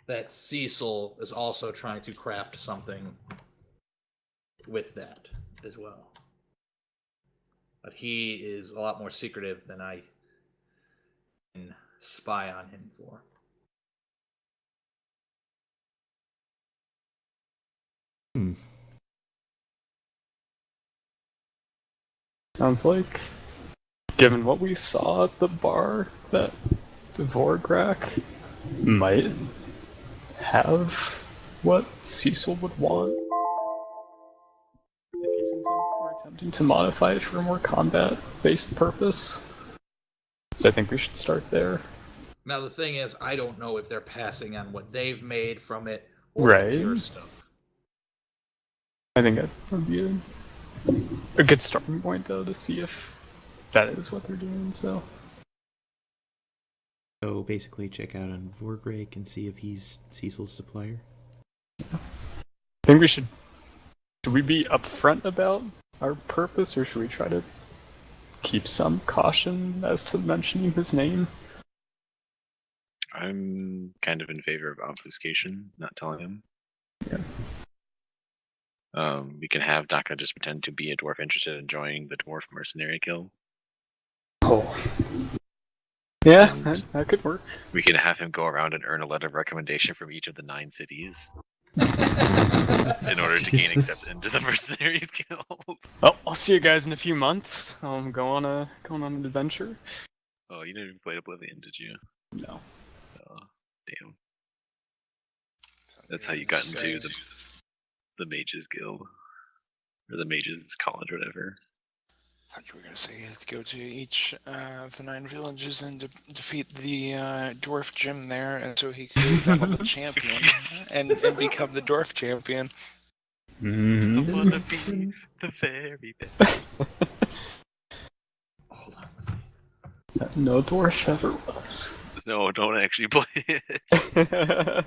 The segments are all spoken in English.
that Cecil is also trying to craft something with that as well. But he is a lot more secretive than I can spy on him for. Sounds like, given what we saw at the bar, that Dvorak might have what Cecil would want. If he's attempting to modify it for a more combat-based purpose. So I think we should start there. Now the thing is, I don't know if they're passing on what they've made from it or Right. the pure stuff. I think that would be a good starting point, though, to see if that is what they're doing, so... So basically check out on Vorgrake and see if he's Cecil's supplier. I think we should we be upfront about our purpose, or should we try to keep some caution as to mentioning his name? I'm kind of in favor of obfuscation, not telling him. Yeah. We can have Daka just pretend to be a dwarf interested in joining the dwarf mercenary guild. Oh. Yeah, that could work. We can have him go around and earn a letter of recommendation from each of the 9 cities in order to gain acceptance into the mercenaries guild. Oh, I'll see you guys in a few months. Go on an adventure. Oh, you didn't even play Oblivion, did you? No. Oh, damn. That's how you got into the Mages Guild. Or the Mages College, or whatever. I thought you were going to say you have to go to each of the 9 villages and defeat the dwarf Jim there, and so he could battle the champion and become the dwarf champion. Mm-hmm. I wanna be the very best. Hold on with me. No dwarf ever was. No, don't actually play it.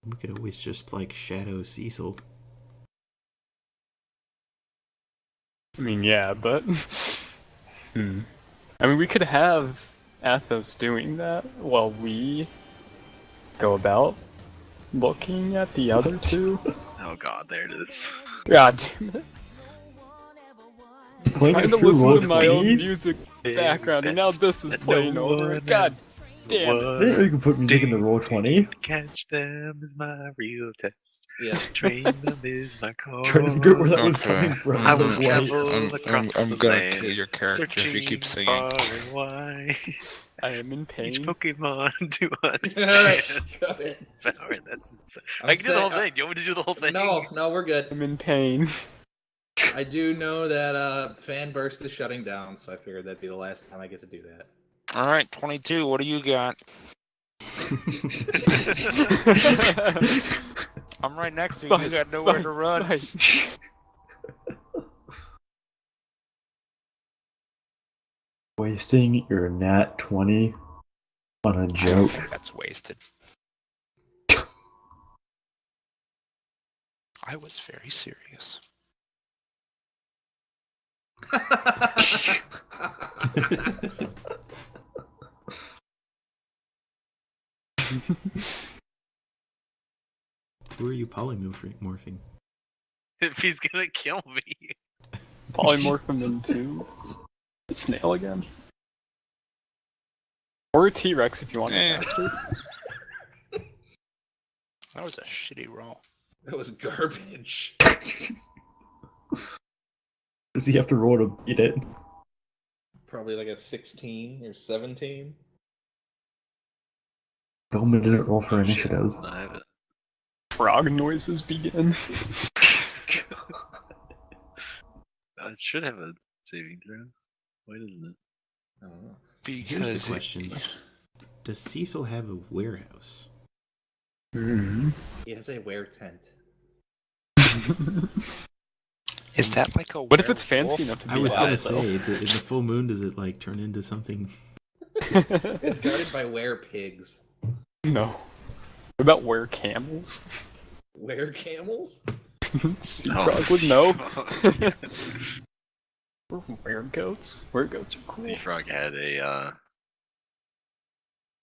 We could always just, like, shadow Cecil. I mean, yeah, but... I mean, we could have Athos doing that while we go about looking at the other two. Oh god, there it is. God damn it. Playing Trying it to through listen roll to my own 20? music background, and now this is playing over it. God damn it. I didn't know you could put music in the roll 20. Catch them is my real test. Yeah. Train them is my call. Trying to figure out where that was coming from. I will Like, travel across I'm the gonna land, kill your character if you keep searching singing. far and wide. I am in pain. Each Pokemon to understand. Alright. its power. That's insane. I'm I can do the whole saying- thing. Do you want me to do the whole thing? No, we're good. I'm in pain. I do know that Fanburst is shutting down, so I figured that'd be the last time I get to do that. Alright, 22, what do you got? I'm right next to you, you got nowhere to run. Fight. Wasting your nat 20 on a I don't joke. think that's wasted. I was very serious. Who are you polymorphing? If he's gonna kill me. Polymorph him into a snail again. Or a T-Rex if you want it faster. That was a shitty roll. That was garbage. Does he have to roll to beat it? Probably like a 16 or 17. Bowman didn't roll for Shit, initiative. I have it. Frog noises begin. It should have a saving throw. Why doesn't it? I don't know. Here's Because the question. Does Cecil have a warehouse? He has a wear tent. is that like a What if it's werewolf? fancy enough to be I was a gonna house, though? say, in the full moon, does it, like, turn into something? It's guarded by were pigs. No. What about were camels? Were camels? Sea Oh, Frog would know. Weregoats? Weregoats are cool. Sea Frog had a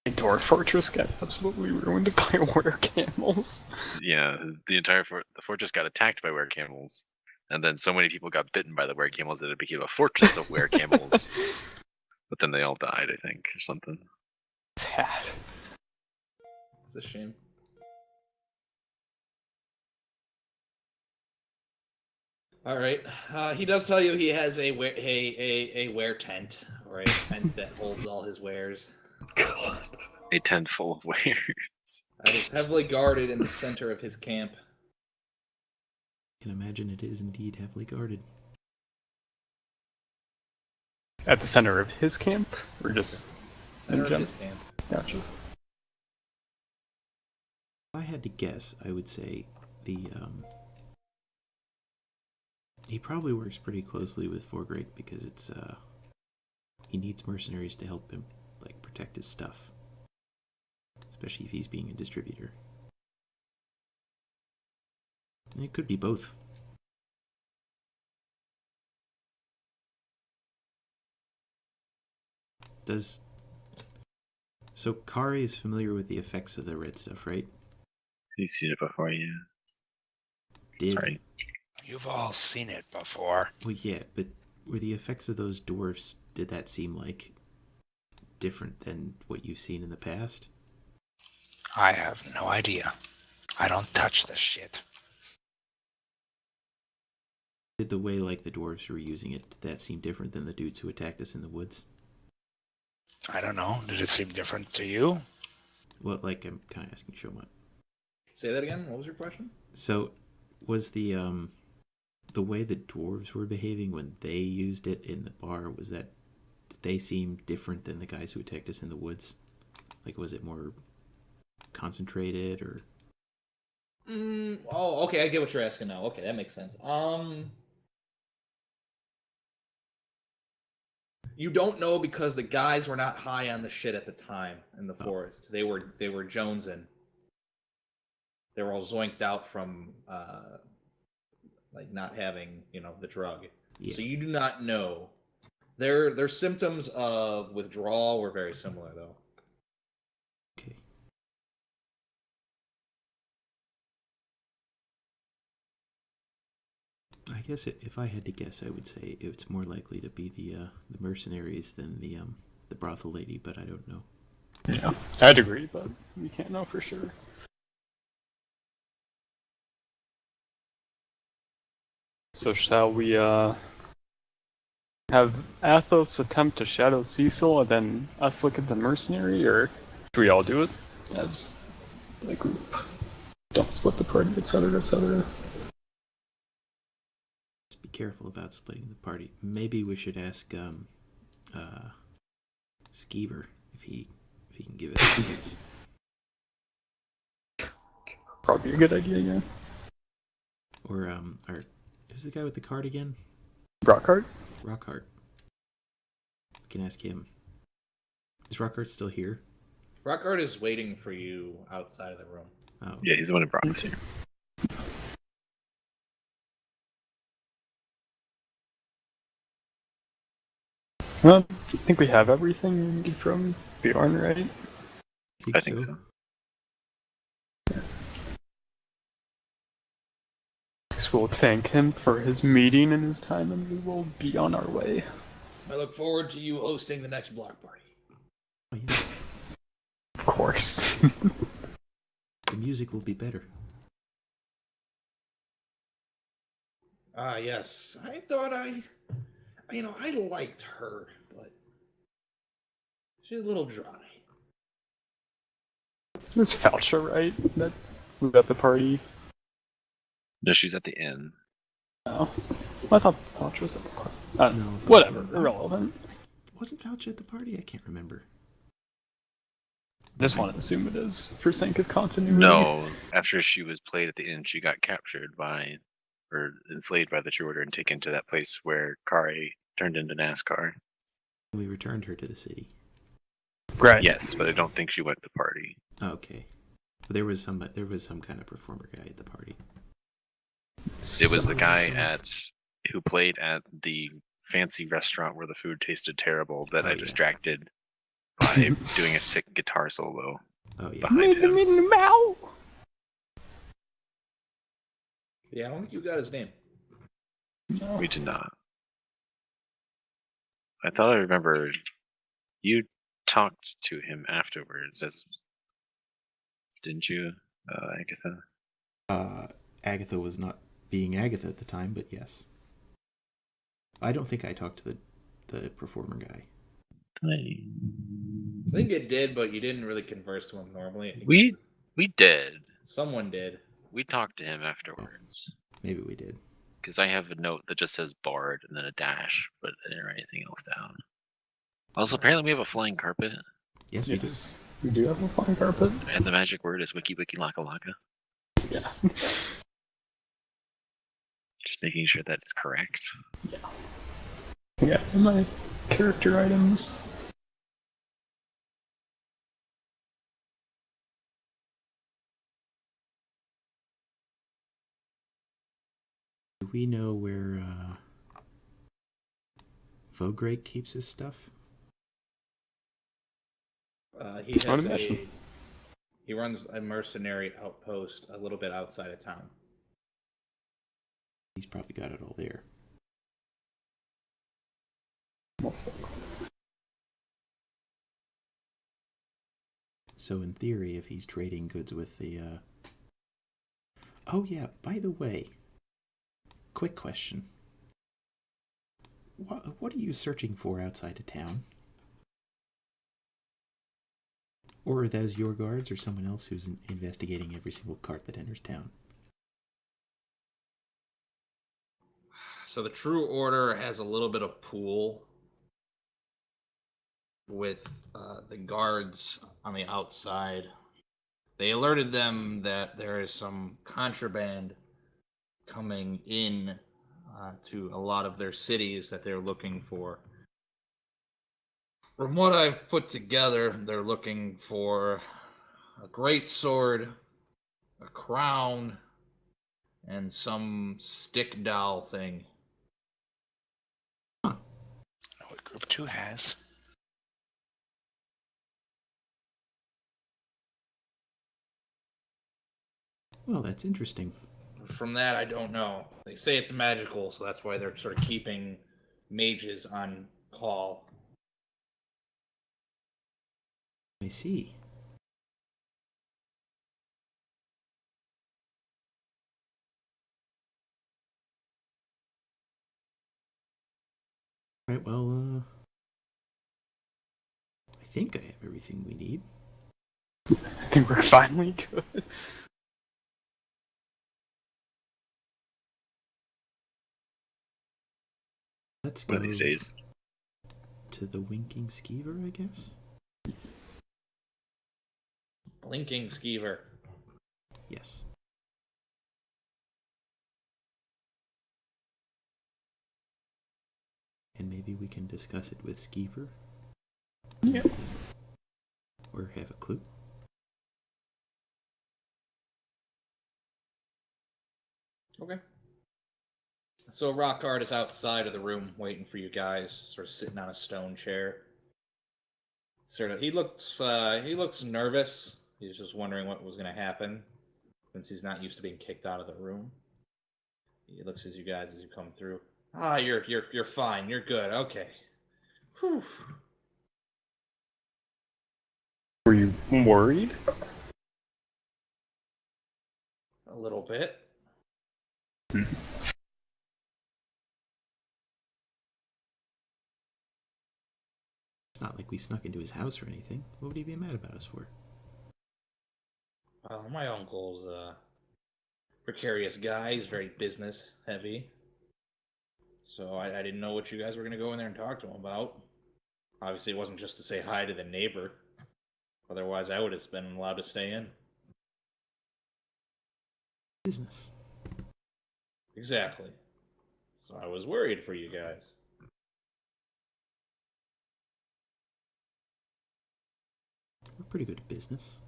Dwarf Fortress got absolutely ruined by were-camels. the fortress got attacked by were-camels, and then so many people got bitten by the were-camels that it became a fortress of were-camels. But then they all died, I think, or something. Sad. It's a shame. All right. He does tell you he has a ware tent, or a tent that holds all his wares. God. A tent full of wares. That is heavily guarded in the center of his camp. I can imagine it is indeed heavily guarded. At the center of his camp? Or just Center of general? his camp. Gotcha. If I had to guess, I would say he probably works pretty closely with Vorgrake because it's he needs mercenaries to help him like protect his stuff. Especially if he's being a distributor. It could be both. So Kari is familiar with the effects of the red stuff, right? He's seen it before, yeah. Did Sorry. You've all seen it before. Well, yeah, but were the effects of those dwarfs, did that seem like different than what you've seen in the past? I have no idea. I don't touch this shit. Did the way like the dwarves were using it, did that seem different than the dudes who attacked us in the woods? I don't know. Did it seem different to you? Well, like I'm kind of asking Shomut. Say that again. What was your question? So, was the way the dwarves were behaving when they used it in the bar, did they seem different than the guys who attacked us in the woods? Like, was it more concentrated or? Oh, okay. I get what you're asking now. Okay, that makes sense. You don't know because the guys were not high on the shit at the time in the forest. They were jonesing. They were all zoinked out from like not having, the drug. Yeah. So you do not know. Their symptoms of withdrawal were very similar though. Okay. I guess if I had to guess, I would say it's more likely to be the mercenaries than the brothel lady, but I don't know. Yeah, I'd agree, but we can't know for sure. So shall we have Athos attempt to shadow Cecil and then us look at the mercenary, or do we all do it as a group? Don't split the party, etc., etc. Just be careful about splitting the party. Maybe we should ask Skeever if he can give it a chance. Probably a good idea, yeah. Or who's the guy with the card again? Brockhart? Rockhart. We can ask him. Is Rockhart still here? Rockart is waiting for you outside of the room. Oh. Yeah, he's the one who brought us here. Well, I think we have everything from Bjorn, right? I think so. So we'll thank him for his meeting and his time, and we will be on our way. I look forward to you hosting the next block party. Oh, yeah. Of course. The music will be better. Ah, yes. I thought I liked her, but she's a little dry. It was Falcha, right? That was at the party. No, she's at the inn. Oh. I thought Falcha was at the party. No, Whatever, irrelevant. Wasn't Fauci at the party? I can't remember. Just want to assume it is, for sake of continuity. No, after she was played at the inn, she got captured or enslaved by the True Order and taken to that place where Kari turned into NASCAR. We returned her to the city. Right. Yes, but I don't think she went to the party. Okay. There was some kind of performer guy at the party. It was the guy who played at the fancy restaurant where the food tasted terrible that Oh, I yeah. distracted by doing a sick guitar solo Oh yeah. behind him. Meow. Yeah, I don't think you got his name. We did not. I thought I remember you talked to him afterwards, didn't you, Agatha? Agatha was not being Agatha at the time, but yes. I don't think I talked to the performer guy. I think it did, but you didn't really converse to him normally. I think We did. someone did. We talked to him afterwards. Maybe we did. Because I have a note that just says Bard and then a dash, but I didn't write anything else down. Also, apparently we have a flying carpet, Yes, we did. Yes, we do have a flying carpet. and the magic word is wiki wiki laka laka. Yes. Just making sure that it's correct. Yeah, my character items. Do we know where Vograke keeps his stuff? He On has a mission. he runs a mercenary outpost a little bit outside of town. He's probably got it all there. Most likely. So in theory, if he's trading goods with the... Oh yeah, by the way, quick question. What are you searching for outside of town? Or are those your guards or someone else who's investigating every single cart that enters town? So the True Order has a little bit of pool with the guards on the outside. They alerted them that there is some contraband coming in to a lot of their cities that they're looking for. From what I've put together, they're looking for a great sword, a crown, and some stick doll thing. What Group 2 has. Well, that's interesting. From that, I don't know. They say it's magical, so that's why they're sort of keeping mages on call. I see. Right, well, I think I have everything we need. I think we're finally good. Let's go One of these days. to the Winking Skeever, I guess? Blinking Skeever. Yes. And maybe we can discuss it with Skeever? Yeah. Or have a clue? Okay. So Rockard is outside of the room waiting for you guys, sort of sitting on a stone chair. He looks nervous. He's just wondering what was going to happen since he's not used to being kicked out of the room. He looks at you guys as you come through. Ah, you're fine. You're good. Okay. Whew. Were you worried? A little bit. It's not like we snuck into his house or anything. What would he be mad about us for? Well, my uncle's a precarious guy. He's very business heavy. So I didn't know what you guys were going to go in there and talk to him about. Obviously, it wasn't just to say hi to the neighbor. Otherwise, I would have been allowed to stay in. Business. Exactly. So I was worried for you guys. We're pretty good at business.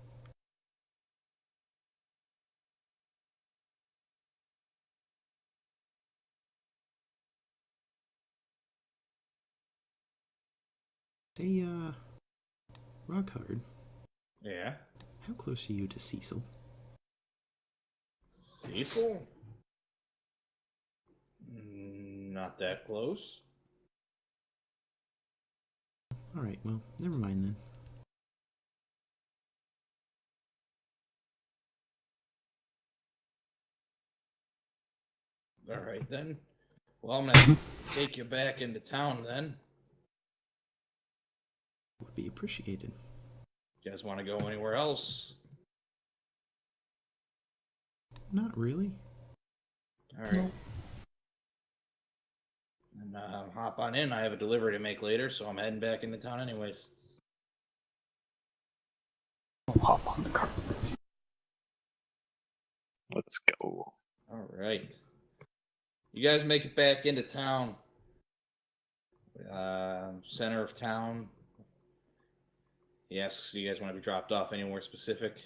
Say, Rockhard, Yeah. how close are you to Cecil? Cecil? Not that close. Alright, well, never mind then. All right then. Well, I'm gonna take you back into town then. Would be appreciated. You guys want to go anywhere else? Not really. All right. And hop on in. I have a delivery to make later, so I'm heading back into town anyways. I'll hop on the car. Let's go. All right. You guys make it back into town. Center of town. He asks, do you guys want to be dropped off anywhere specific?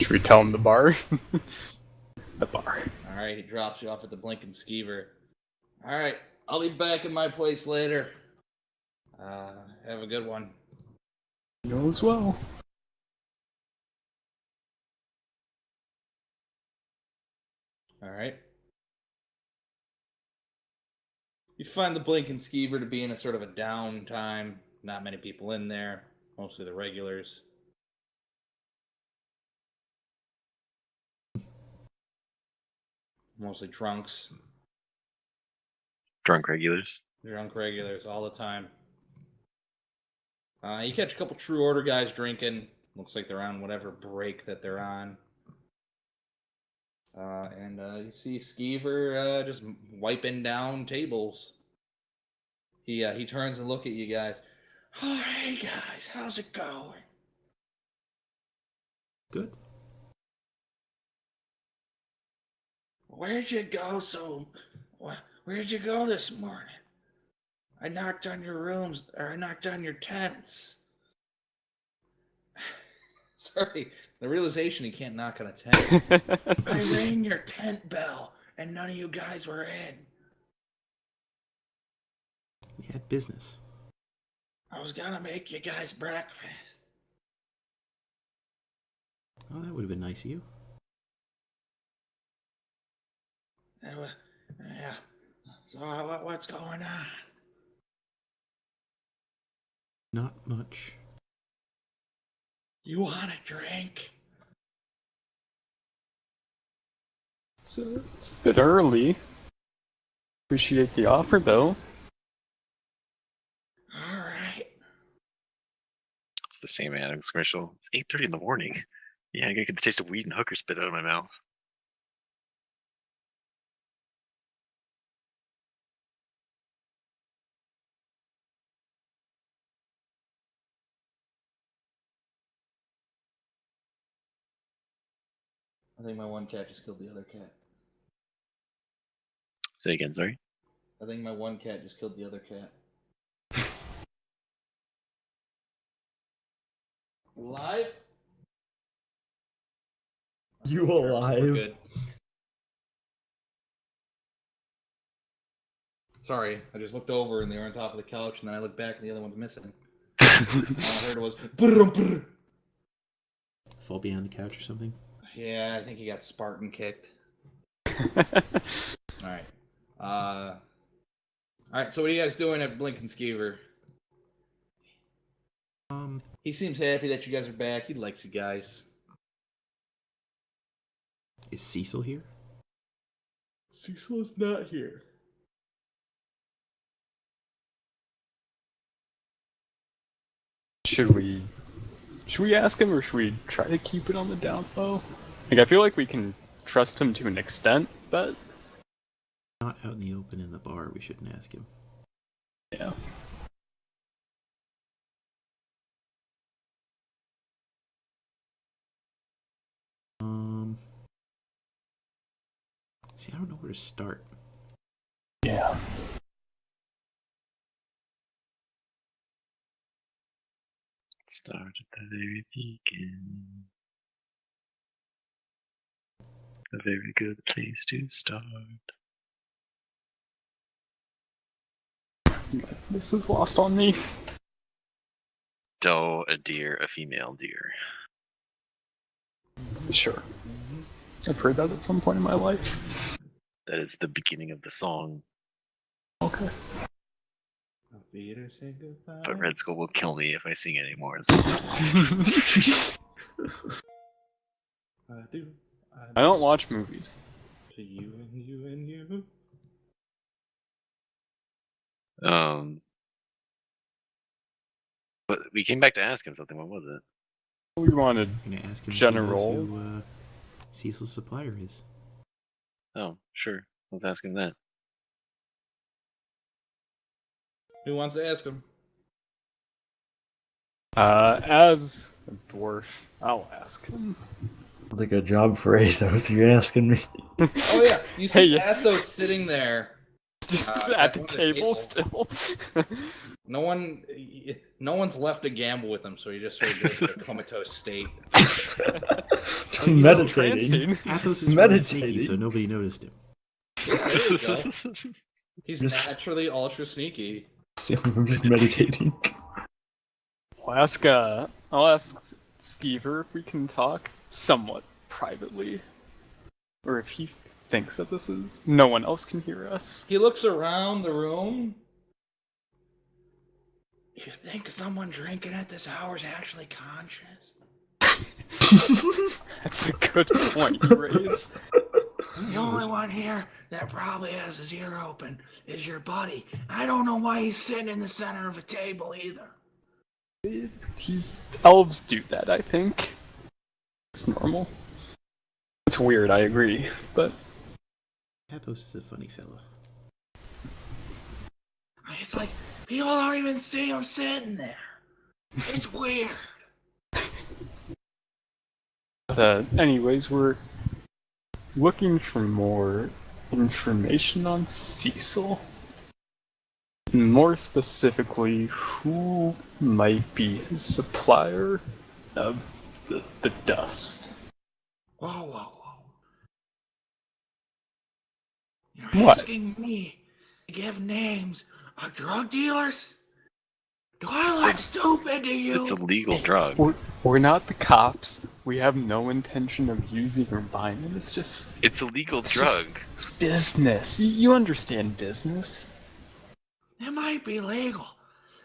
Should we tell him the bar? The bar. All right, he drops you off at the Blinking Skeever. All right, I'll be back at my place later. Have a good one. You as well. All right. You find the Blinking Skeever to be in a sort of a downtime. Not many people in there. Mostly the regulars. Mostly drunks. Drunk regulars. Drunk regulars all the time. You catch a couple True Order guys drinking. Looks like they're on whatever break that they're on. And you see Skeever just wiping down tables. He turns and look at you guys. Oh, hey guys, how's it going? Good. Where'd you go Where'd you go this morning? I knocked on your rooms, or I knocked on your tents. Sorry, the realization he can't knock on a tent. I rang your tent bell, and none of you guys were in. We had business. I was gonna make you guys breakfast. Oh, that would have been nice of you. Yeah. So what's going on? Not much. You want a drink? It's a bit early. Appreciate the offer, though. All right. It's the same Adams commercial. It's 8:30 in the morning. Yeah, I get the taste of weed and hooker spit out of my mouth. I think my one cat just killed the other cat. Say again, sorry. I think my one cat just killed the other cat. Live? You We're alive? good. Sorry, I just looked over and they were on top of the couch, and then I looked back and the other one's missing. All I heard was brr, brr. Fall behind the couch or something? Yeah, I think he got Spartan kicked. Alright. Alright, so what are you guys doing at Blinken Skeever? He seems happy that you guys are back. He likes you guys. Is Cecil here? Cecil is not here. Should we ask him, or should we try to keep it on the down low? Like, I feel like we can trust him to an extent, but Not out in the open in the bar, we shouldn't ask him. yeah. See, I don't know where to start. Yeah. Start at the very beginning. A very good place to start. This is lost on me. Doe, a deer, a female deer. Sure. I've heard that at some point in my life. That is the beginning of the song. Okay. But Red Skull will kill me if I sing anymore. I don't watch movies. To you and you and you. But we came back to ask him something. What was it? We wanted I'm gonna ask him General. who Cecil's supplier is. Oh, sure. Let's ask him that. Who wants to ask him? As a dwarf, I'll ask him. It's like a job for Athos, you're asking me. Oh yeah, you see Hey. Athos sitting there. Just at at the one of the table tables. still. No one's left to gamble with him, so he just sort of goes into a comatose state. Meditating. Trancing. Athos is really Meditating. sneaky, so nobody noticed him. There you go. He's Just- naturally ultra sneaky. See, I'm just meditating. I'll ask Skeever if we can talk somewhat privately. Or if he thinks that this is... No one else can hear us. He looks around the room. You think someone drinking at this hour is actually conscious? That's a good point you raise. The only one here that probably has his ear open is your buddy. I don't know why he's sitting in the center of a table either. Elves do that, I think. It's normal. It's weird, I agree, but... Athos is a funny fellow. It's like people don't even see him sitting there. It's weird. But, anyways, we're looking for more information on Cecil. More specifically, who might be his supplier of the dust. Whoa. You're What? asking me to give names of drug dealers? Do I It's look a- stupid to you? It's a legal drug. We're not the cops. We have no intention of using or buying it. It's just... It's a legal It's drug. It's business. You understand business. It might be legal,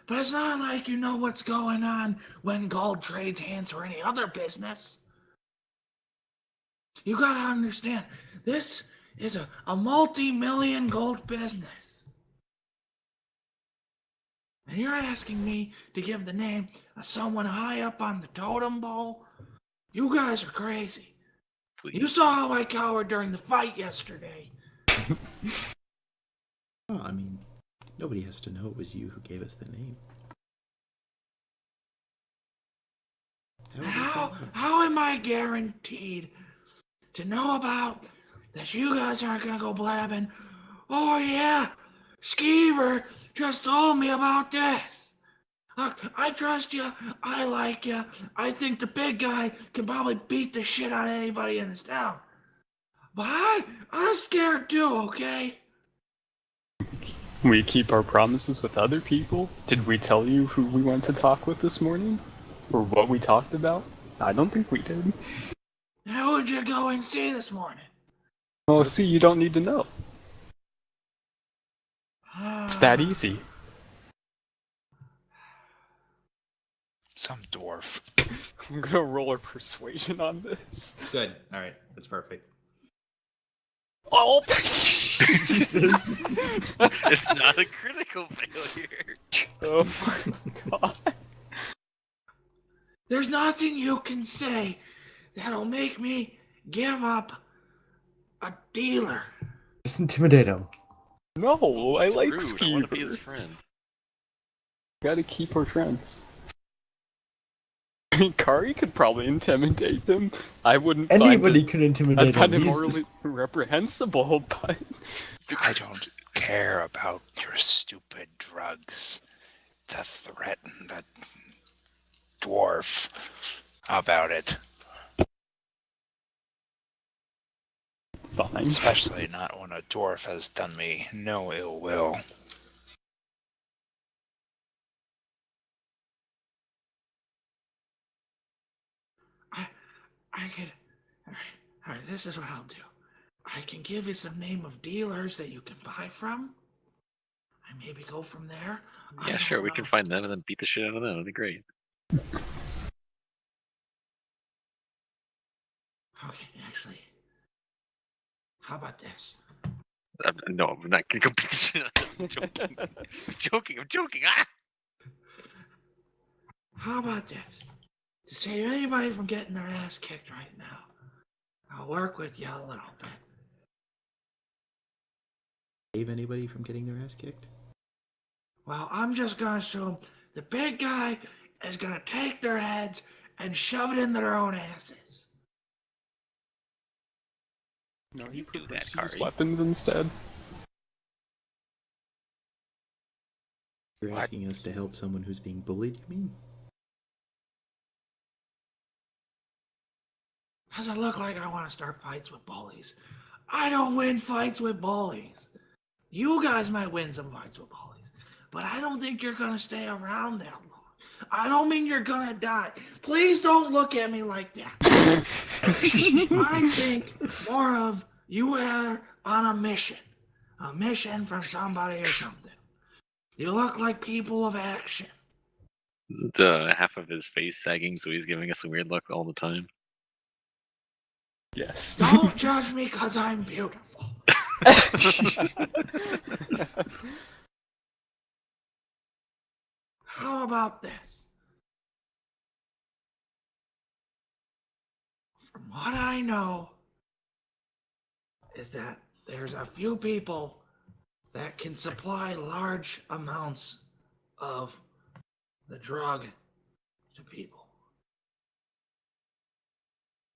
but it's not like you know what's going on when gold trades hands or any other business. You gotta understand, this is a multi-million gold business. And you're asking me to give the name of someone high up on the totem pole? You guys are crazy. Please. You saw how I cowered during the fight yesterday. Well, I mean, nobody has to know it was you who gave us the name. How am I guaranteed to know about that you guys aren't gonna go blabbing? Oh yeah, Skeever just told me about this. Look, I trust you. I like you. I think the big guy can probably beat the shit out of anybody in this town. But I'm scared too, okay? We keep our promises with other people. Did we tell you who we went to talk with this morning? Or what we talked about? I don't think we did. And who'd you go and see this morning? Oh, see, you don't need to know. It's that easy. Some dwarf. I'm gonna roll a persuasion on this. Good. All right. That's perfect. Oh! It's not a critical failure. Oh my god. There's nothing you can say that'll make me give up a dealer. Just intimidate him. No, I It's like rude. I want to be his Skeever. friend. Gotta keep our friends. I mean, Kari could probably intimidate him. I wouldn't Anybody find could it, intimidate I'd find him. it He's- morally reprehensible, but... I don't care about your stupid drugs to threaten the dwarf about it. Fine. Especially not when a dwarf has done me no ill will. I could. All right, this is what I'll do. I can give you some name of dealers that you can buy from. And maybe go from there. I Yeah, sure. don't We can know. find them and then beat the shit out of them. That'd be great. Okay, actually. How about this? No, we're not gonna go beat the shit out of them. I'm joking. I'm joking. Ah! How about this? To save anybody from getting their ass kicked right now, I'll work with you a little bit. Save anybody from getting their ass kicked? Well, I'm just gonna assume the big guy is gonna take their heads and shove it into their own asses. No, Can he you do prefers that, to use Kari? weapons instead. You're What? asking us to help someone who's being bullied, you mean? Does it look like I want to start fights with bullies? I don't win fights with bullies. You guys might win some fights with bullies, but I don't think you're gonna stay around that long. I don't mean you're gonna die. Please don't look at me like that. I think more of you are on a mission from somebody or something. You look like people of action. Is it half of his face sagging, so he's giving us a weird look all the time? Yes. Don't judge me because I'm beautiful. How about this? From what I know, is that there's a few people that can supply large amounts of the drug to people.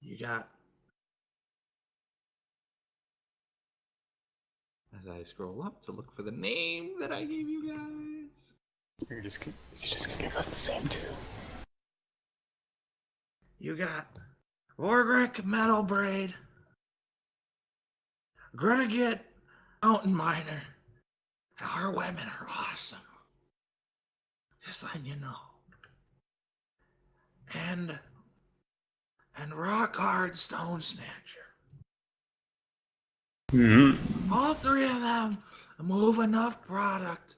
You got. As I scroll up to look for the name that I gave you guys. Is he just gonna give us the same two? You got Orgrick Metal Braid, Gretaget Mountain Miner. Our women are awesome. Just letting you know. And Rock Hard Stone Snatcher. Mm-hmm. All three of them move enough product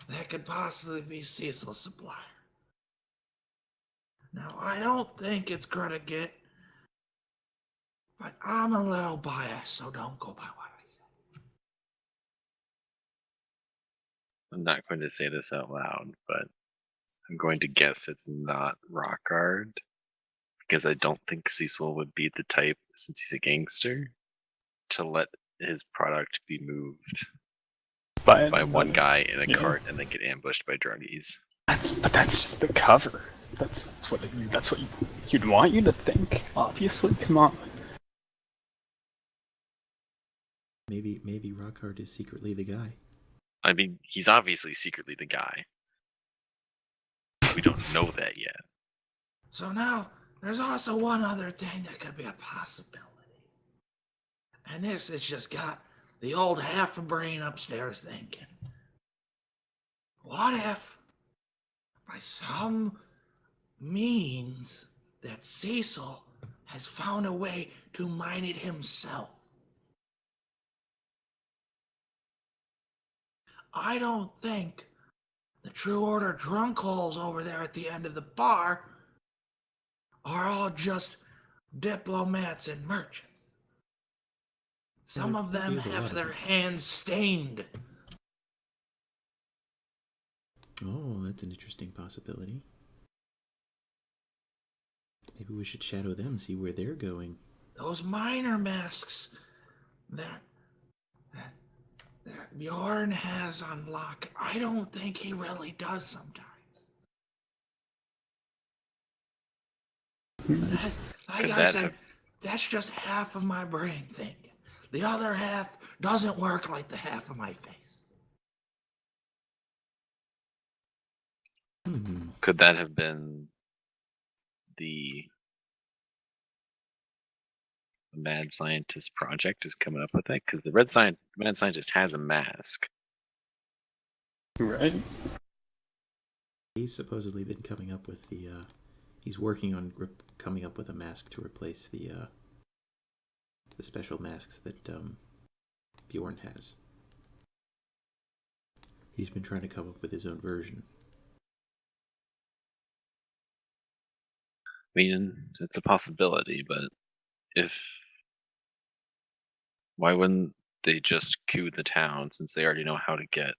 that could possibly be Cecil's supplier. Now, I don't think it's gonna get, but I'm a little biased, so don't go by what I say. I'm not going to say this out loud, but I'm going to guess it's not Rockard. Because I don't think Cecil would be the type, since he's a gangster, to let his product be moved by one guy in a cart and then get ambushed by druggies. But that's just the cover. That's what you'd want you to think. Obviously, come on. Maybe Rockhard is secretly the guy. I mean, he's obviously secretly the guy. We don't know that yet. So now, there's also one other thing that could be a possibility. And this has just got the old half a brain upstairs thinking. What if, by some means, that Cecil has found a way to mine it himself? I don't think the True Order drunk holes over there at the end of the bar are all just diplomats and merchants. Some of them have their hands stained. Oh, that's an interesting possibility. Maybe we should shadow them, see where they're going. Those miner masks that Bjorn has on lock, I don't think he really does sometimes. Like I said, that's just half of my brain thinking. The other half doesn't work like the half of my face. Could that have been the mad scientist project is coming up with that? Because the mad scientist has a mask. Right. He's supposedly been coming up with the He's working on coming up with a mask to replace the special masks that Bjorn has. He's been trying to come up with his own version. I mean, it's a possibility, but why wouldn't they just coup the town since they already know how to get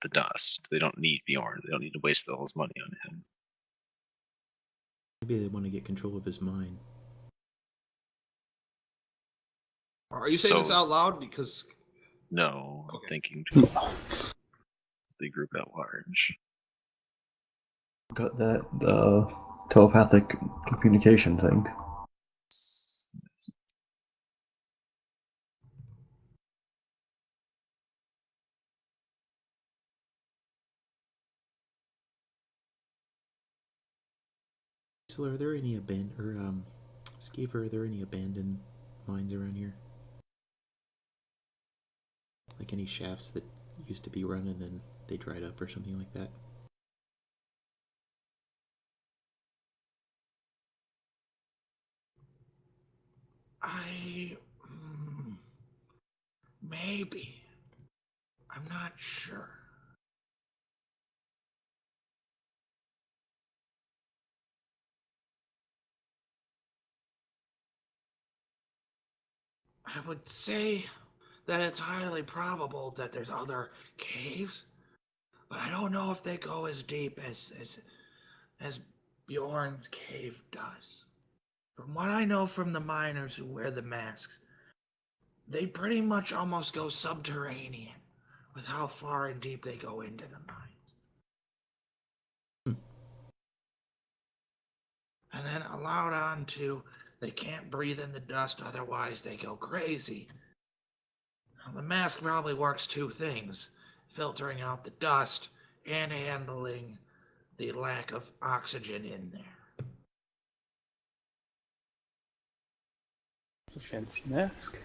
the dust? They don't need Bjorn. They don't need to waste all this money on him. Maybe they want to get control of his mind. Are you saying this So- out loud? Because No, I'm Okay. thinking to the group at large. Got that telepathic communication thing. So are there any Skeever, are there any abandoned mines around here? Like any shafts that used to be run and then they dried up or something like that? maybe. I'm not sure. I would say that it's highly probable that there's other caves, but I don't know if they go as deep as Bjorn's cave does. From what I know from the miners who wear the masks, they pretty much almost go subterranean with how far and deep they go into the mines. And then allowed on to they can't breathe in the dust, otherwise they go crazy. Now, the mask probably works two things: filtering out the dust and handling the lack of oxygen in there. It's a fancy mask.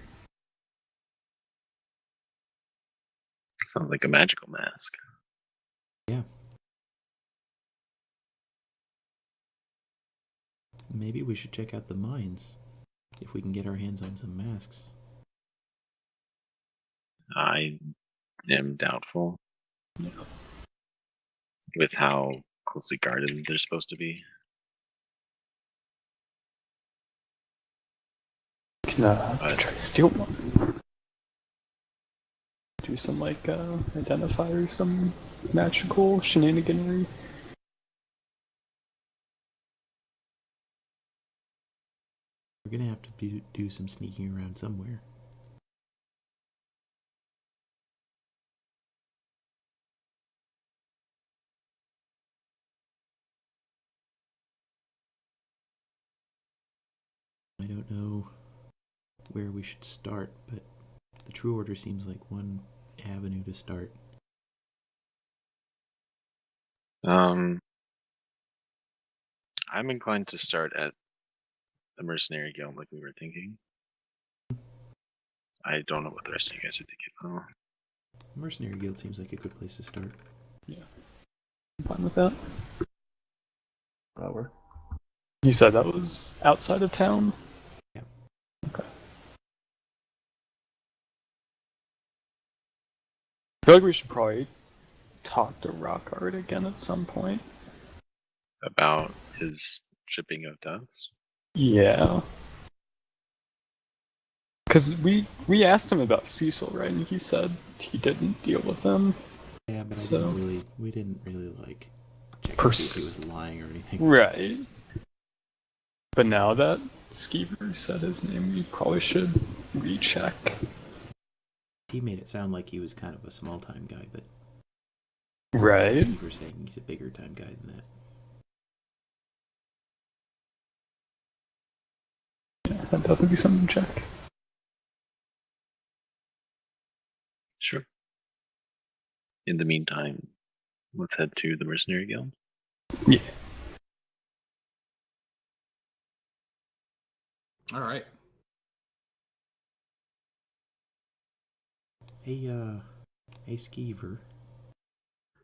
Sounds like a magical mask. Yeah. Maybe we should check out the mines if we can get our hands on some masks. I am doubtful with how closely guarded they're supposed to be. Can try to steal one. Do some identifier, some magical shenaniganry. We're gonna have to do some sneaking around somewhere. I don't know where we should start, but the True Order seems like one avenue to start. I'm inclined to start at the mercenary guild like we were thinking. I don't know what the rest of you guys are thinking. Oh, The Mercenary Guild seems like a good place to start. Yeah. I'm fine with that. That'll work. You said that was outside of town? Yeah. Okay. I feel like we should probably talk to Rockart again at some point. about his shipping of dust. Yeah. Because we asked him about Cecil, right? And he said he didn't deal with them. Yeah, but So- we didn't really like check to Pers- see if he was lying or anything. Right. But now that Skeever said his name, we probably should recheck. He made it sound like he was kind of a small time guy, but Right. Steve was saying he's a bigger time guy than that. Yeah, that'd definitely be something to check. Sure. In the meantime, let's head to the mercenary guild. Yeah. All right. Hey, Skeever,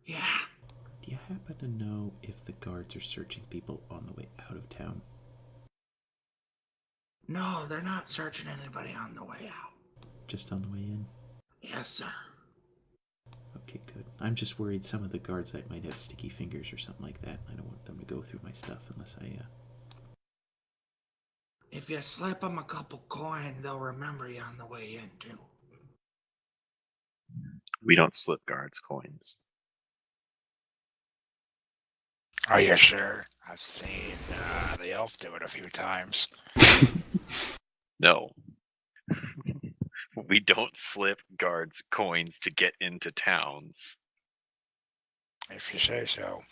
Yeah. Do you happen to know if the guards are searching people on the way out of town? No, they're not searching anybody on the way out. Just on the way in? Yes, sir. Okay, good. I'm just worried some of the guards might have sticky fingers or something like that. I don't want them to go through my stuff unless I, If you slip them a couple coin, they'll remember you on the way in, too. We don't slip guards coins. Are you sure? I've seen the elf do it a few times. No. We don't slip guards coins to get into towns. If you say so.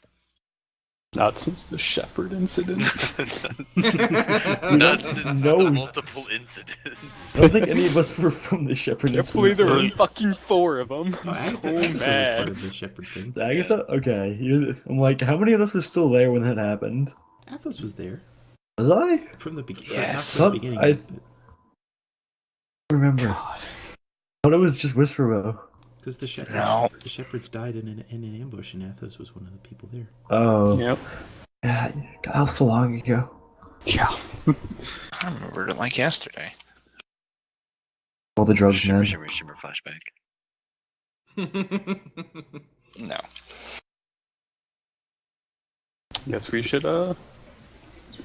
Not since the Shepherd incident. Not since No. the multiple incidents. I don't think any of us were from the Shepherd Definitely there were incident. fucking 4 of them. Oh, So Agatha was part mad. of the Shepherd thing. Agatha? Okay. I'm like, how many of us were still there when that happened? Athos was there Was I? from the beginning. Yes. Not from the beginning. I but remember. I thought it was just Whisperbo. because the shepherds, No. the shepherds died in an ambush, and Athos was one of the people there. Oh. Yep. Yeah, God, that was so long ago. Yeah. I remembered it like yesterday. All the drugs, Shimmer, man. shimmer, shimmer, flashback. No. Guess we should we'll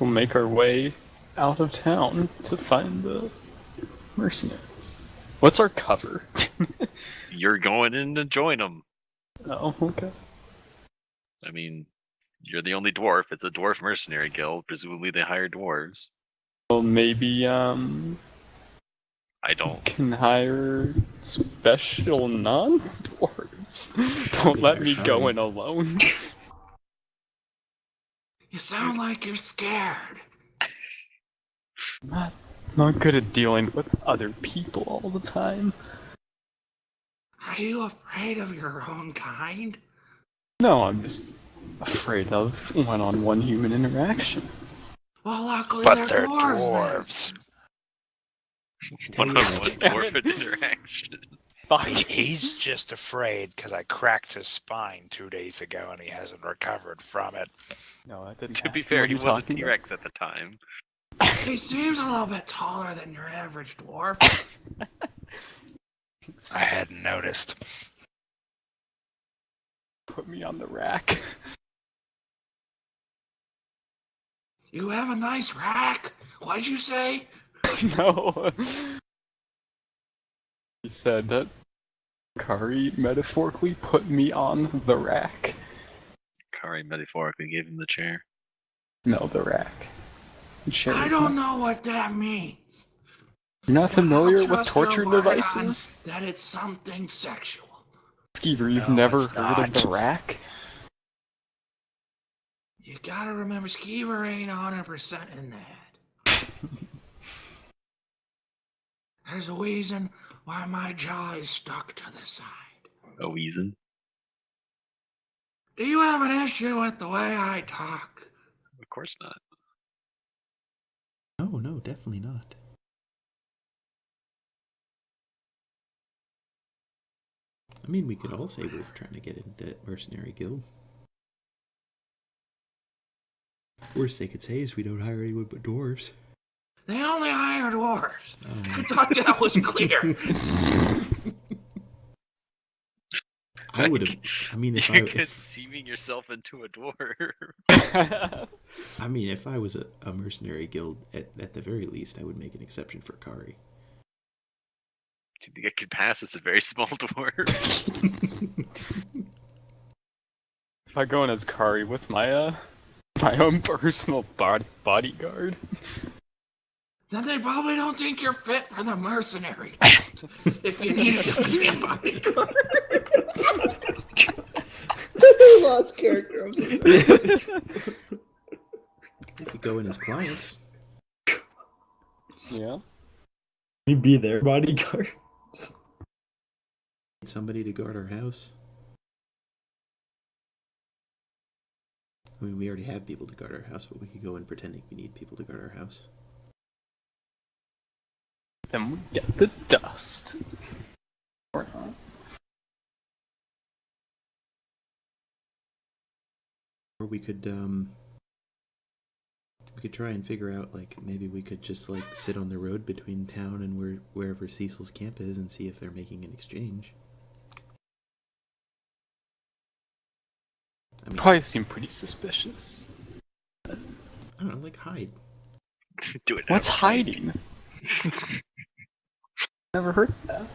make our way out of town to find the mercenaries. What's our cover? You're going in to join them. Oh, okay. I mean, you're the only dwarf. It's a dwarf mercenary guild. Presumably they hire dwarves. Well, maybe I don't. can hire special non-dwarves. Don't let me go in alone. You sound like you're scared. I'm not good at dealing with other people all the time. Are you afraid of your own kind? No, I'm just afraid of one-on-one human interaction. Well, luckily But they're they're dwarves. Tell you One-on-one what, dwarf interaction. Fuck. He's just afraid because I cracked his spine 2 days ago and he hasn't recovered from it. No, that didn't To be happen. fair, What are he you was a talking T-Rex at the time. He seems a little bit taller than your average dwarf. about? I hadn't noticed. Put me on the rack. You have a nice rack. What'd you say? No. He said that Kari metaphorically put me on the rack. Kari metaphorically gave him the chair. No, the rack. The chair I is don't not- know what that means. You're not But familiar I'll with trust your torture word on devices? that it's something sexual. Skeever, you've No, never it's heard of not. the rack? You gotta remember, Skeever ain't 100% in the head. There's a reason why my jaw is stuck to the side. A Weason. Do you have an issue with the way I talk? Of course not. no, definitely not. I mean, we could all say we're trying to get into that mercenary guild. Worst they could say is we don't hire anyone but dwarves. They only hire dwarves. Oh. I thought that was clear. I would have. I mean, if You're I, if, conceiving yourself into a dwarf. I mean, if I was a mercenary guild, at the very least, I would make an exception for Kari. Do you think I could pass as a very small dwarf? If I go in as Kari with my own personal bodyguard. Then they probably don't think you're fit for the mercenary. If you need to be a bodyguard. Lost character. I'm so sorry. We could go in as clients. Yeah. He'd be their bodyguards. Need somebody to guard our house. I mean, we already have people to guard our house, but we could go in pretending we need people to guard our house. Then we get the dust. Or not. Or we could try and figure out, like, maybe we could just, like, sit on the road between town and wherever Cecil's camp is and see if they're making an exchange. I mean, Probably seem pretty suspicious. I don't know, like, hide. Do it. What's outside. hiding? Never heard of that.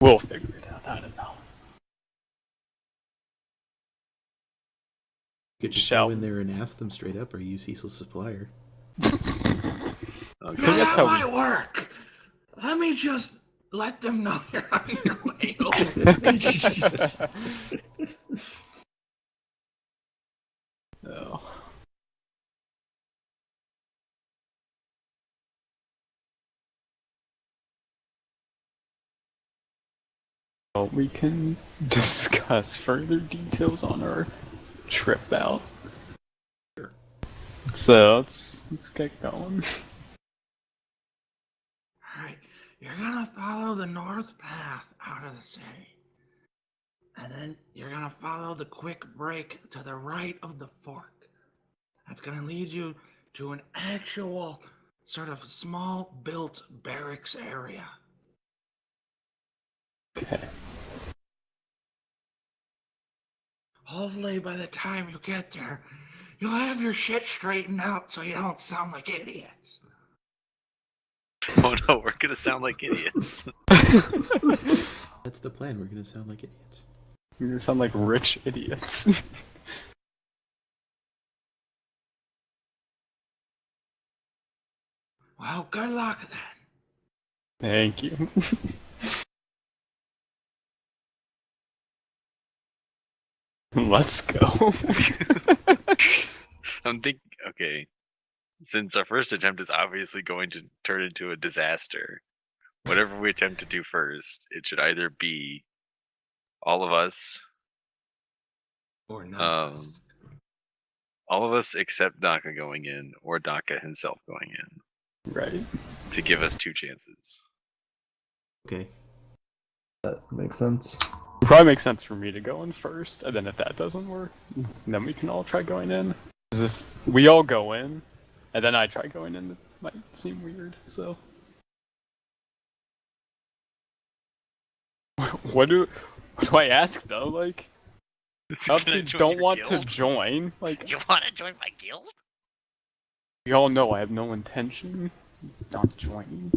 We'll figure it out. I don't know. You could just Shall go in there and ask them straight up, are you Cecil's supplier? Okay. Yeah, that's how we- might work. Let me just let them know you're on your way over. No. Well, we can discuss further details on our trip out. Sure. So let's get going. Alright, you're gonna follow the north path out of the city. And then you're gonna follow the quick break to the right of the fork. That's gonna lead you to an actual sort of small built barracks area. Okay. Hopefully by the time you get there, you'll have your shit straightened out so you don't sound like idiots. Oh no, we're gonna sound like idiots. That's the plan, we're gonna sound like idiots. You're gonna sound like rich idiots. Well, good luck then. Thank you. Let's go. Okay. Since our first attempt is obviously going to turn into a disaster, whatever we attempt to do first, it should either be all of us, Or not. all of us except Daka going in, or Daka himself going in, Right. to give us 2 chances. Okay. That makes sense. It probably makes sense for me to go in first, and then if that doesn't work, then we can all try going in. Because if we all go in, and then I try going in, it might seem weird, so. What do I ask though? Like, I obviously don't want to join. Like, You want to join my guild? you all know I have no intention not joining.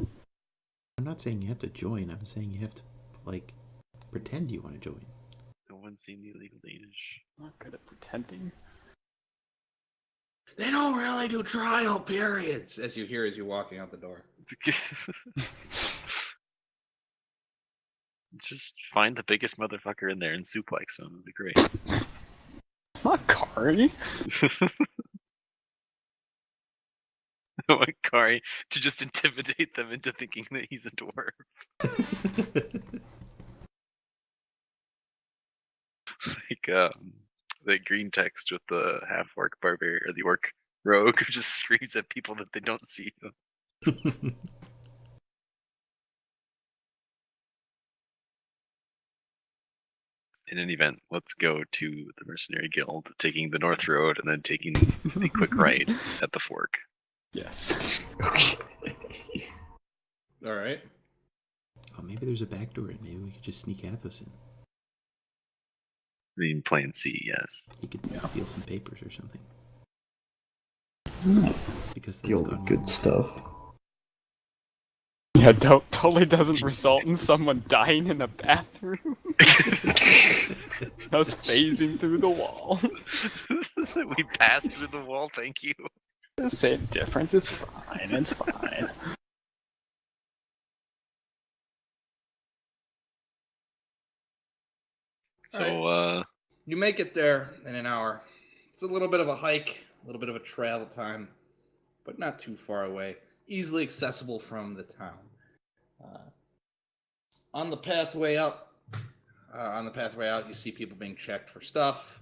I'm not saying you have to join, I'm saying you have to, like, pretend you want to join. No one's seen the illegal Danish. I'm not good at pretending. They don't really do trial periods, as you hear as you're walking out the door. Just find the biggest motherfucker in there and suplex him. It'd be great. Not Kari. I want Kari to just intimidate them into thinking that he's a dwarf. Like that green text with the half orc barbarian or the orc rogue who just screams at people that they don't see. In any event, let's go to the Mercenary Guild, taking the North Road and then taking the quick right at the fork. Yes. Alright. Oh, maybe there's a back door and maybe we could just sneak Athos in. I mean, plan C, yes. He could steal some papers or something. Because that's Steal gone good wrong. stuff. Yeah, totally doesn't result in someone dying in a bathroom. I was phasing through the wall. We passed through the wall, thank you. The same difference. It's fine. It's fine. So, You make it there in an hour. It's a little bit of a hike, a little bit of a travel time, but not too far away. Easily accessible from the town. On the pathway out, you see people being checked for stuff.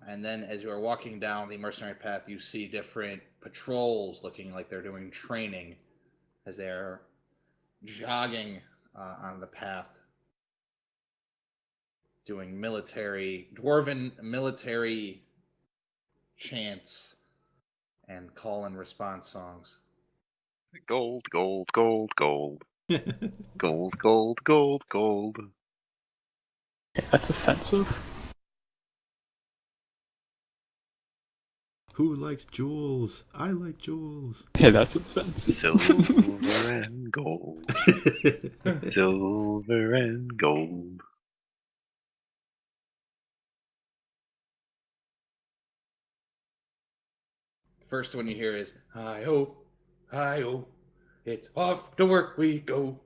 And then as you are walking down the mercenary path, you see different patrols looking like they're doing training as they're jogging on the path doing dwarven military chants and call and response songs. Gold, gold, gold, gold. Gold, gold, gold, gold. Yeah, that's offensive. Who likes jewels? I like jewels. Yeah, that's offensive. Silver and gold. Silver and gold. The first one you hear is hi-ho, hi-ho, it's off to work we go.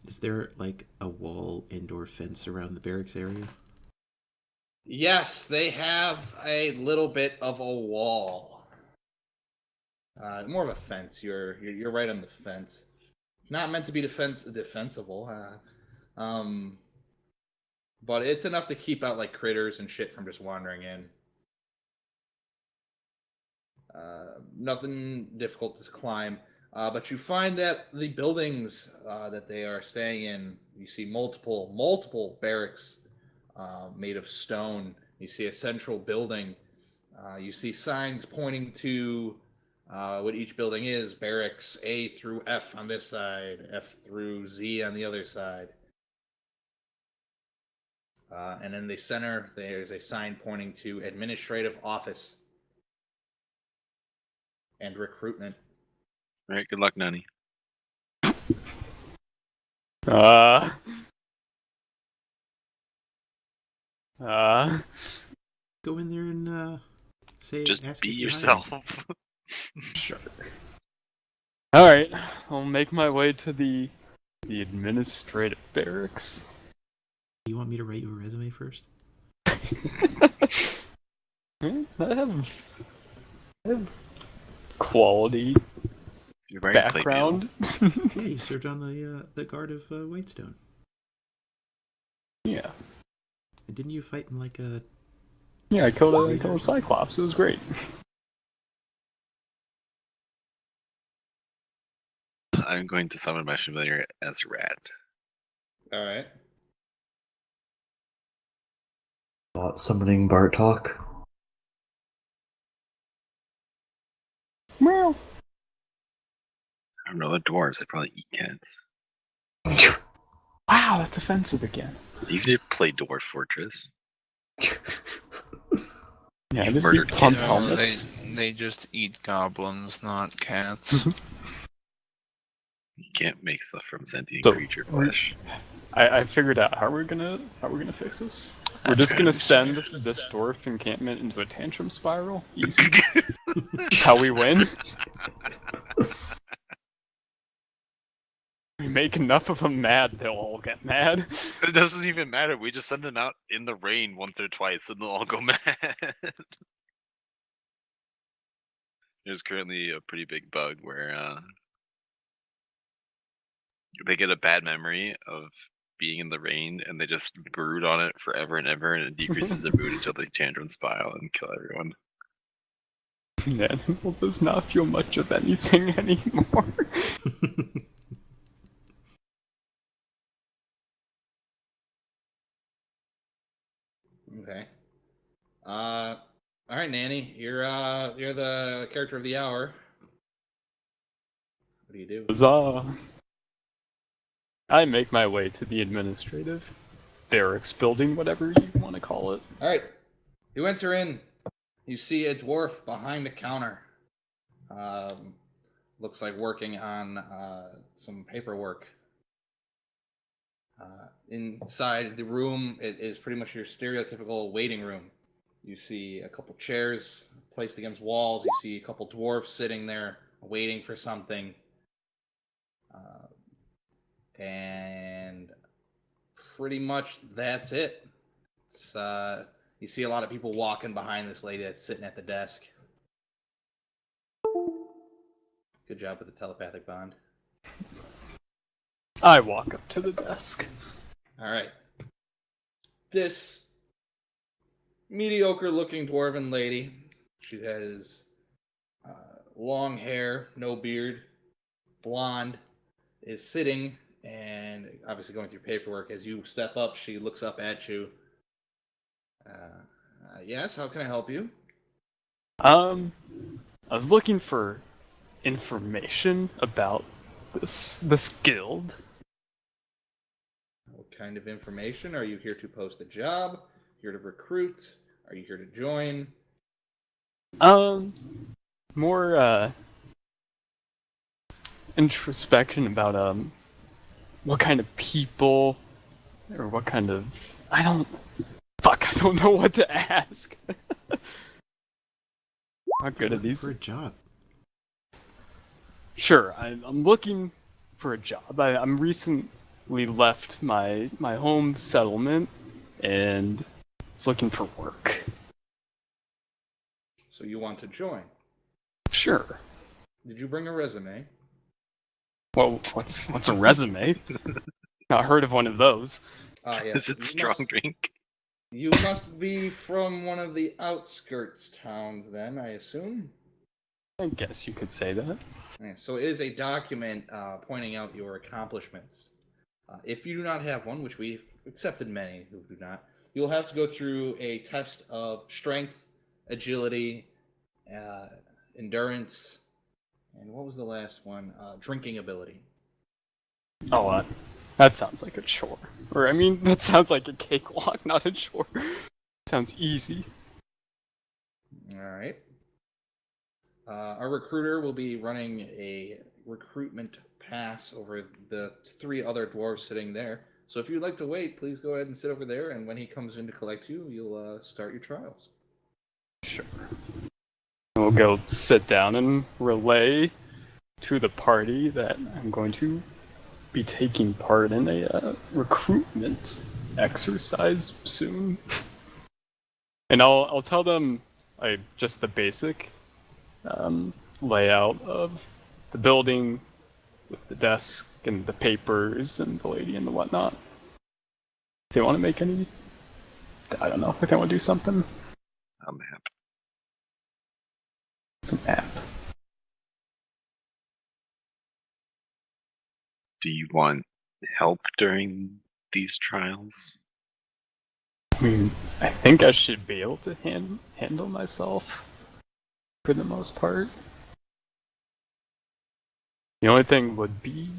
Is there like a wall indoor fence around the barracks area? Yes, they have a little bit of a wall. More of a fence. You're right on the fence. Not meant to be defensible. But it's enough to keep out like critters and shit from just wandering in. Nothing difficult to climb. But you find that the buildings that they are staying in, you see multiple barracks made of stone. You see a central building. You see signs pointing to what each building is: barracks A through F on this side, F through Z on the other side. And in the center, there's a sign pointing to administrative office and recruitment. All right, good luck, Nani. Uh, Go in there and say, Just ask be if you're yourself. sure. Alright, I'll make my way to the administrative barracks. Do you want me to write you a resume first? I have quality You're wearing plate background. Yeah, you served on the guard of Whitestone. Yeah. And didn't you fight in like a... Yeah, I killed a Cyclops. It was great. I'm going to summon my familiar as a rat. All right. Summoning Bartok. Meow. I don't know, the dwarves, they probably eat cats. Wow, that's offensive again. You did play Dwarf Fortress. Yeah, You've just murdered eat plump kittens. helmets. They just eat goblins, not cats. You can't make stuff from sentient So, creature flesh. I figured out how we're gonna fix this. We're just gonna send this dwarf encampment into a tantrum spiral. Easy. That's how we win. We make enough of them mad, they'll all get mad. It doesn't even matter. We just send them out in the rain once or twice and they'll all go mad. There's currently a pretty big bug where they get a bad memory of being in the rain and they just brood on it forever and ever, and it decreases their mood until they tantrum spiral and kill everyone. The animal does not feel much of anything anymore. Okay. All right, Nanny. You're the character of the hour. What do you do? Huzzah! I make my way to the administrative barracks building, whatever you want to call it. All right. You enter in. You see a dwarf behind a counter. Looks like working on some paperwork. Inside the room, it is pretty much your stereotypical waiting room. You see a couple chairs placed against walls. You see a couple dwarves sitting there waiting for something. And pretty much that's it. It's, you see a lot of people walking behind this lady that's sitting at the desk. Good job with the telepathic bond. I walk up to the desk. All right. This mediocre-looking dwarven lady. She has long hair, no beard, blonde, is sitting and obviously going through paperwork. As you step up, she looks up at you. Yes, how can I help you? I was looking for information about this guild. What kind of information? Are you here to post a job? Here to recruit? Are you here to join? More introspection about what kind of people or what kind of I don't know what to ask. Not good at these. For a job. Sure, I'm looking for a job. I'm recently left my home settlement and was looking for work. So you want to join? Sure. Did you bring a resume? Well, what's a resume? Not heard of one of those. Yes. Is it strong drink? You must be from one of the outskirts towns, then, I assume? I guess you could say that. Yeah, so it is a document pointing out your accomplishments. If you do not have one, which we've accepted many who do not, you'll have to go through a test of strength, agility, endurance, and what was the last one? Drinking ability. Oh, that sounds like a chore. Or, I mean, that sounds like a cakewalk, not a chore. Sounds easy. Alright. Our recruiter will be running a recruitment pass over the 3 other dwarves sitting there. So if you'd like to wait, please go ahead and sit over there, and when he comes in to collect you, you'll start your trials. Sure. We'll go sit down and relay to the party that I'm going to be taking part in a recruitment exercise soon. And I'll tell them just the basic layout of the building with the desk and the papers and the lady and the whatnot. If they want to make any, I don't know, if they want to do something. I'm happy. Some app. Do you want help during these trials? I mean, I think I should be able to handle myself for the most part. The only thing would be,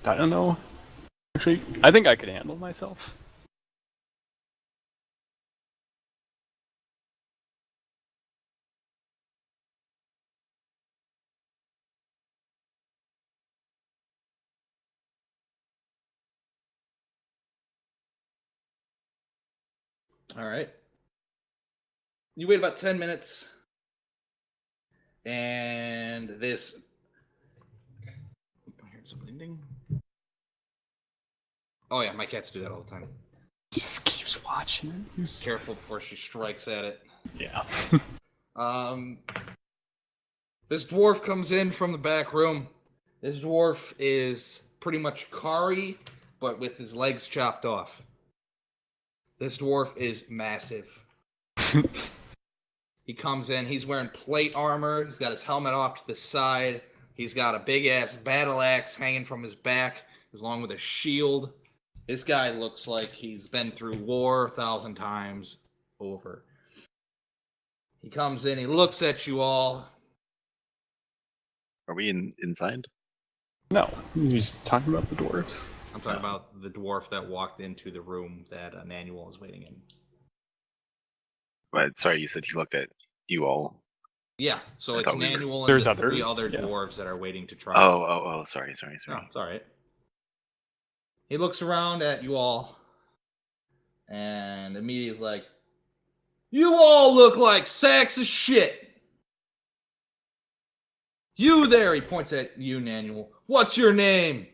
I don't know. Actually, I think I could handle myself. Alright. You wait about 10 minutes, and this... I heard something ding. Oh yeah, my cats do that all the time. Just keeps watching it. He's... Careful before she strikes at it. Yeah. This dwarf comes in from the back room. This dwarf is pretty much Kari, but with his legs chopped off. This dwarf is massive. He comes in, he's wearing plate armor, he's got his helmet off to the side, he's got a big-ass battle axe hanging from his back, along with a shield. This guy looks like he's been through war 1,000 times over. He comes in, he looks at you all. Are we inside? No, he's talking about the dwarves. I'm talking about the dwarf that walked into the room that Nanual is waiting in. But sorry, you said he looked at you all. Yeah, so I it's thought we were- Nanual and There's the other- 3 other yeah. dwarves that are waiting to try. Oh, sorry. No, it's alright. He looks around at you all, and immediately is like, "You all look like sacks of shit! You there," he points at you, Nanual. "What's your name?"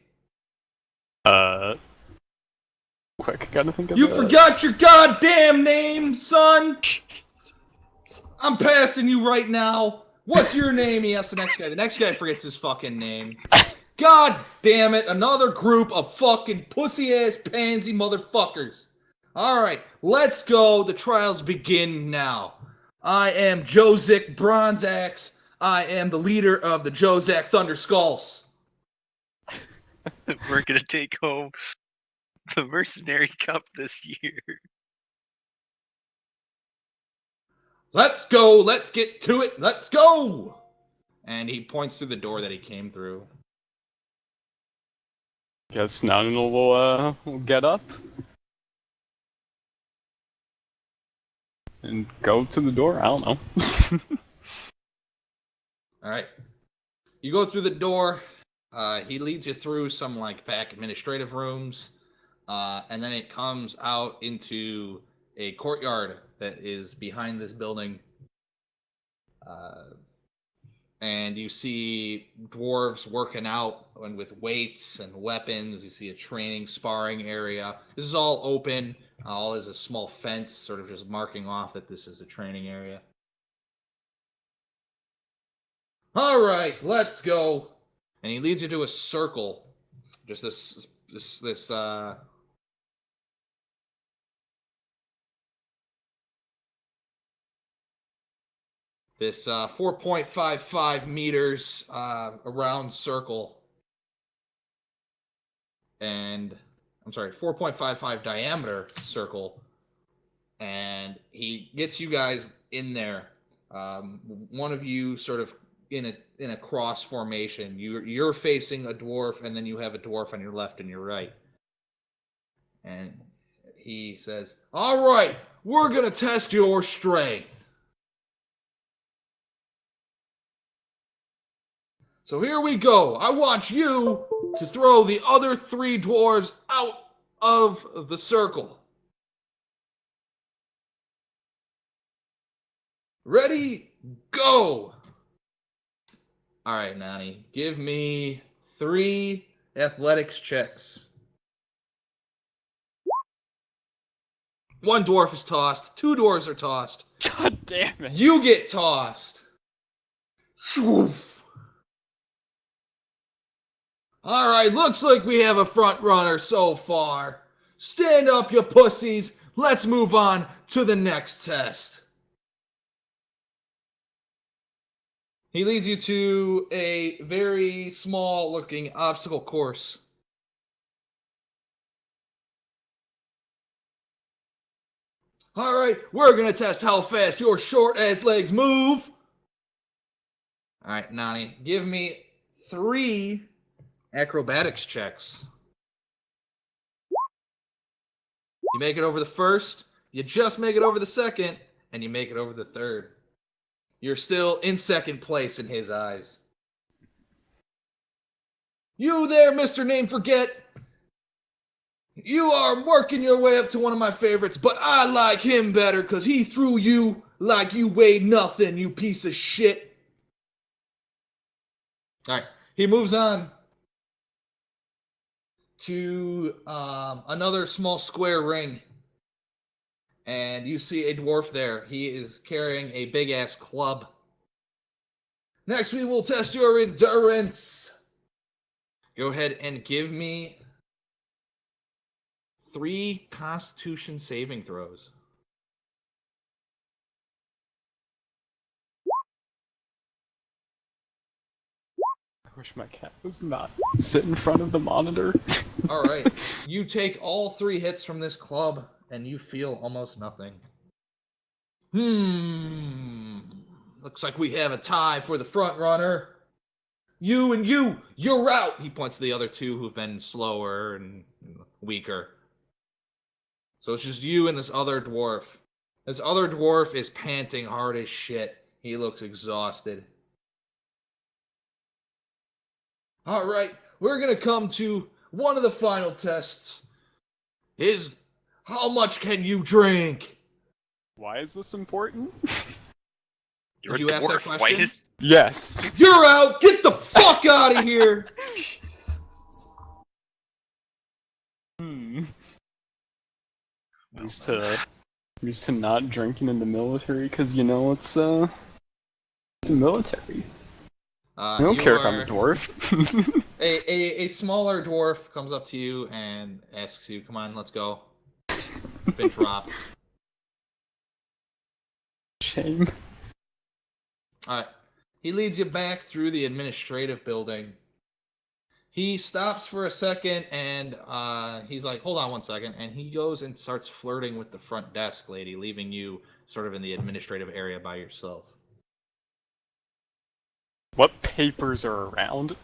Quick, gotta think of You the- forgot your goddamn name, son! I'm passing you right now. What's your name? He asks the next guy. The next guy forgets his fucking name. God damn it, another group of fucking pussy-ass pansy motherfuckers. Alright, let's go. The trials begin now. I am Jozik Bronze Axe. I am the leader of the Jozak Thunder Skulls. We're gonna take home the Mercenary Cup this year. Let's go. Let's get to it. Let's go. And he points through the door that he came through. Guess Nanunul will get up and go to the door. I don't know. All right. You go through the door. He leads you through some like back administrative rooms, and then it comes out into a courtyard that is behind this building. And you see dwarves working out and with weights and weapons. You see a training sparring area. This is all open. All is a small fence, sort of just marking off that this is a training area. All right, let's go. And he leads you to a circle. Just this 4.55 meters around circle. And, I'm sorry, 4.55 diameter circle. And he gets you guys in there. One of you sort of in a cross formation. You're facing a dwarf, and then you have a dwarf on your left and your right. And he says, "All right, we're gonna test your strength. So here we go. I want you to throw the other 3 dwarves out of the circle. Ready? Go!" All right, Nani. Give me 3 athletics checks. 1 dwarf is tossed. 2 dwarves are tossed. God damn it. You get tossed. Oof. All right, looks like we have a front runner so far. Stand up, you pussies. Let's move on to the next test. He leads you to a very small-looking obstacle course. All right, we're going to test how fast your short-ass legs move. All right, Nani, give me 3 acrobatics checks. You make it over the first, you just make it over the second, and you make it over the third. You're still in second place in his eyes. You there, Mr. Name Forget. You are working your way up to one of my favorites, but I like him better because he threw you like you weighed nothing, you piece of shit. All right, he moves on to another small square ring. And you see a dwarf there. He is carrying a big-ass club. Next, we will test your endurance. Go ahead and give me 3 Constitution saving throws. I wish my cat was not sit in front of the monitor. All right. You take all 3 hits from this club, and you feel almost nothing. Looks like we have a tie for the front runner. You and you're out. He points to the other 2 who've been slower and weaker. So it's just you and this other dwarf. This other dwarf is panting hard as shit. He looks exhausted. All right, we're going to come to one of the final tests. Is how much can you drink? Why is this important? You're Did a you ask that dwarf. Why question? is Yes. You're out! Get the fuck out of here! Used to not drinking in the military because it's a military. I don't care if I'm a dwarf. A smaller dwarf comes up to you and asks you, "Come on, let's go." You've been dropped. Shame. All right. He leads you back through the administrative building. He stops for a second and he's like, hold on one second. And he goes and starts flirting with the front desk lady, leaving you sort of in the administrative area by yourself. What papers are around?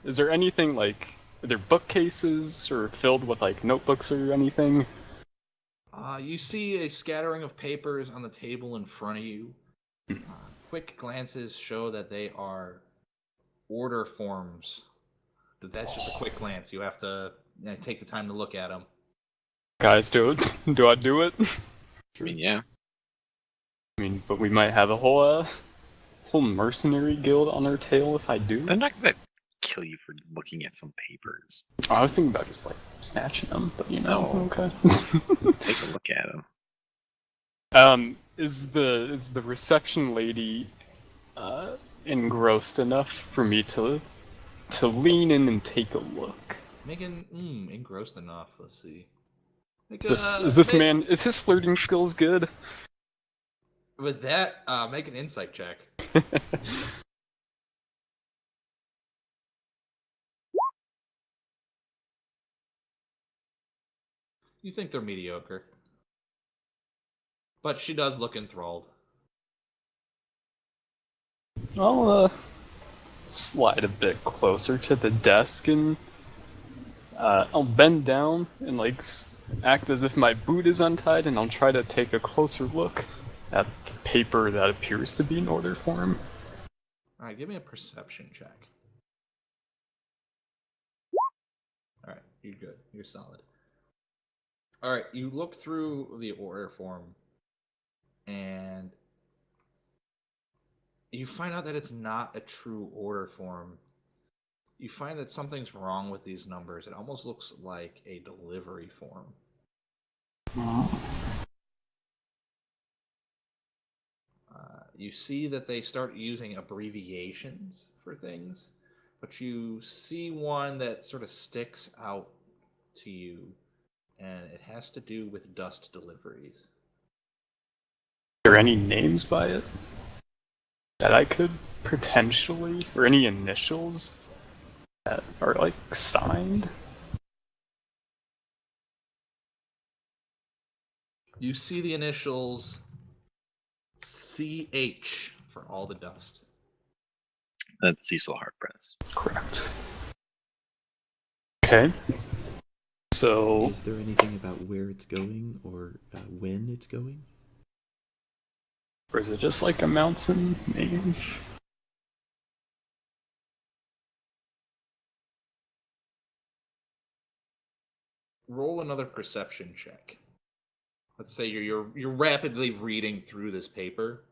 Is there anything like, are there bookcases or filled with like notebooks or anything? You see a scattering of papers on the table in front of you. Quick glances show that they are order forms. But that's just a quick glance. You have to take the time to look at them. Guys, do I do it? I mean, yeah. I mean, but we might have a whole mercenary guild on our tail if I do. They're not gonna kill you for looking at some papers. Oh, I was thinking about just like snatching them, but you know, No. okay. Take a look at them. Is the reception lady engrossed enough for me to lean in and take a look? Making engrossed enough. Let's see. Is his flirting skills good? With that, make an insight check. You think they're mediocre. But she does look enthralled. I'll slide a bit closer to the desk and I'll bend down and like act as if my boot is untied, and I'll try to take a closer look at the paper that appears to be in order form. Alright, give me a perception check. Alright, you're good. You're solid. Alright, you look through the order form and you find out that it's not a true order form. You find that something's wrong with these numbers. It almost looks like a delivery form. You see that they start using abbreviations for things, but you see one that sort of sticks out to you, and it has to do with dust deliveries. Are there any names by it that I could potentially, or any initials that are like signed? You see the initials CH for all the dust. That's Cecil Hardpress. Correct. Okay. So Is there anything about where it's going or when it's going? or is it just like amounts and names? Roll another perception check. Let's say you're rapidly reading through this paper.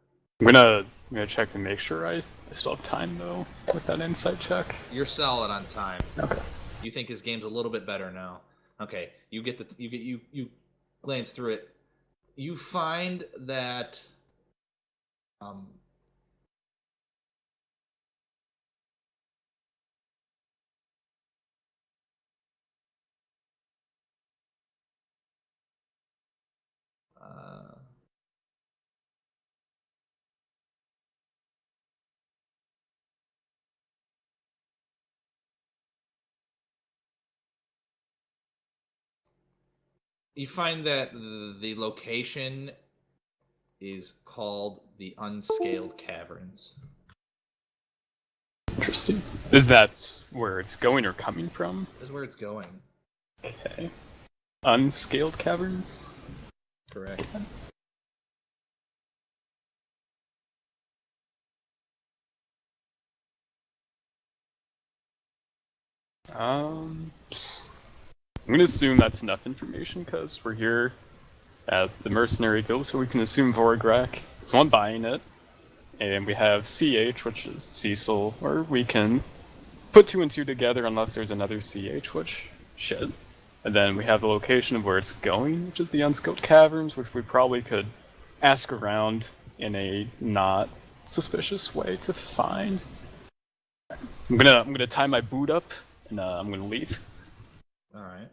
I'm gonna check to make sure I still have time though with that insight check. You're solid on time. Okay. You think his game's a little bit better now. Okay, you glance through it. You find that you find that the location is called the Unscaled Caverns. Interesting. Is that where it's going or coming from? This is where it's going. Okay. Unscaled caverns? Correct. I'm gonna assume that's enough information because we're here at the Mercenary Guild, so we can assume Voragrak is one buying it, and we have CH, which is Cecil, or we can put two and two together unless there's another CH, which should. And then we have the location of where it's going, which is the Unscaled Caverns, which we probably could ask around in a not suspicious way to find. I'm gonna tie my boot up and I'm gonna leave. All right.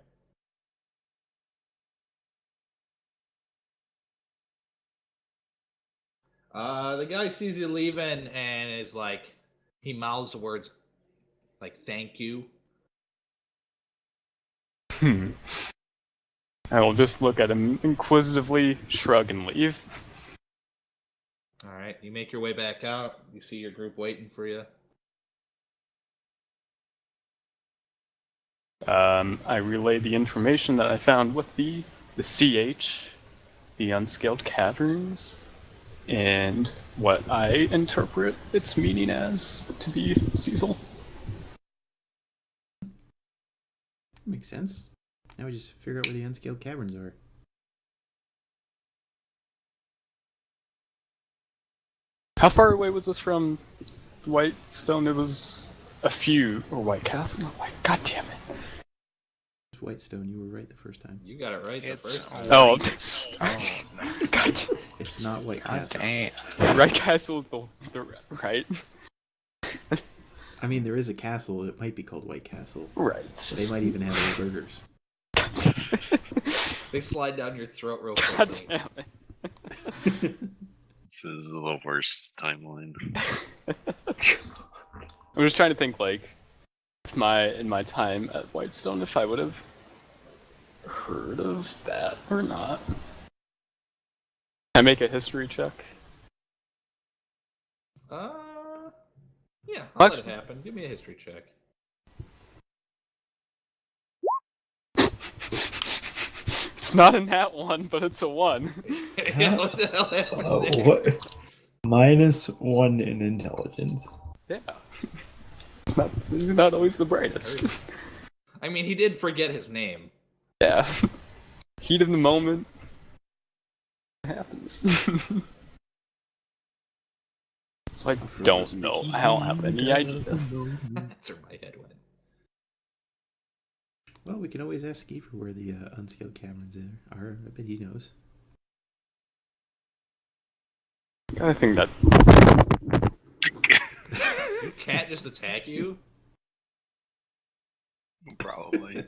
The guy sees you leaving and is like, he mouths the words like "thank you." I will just look at him inquisitively, shrug, and leave. All right, you make your way back out. You see your group waiting for you. I relay the information that I found with the CH, the Unscaled Caverns, and what I interpret its meaning as to be Cecil. Makes sense. Now we just figure out where the unscaled caverns are. How far away was this from Whitestone? It was a few, or White Castle. No, God damn it. It's Whitestone, you were right the first time. You got it right the It's first time. Oh. Whitestone. God, It's not White God Castle. damn. Right Castle is the right. I mean, there is a castle. It might be called White Castle. Right. It's They just... might even have their burgers. They slide down your throat real God quickly. damn it. This is the worst timeline. I'm just trying to think, like, in my time at Whitestone, if I would have heard of that or not. Can I make a history check? Yeah, I'll let it Actually- happen. Give me a history check. It's not in that one, but it's a 1. Yeah, what the hell happened there? What? -1 in intelligence. Yeah. He's not always the brightest. I mean, he did forget his name. Yeah. Heat of the moment. It happens. So I don't know. I don't have any idea. That's where my head went. Well, we can always ask Skeever where the unscaled caverns are. I bet he knows. I think that... Your cat just attack you? Probably.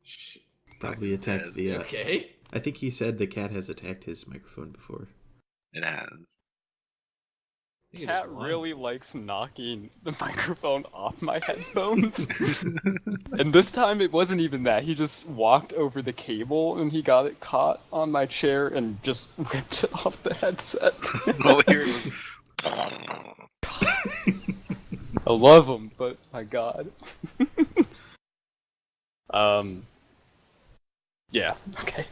Shit. Probably He's attacked dead. the. Okay. I think he said the cat has attacked his microphone before. It has. You Cat just won. really likes knocking the microphone off my headphones. And this time it wasn't even that. He just walked over the cable and he got it caught on my chair and just ripped it off the headset. All I heard was. I love him, but my god. Yeah, okay.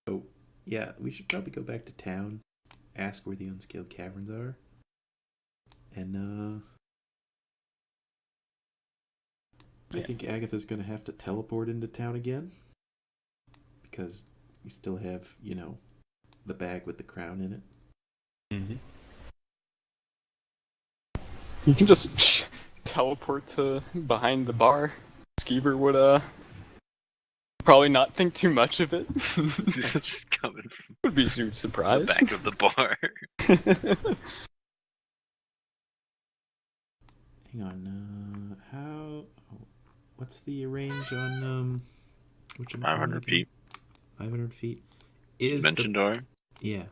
So, yeah, we should probably go back to town, ask where the unscaled caverns are, and I think Agatha's gonna have to teleport into town again, because we still have, the bag with the crown in it. Mm-hmm. You can just teleport to behind the bar. Skeever would probably not think too much of it. This is just coming from Would be super the surprised. back of the bar. Hang on, what's the range on, 500 feet. 500 feet? Is Dimension door. Yeah.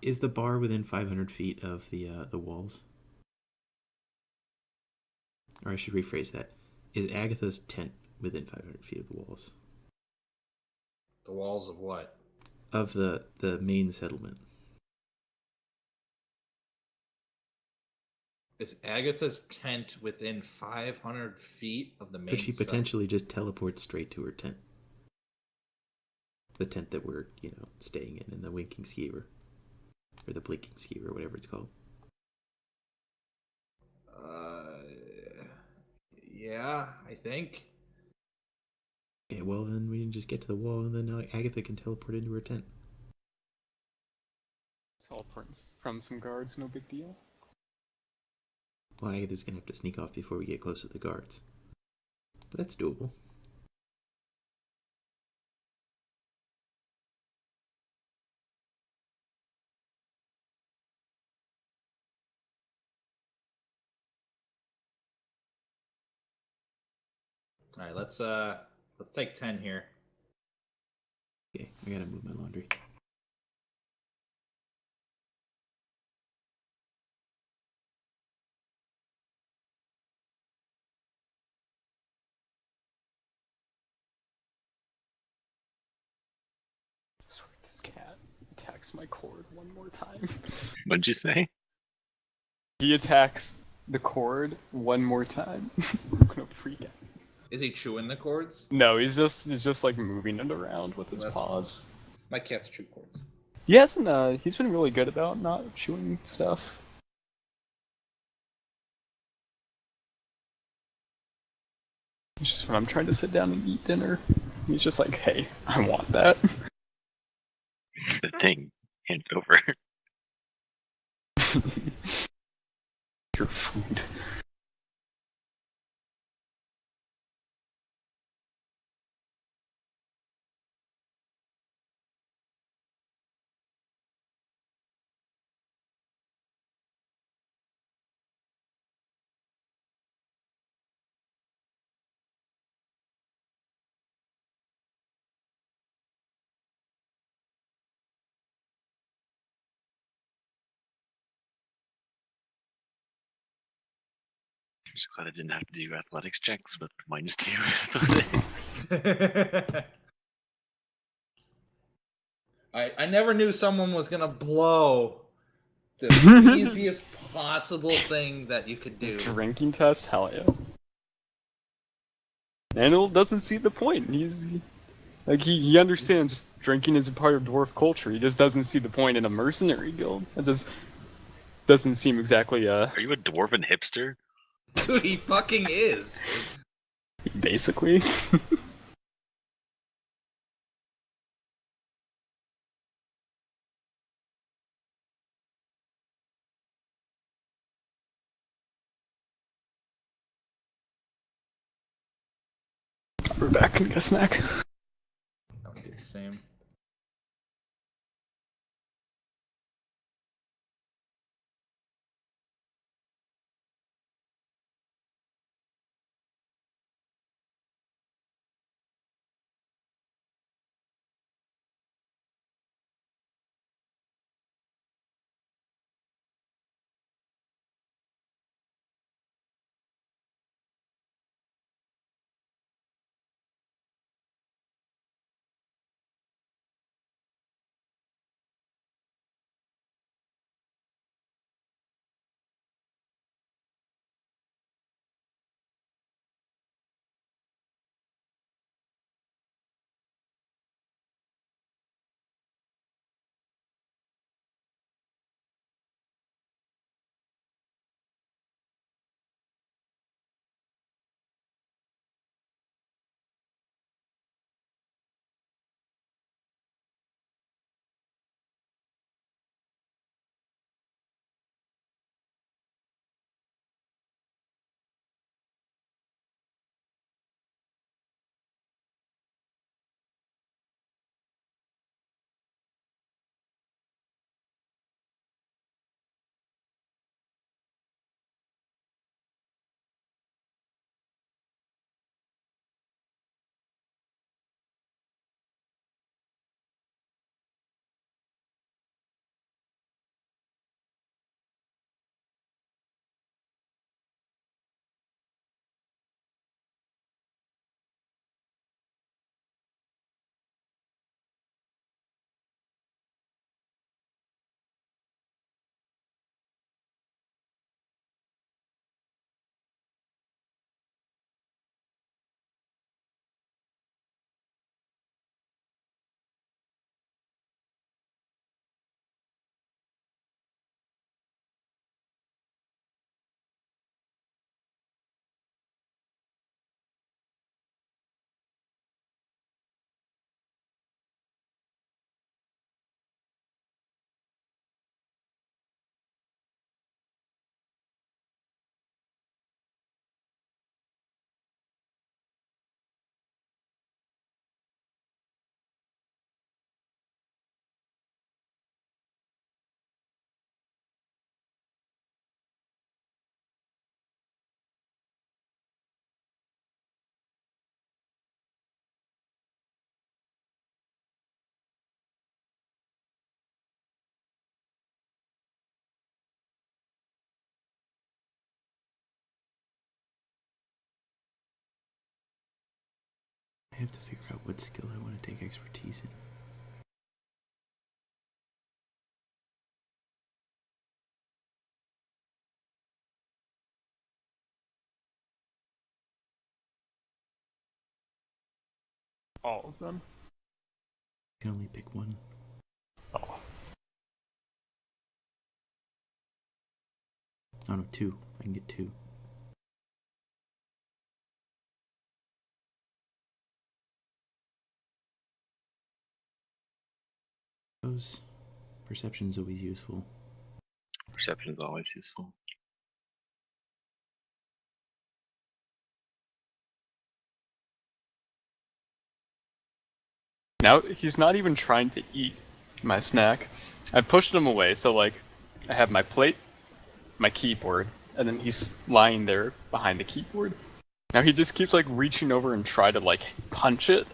Is the bar within 500 feet of the walls? Or I should rephrase that. Is Agatha's tent within 500 feet of the walls? The walls of what? Of the main settlement. Is Agatha's tent within 500 feet of the main Could she potentially just teleport straight to her tent? The tent that we're, staying in the Winking Skeever. Or the Blinking Skeever, whatever it's called. Yeah, I think. Okay, well then we can just get to the wall and then Agatha can teleport into her tent. Teleports from some guards, no big deal. Well, Agatha's gonna have to sneak off before we get close to the guards. But that's doable. All right, let's take 10 here. Okay, I gotta move my laundry. attacks my cord one more time. What'd you say? He attacks the cord one more time. I'm gonna freak out. Is he chewing the cords? No, he's just like moving it around with his That's paws. My cats chew cords. He hasn't. He's been really good about not chewing stuff. It's just when I'm trying to sit down and eat dinner, he's just like, "Hey, I want that." The thing. Hand it over. Your food. I'm just glad I didn't have to do athletics checks with -2 athletics. I never knew someone was gonna blow the easiest possible thing that you could do. Drinking test, hell yeah. Daniel doesn't see the point. He understands drinking is a part of dwarf culture. He just doesn't see the point in a mercenary guild. It just doesn't seem exactly Are you a dwarven hipster? Dude, he fucking is. basically. We're back and get a snack. I would do the same. I have to figure out what skill I want to take expertise in. All of them. You can only pick one. Oh. Oh no, two. I can get two. Those perception's always useful. Perception's always useful. Now he's not even trying to eat my snack. I pushed him away, so like I have my plate, my keyboard, and then he's lying there behind the keyboard. Now he just keeps like reaching over and try to like punch it,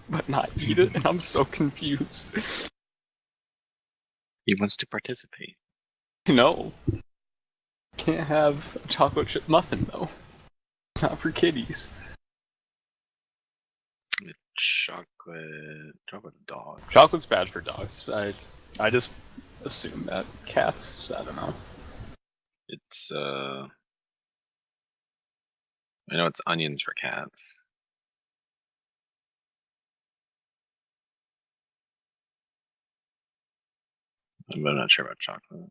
but not eat it, and I'm so confused. He wants to participate. No. Can't have a chocolate chip muffin though. Not for kiddies. Chocolate dogs. Chocolate's bad for dogs. I just assume that. Cats, I don't know. It's I know it's onions for cats. But I'm not sure about chocolate.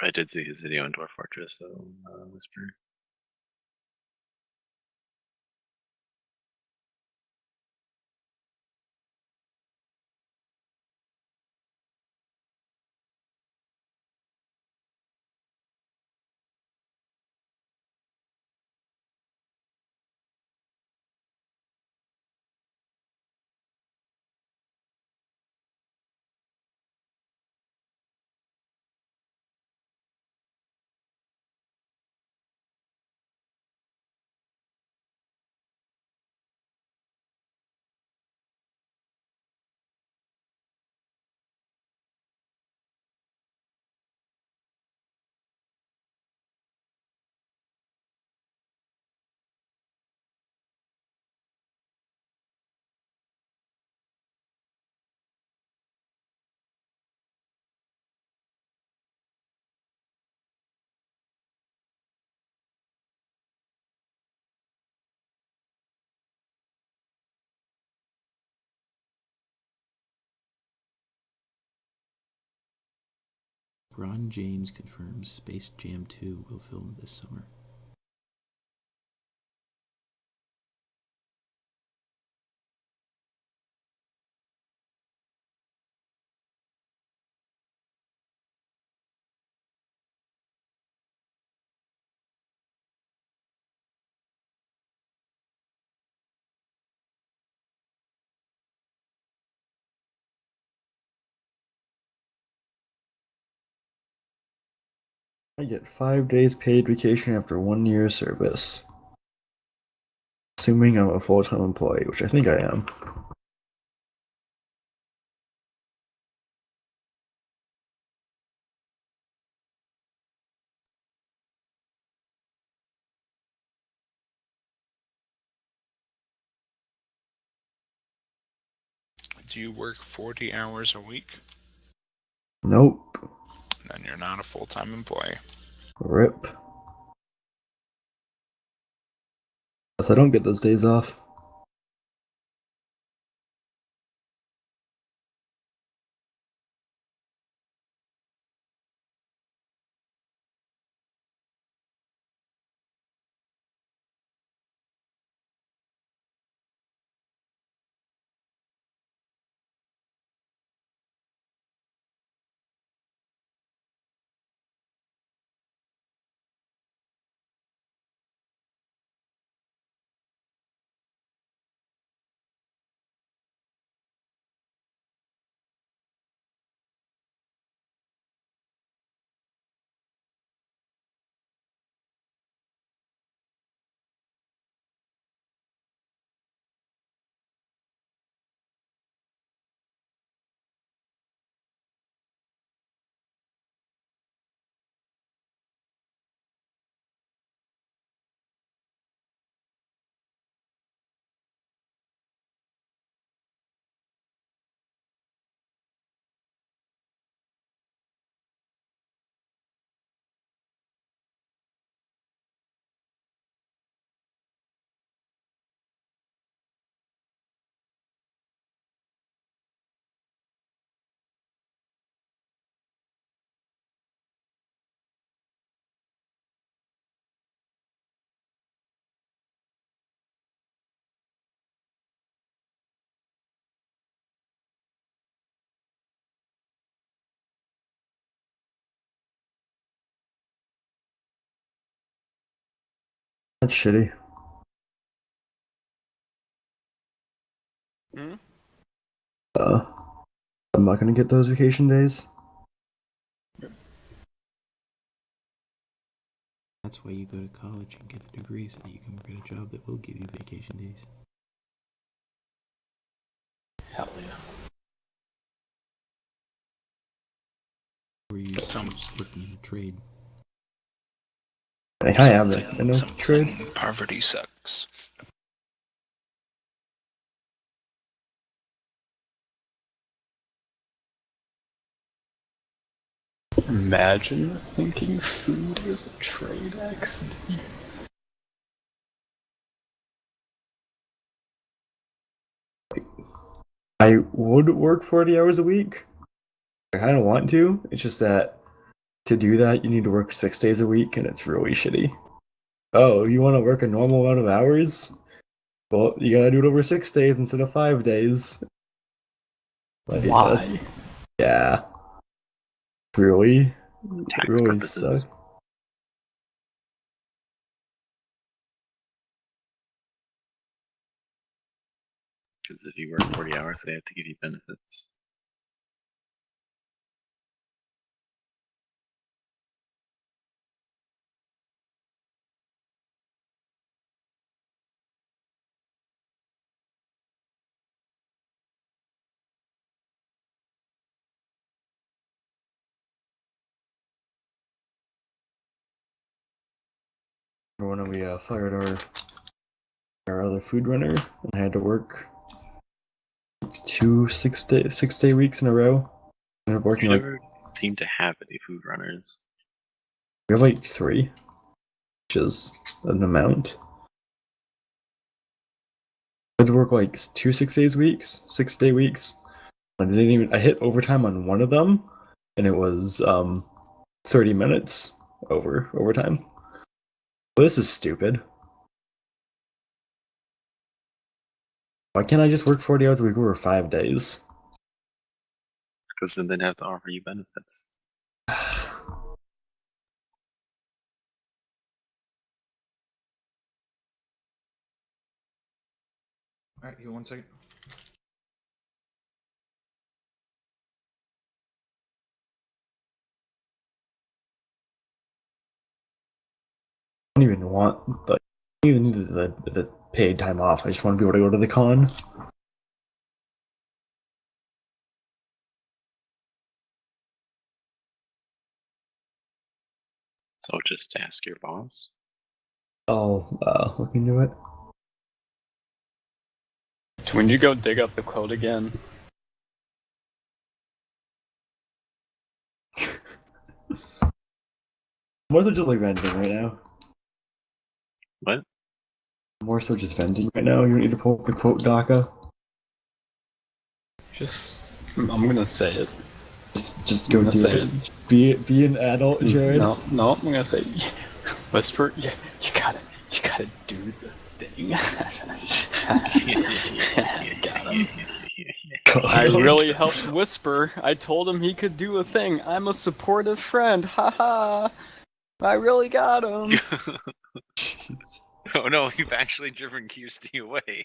I did see his video on Dwarf Fortress though, Whisper. Ron James confirms Space Jam 2 will film this summer. I get 5 days paid vacation after 1 year service. Assuming I'm a full-time employee, which I think I am. Do you work 40 hours a week? Nope. Then you're not a full-time employee. RIP. Guess I don't get those days off. That's shitty. Hmm? Uh, I'm not gonna get those vacation days. That's why you go to college and get a degree so that you can work at a job that will give you vacation days. Hell yeah. Or you start working in a trade. I am in a trade. Poverty sucks. Imagine thinking food is a trade accident. I would work 40 hours a week. I kind of want to. It's just that to do that, you need to work 6 days a week, and it's really shitty. Oh, you want to work a normal amount of hours? Well, you gotta do it over 6 days instead of 5 days. Like, Why? Yeah. Really? Tax Really purposes. sucks. Because if you work 40 hours, they have to give you benefits. When we fired our other food runner, and I had to work 6 day weeks in a row. I ended up working You like never seem to have any food runners. we have like 3, which is an amount. I had to work like 6 day weeks. I didn't even. I hit overtime on one of them, and it was 30 minutes overtime. Well, this is stupid. Why can't I just work 40 hours a week over 5 days? Because then they'd have to offer you benefits. Alright, give me 1 second. I don't even want I don't even need the paid time off. I just want to be able to go to the con. So just ask your boss. I'll look into it. When you go dig up the quote again, More so just like venting right now. What? More so just venting right now. You don't need to pull up the quote DACA. just I'm gonna say it. Just I'm go gonna do say it. it. Be an adult, Jared. No, I'm gonna say whisper. Yeah, you gotta do the thing. Got him. I really helped Whisper. I told him he could do a thing. I'm a supportive friend. Haha. I really got him. Oh no, you've actually driven Kirsty away.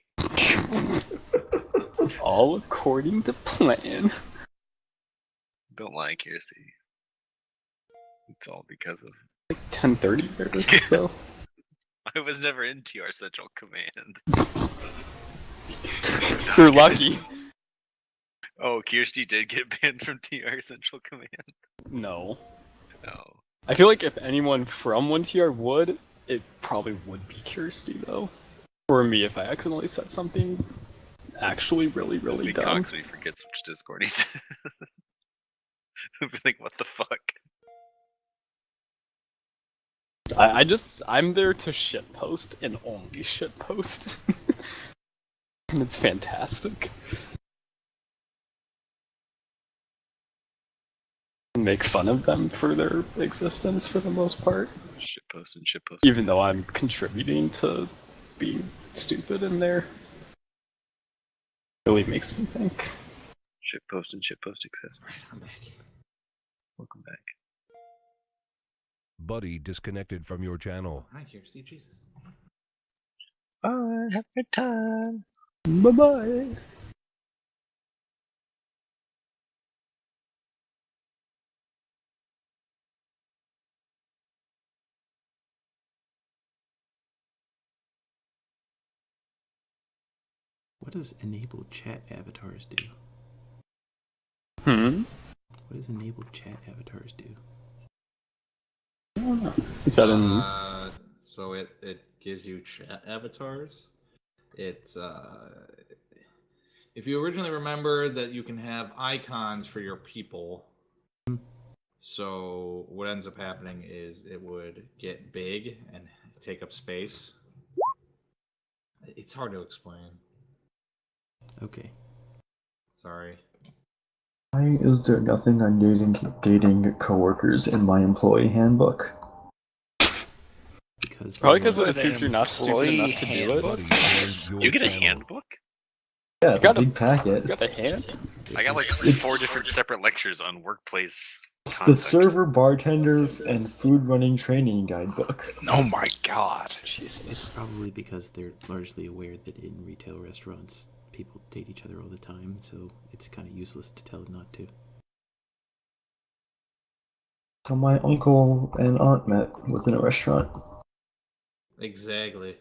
All according to plan. Don't lie, Kirsty. It's all because of 10:30 there, so. I was never in TR Central Command. You're lucky. Oh, Kirsty did get banned from TR Central Command. No. No. I feel like if anyone from 1TR would, it probably would be Kirsty, though. Or me if I accidentally said something actually really Big dumb. Cox when he forgets which Discord he's in. Be like, what the fuck? I'm there to shitpost and only shitpost. And it's fantastic. Make fun of them for their existence for the most part. Shitpost and shitpost. Even though I'm contributing to being stupid in there. Really makes me think. Shitpost and shitpost accessories. I'm back. Welcome back. Buddy disconnected from your channel. Hi, Kirsty. Jesus. Have a good time. Bye bye. What does enable chat avatars do? Hmm. What does enable chat avatars do? Is that in? So it gives you chat avatars. It's if you originally remember that you can have icons for your people. So what ends up happening is it would get big and take up space. It's hard to explain. Okay. Sorry. Why is there nothing on dating coworkers in my employee handbook? Because Probably because it What, assumes an you're not stupid employee enough to do handbook? it. Do you get a handbook? Yeah, it's a got a- big packet. You got a hand? I got like It's- 4 different separate lectures on workplace. It's the context. server, bartender, and food running training guidebook. Oh my god. It's probably because they're largely aware that in retail restaurants people date each other all the time, so it's kind of useless to tell them not to. So my uncle and aunt met was in a restaurant. Exactly.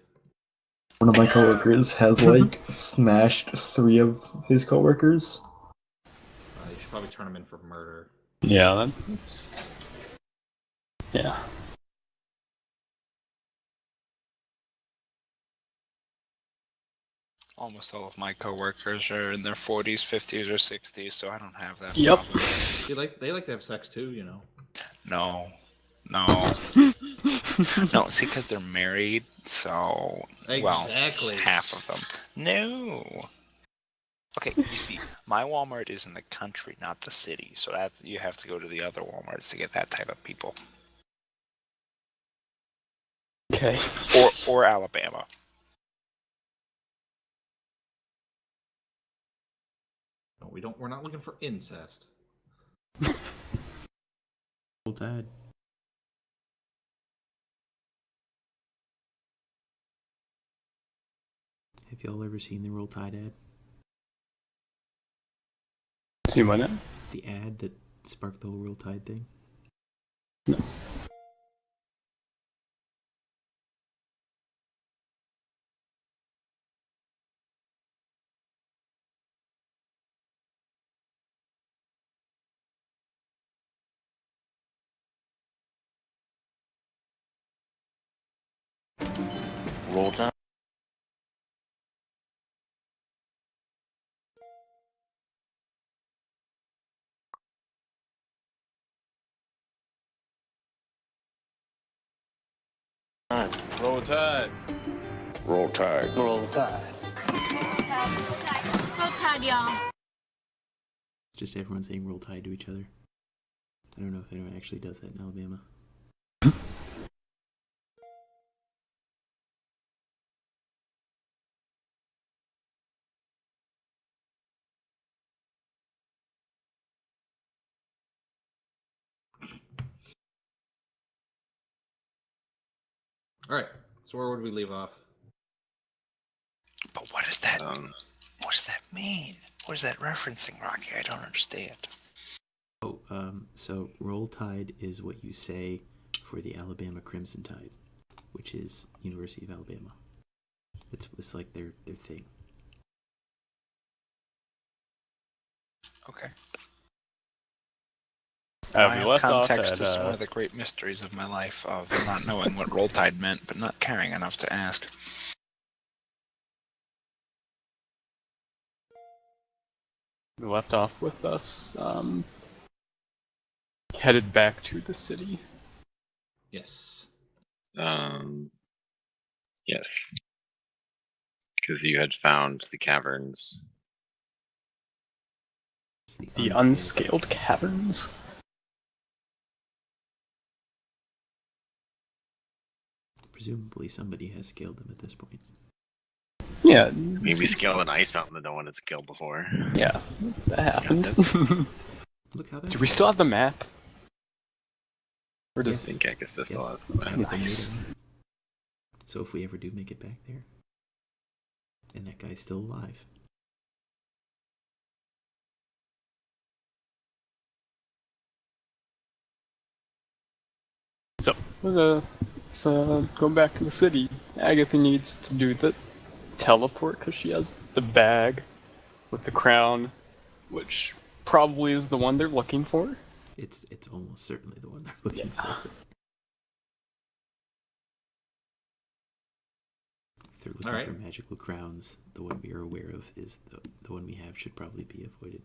One of my coworkers has like smashed 3 of his coworkers. You should probably turn them in for murder. Yeah, that's. Yeah. Almost all of my coworkers are in their 40s, 50s, or 60s, so I don't have that Yep. problem. They like to have sex too, you know. No. No. No, see, because they're married, so. Well, Exactly. half of them. No. Okay, you see, my Walmart is in the country, not the city, so that's you have to go to the other Walmarts to get that type of people. Okay. Or Alabama. No, we're not looking for incest. Roll Tide. Have y'all ever seen the Roll Tide ad? See what now? The ad that sparked the whole Roll Tide thing? No. Roll time. Roll Tide. Roll tide. Roll Tide, y'all. It's just everyone saying Roll Tide to each other. I don't know if anyone actually does that in Alabama. All right. So where would we leave off? But what does that mean? What is that referencing, Rocky? I don't understand. Oh, so Roll Tide is what you say for the Alabama Crimson Tide, which is University of Alabama. It's like their thing. Okay. We I have left off context at, to some of the great mysteries of my life of not knowing what Roll Tide meant, but not caring enough to ask. we left off with us headed back to the city. Yes. Yes. Because you had found the caverns. It's The unscaled caverns. Presumably somebody has scaled them at this point. Yeah. Maybe scale an ice mountain that no one had scaled before. Yeah, that happened. Look how that. Do we still have the map? Or I does Yes. think Agassi still Yes. has the map. With the Nice. native. So if we ever do make it back there, And that guy's still alive. So, let's go back to the city. Agatha needs to do the teleport because she has the bag with the crown, which probably is the one they're looking for. It's almost certainly the one they're looking for. If they're looking Alright. for magical crowns, the one we are aware of is the one we have should probably be avoided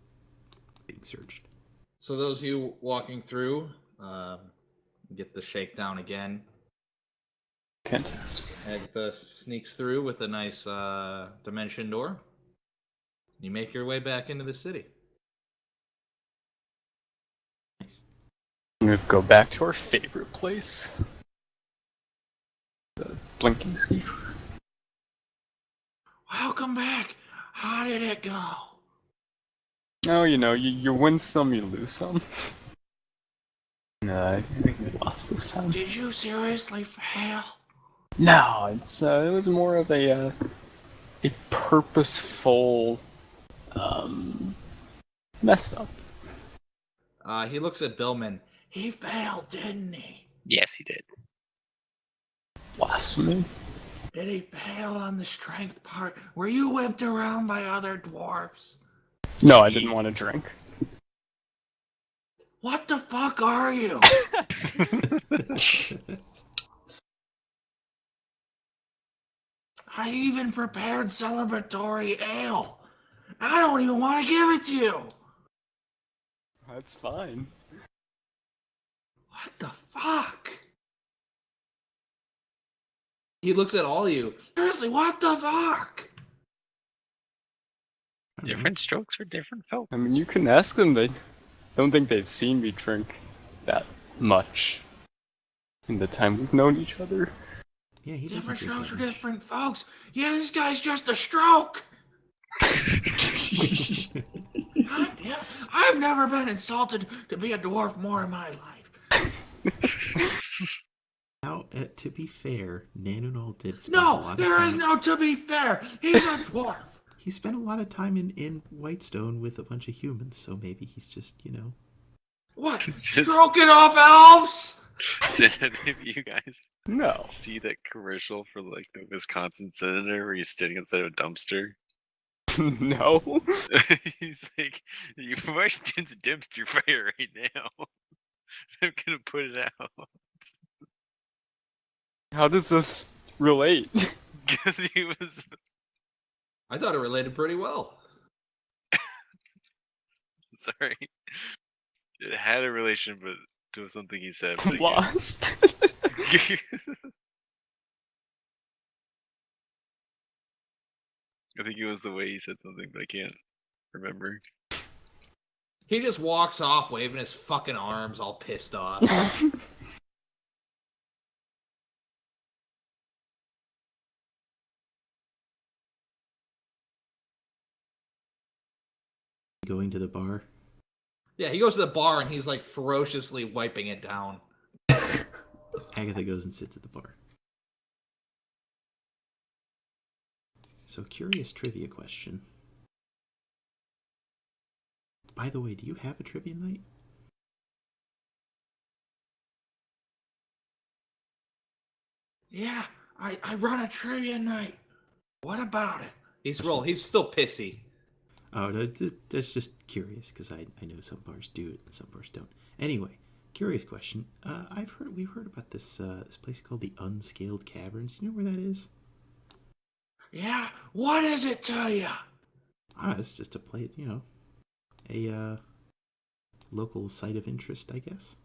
being searched. So those of you walking through, get the shakedown again. Fantastic. Agatha sneaks through with a nice dimension door. You make your way back into the city. Nice. I'm gonna go back to our favorite place. The blinking skeever. Welcome back. How did it go? Oh, you win some, you lose some. No, I think we lost this time. Did you seriously fail? No, it was more of a purposeful mess up. He looks at Billman. He failed, didn't he? Yes, he did. Blasphemy. Did he fail on the strength part? Were you whipped around by other dwarves? No, I didn't want to drink. What the fuck are you? I even prepared celebratory ale. I don't even want to give it to you. That's fine. What the fuck? He looks at all of you. Seriously, what the fuck? Different strokes for different folks. I mean, you can ask them. They don't think they've seen me drink that much in the time we've known each other. Yeah, he doesn't Different drink strokes that for much. different folks. Yeah, this guy's just a stroke. God damn, I've never been insulted to be a dwarf more in my life. Now, to be fair, Nanunal did spend a No, lot of there time. is no to be fair. He's a dwarf. He spent a lot of time in Whitestone with a bunch of humans, so maybe he's just, What? Stroking off elves? Did any of you guys No. see that commercial for like the Wisconsin senator where he's standing inside of a dumpster? No. He's like, "You Washington's a dumpster fire right now. I'm gonna put it out." How does this relate? Because he was. I thought it related pretty well. Sorry. It had a relation, but to something he said. But again- Lost. I think it was the way he said something, but I can't remember. He just walks off waving his fucking arms all pissed off. Going to the bar. Yeah, he goes to the bar and he's like ferociously wiping it down. Agatha goes and sits at the bar. So, curious trivia question. By the way, do you have a trivia night? Yeah, I run a trivia night. What about it? He's still pissy. Oh, no, that's just curious, because I know some bars do it and some bars don't. Anyway, curious question. We've heard about this this place called the Unscaled Caverns. Do you know where that is? Yeah, what is it to you? It's just a place, a local site of interest, I guess.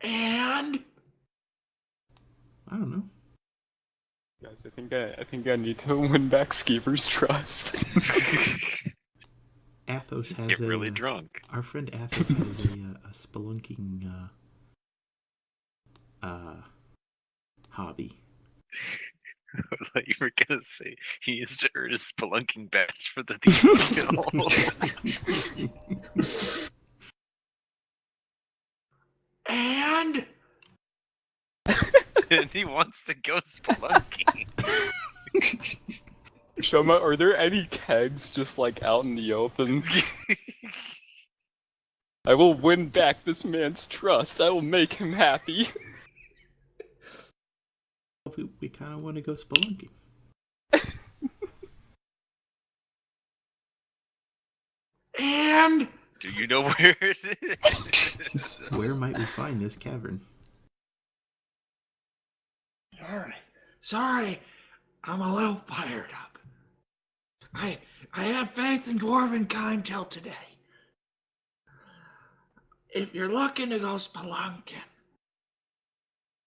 And I don't know. Guys, I think I need to win back Skeever's trust. Athos has Get really drunk. Our friend Athos has a spelunking hobby. I thought you were gonna say he used to earn his spelunking badge for the thieves guild. And And he wants to go spelunking. Shoma, are there any kegs just like out in the open? I will win back this man's trust. I will make him happy. We kind of want to go spelunking. And Do you know where it is? Where might we find this cavern? Sorry, I'm a little fired up. I have faith in dwarven kind till today. If you're looking to go spelunking,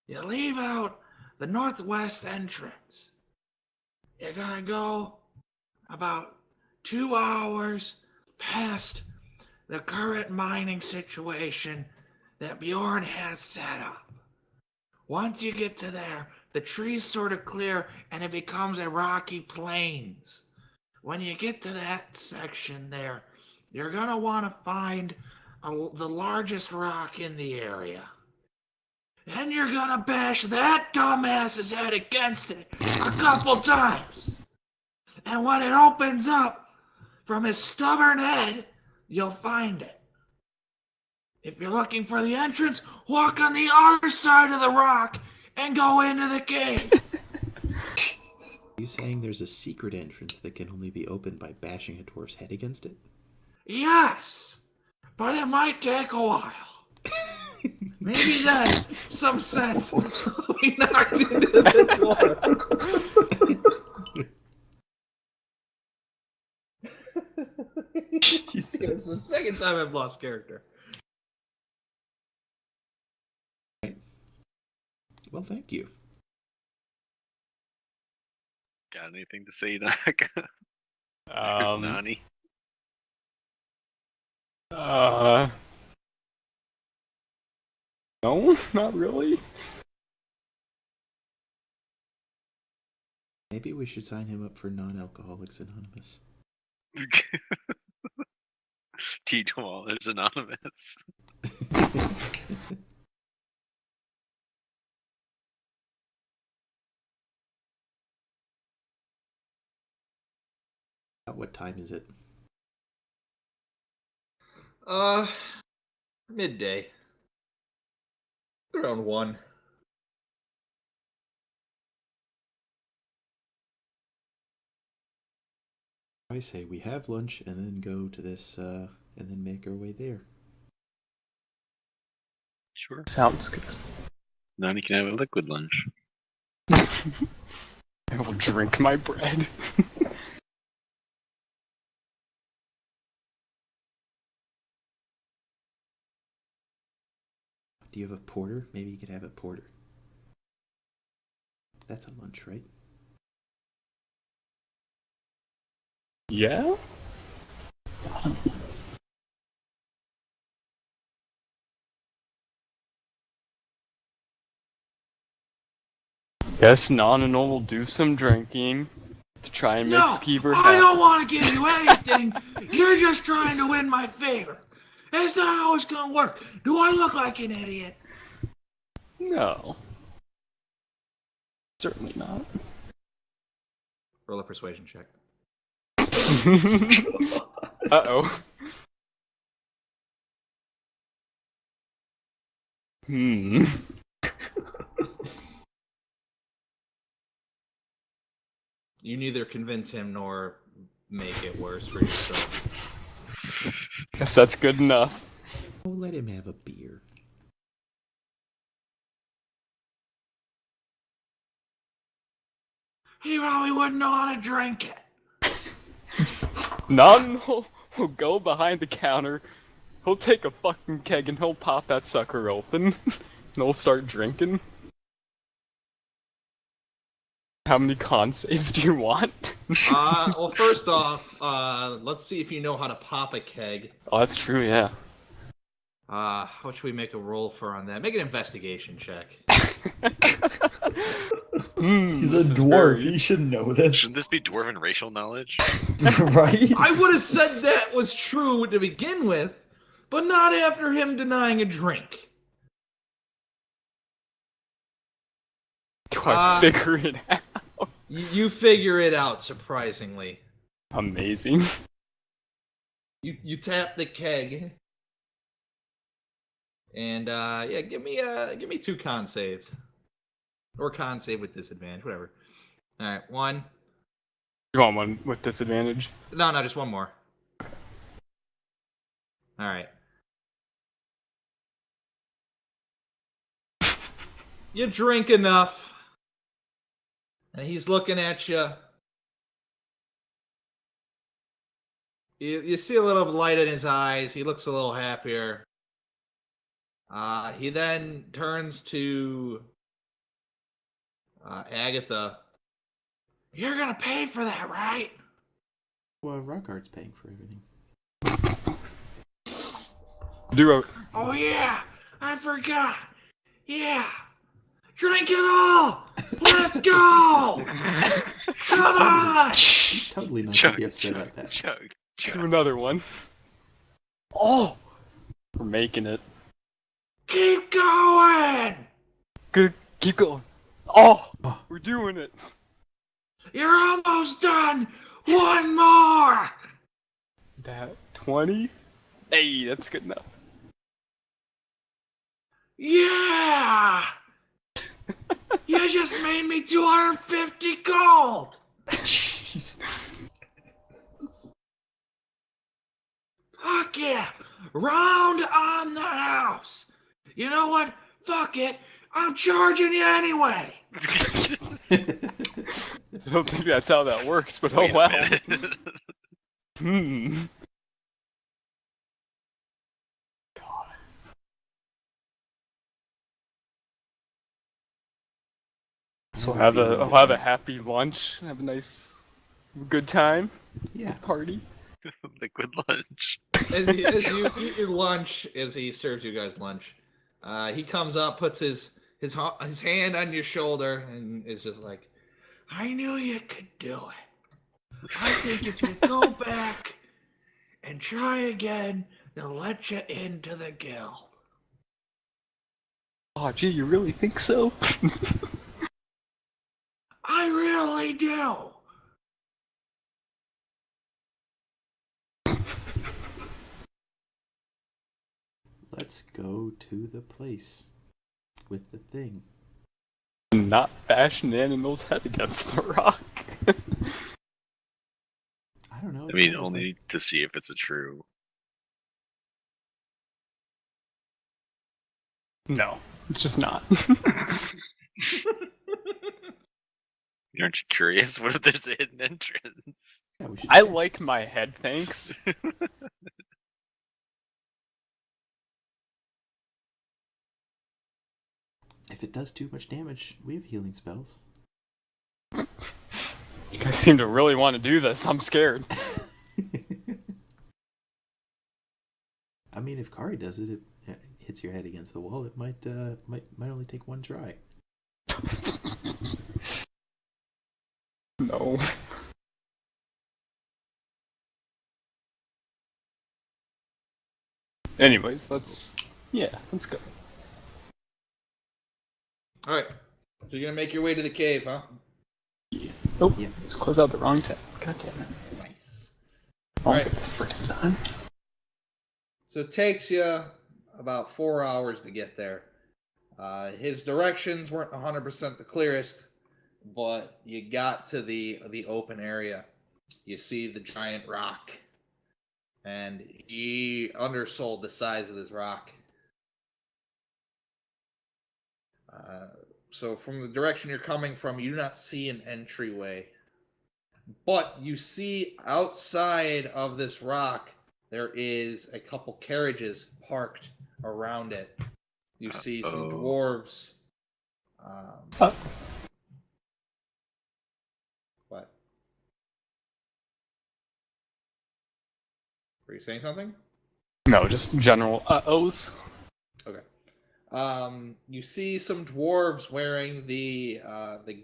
you leave out the northwest entrance. You're gonna go about 2 hours past the current mining situation that Bjorn has set up. Once you get to there, the trees sort of clear and it becomes a rocky plains. When you get to that section there, you're gonna want to find the largest rock in the area. And you're gonna bash that dumbass's head against it a couple times. And when it opens up from his stubborn head, you'll find it. If you're looking for the entrance, walk on the other side of the rock and go into the cave. Are you saying there's a secret entrance that can only be opened by bashing a dwarf's head against it? Yes, but it might take a while. Maybe then some sense will be knocked into the door. Jesus. It's the second time I've lost character. Well, thank you. Got anything to say, Doc? Nani? No, not really. Maybe we should sign him up for Non-Alcoholics Anonymous. Teetotallers Anonymous. What time is it? Midday. Around 1. I say we have lunch and then go to this, and then make our way there. Sure. Sounds good. Nani can have a liquid lunch. I will drink my bread. Do you have a porter? Maybe you could have a porter. That's a lunch, right? Yeah? Guess Noninol will do some drinking to try and make No, Skeever I happy. don't want to give you anything. You're just trying to win my favor. That's not how it's gonna work. Do I look like an idiot? No. Certainly not. Roll a persuasion check. Uh-oh. Hmm. You neither convince him nor make it worse for yourself. Guess that's good enough. Oh, let him have a beer. He probably wouldn't know how to drink it. Noninol will go behind the counter, he'll take a fucking keg and he'll pop that sucker open. And he'll start drinking. How many con saves do you want? Well, first off, let's see if you know how to pop a keg. Oh, that's true, yeah. What should we make a roll for on that? Make an investigation check. He's This a is dwarf. very- He should know this. Shouldn't this be dwarven racial knowledge? Right? I would have said that was true to begin with, but not after him denying a drink. Do I figure it out? You figure it out surprisingly. Amazing. You tap the keg, and yeah, give me 2 con saves, or con save with disadvantage, whatever. All right, 1. You want one with disadvantage? No, just 1 more. All right. You drink enough, and he's looking at you. You see a little light in his eyes. He looks a little happier. He then turns to Agatha. You're gonna pay for that, right? Well, Rockhart's paying for everything. Oh yeah, I forgot. Yeah, drink it all. Let's go. Come on. He's totally not gonna be upset about that. Chug. Do another one. Oh! We're making it. Keep going. Good. Keep going. Oh! We're doing it. You're almost done. 1 more. That 20? Hey, that's good enough. Yeah. You just made me 250 gold. Jeez. Fuck yeah. Round on the house. You know what? Fuck it. I'm charging you anyway. I don't think that's how that works, but oh Wait a wow. minute. Hmm. So we'll have a happy lunch, have a nice, good time, Yeah. party. Liquid lunch. As you eat your lunch, as he serves you guys lunch, he comes up, puts his hand on your shoulder, and is just like, I knew you could do it. I think if you go back and try again, they'll let you into the guild. Oh, gee, you really think so? I really do. Let's go to the place with the thing. Not bashing animals' head against the rock. I don't know. I mean, only to see if it's a true. No, it's just not. Aren't you curious? What if there's a hidden entrance? Yeah, we should I check. like my head, thanks. If it does too much damage, we have healing spells. You guys seem to really want to do this. I'm scared. I mean, if Kari does it, it hits your head against the wall. It might only take 1 try. No. Anyways, let's go. All right, so you're gonna make your way to the cave, huh? Oh, Yeah. just close out the wrong tab. God damn it. Nice. All Alright. freaking time. So it takes you about 4 hours to get there. His directions weren't 100% the clearest, but you got to the open area. You see the giant rock, and he undersold the size of this rock. So from the direction you're coming from, you do not see an entryway. But you see outside of this rock, there is a couple carriages parked around it. You see some dwarves. What? Were you saying something? No, just general uh-ohs. Okay. You see some dwarves wearing the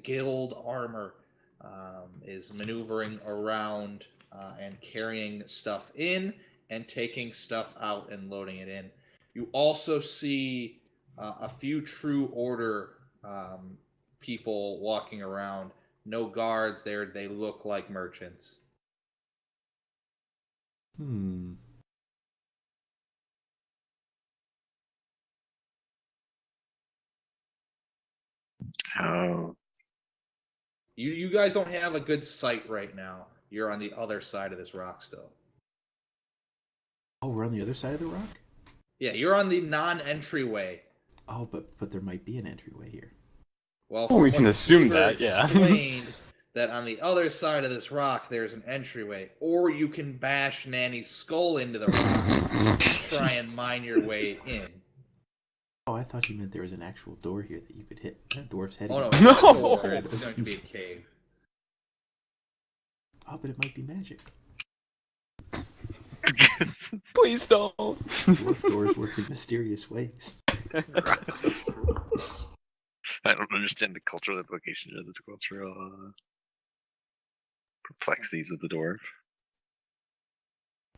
guild armor, is maneuvering around and carrying stuff in and taking stuff out and loading it in. You also see a few True Order people walking around No guards there. They look like merchants. How? You guys don't have a good sight right now. You're on the other side of this rock still. Oh, we're on the other side of the rock? Yeah, you're on the non-entryway. Oh, but there might be an entryway here. Well, Oh, we from can what assume Sleever that, yeah. explained that on the other side of this rock there's an entryway, or you can bash Nanny's skull into the rock and try and mine your way in. Oh, I thought you meant there was an actual door here that you could hit a dwarf's head Oh no, against. it's not a door. It's going to be a cave. Oh, but it might be magic. Please don't. Dwarf doors work in mysterious ways. I don't understand the cultural implications of the cultural perplexities of the dwarf.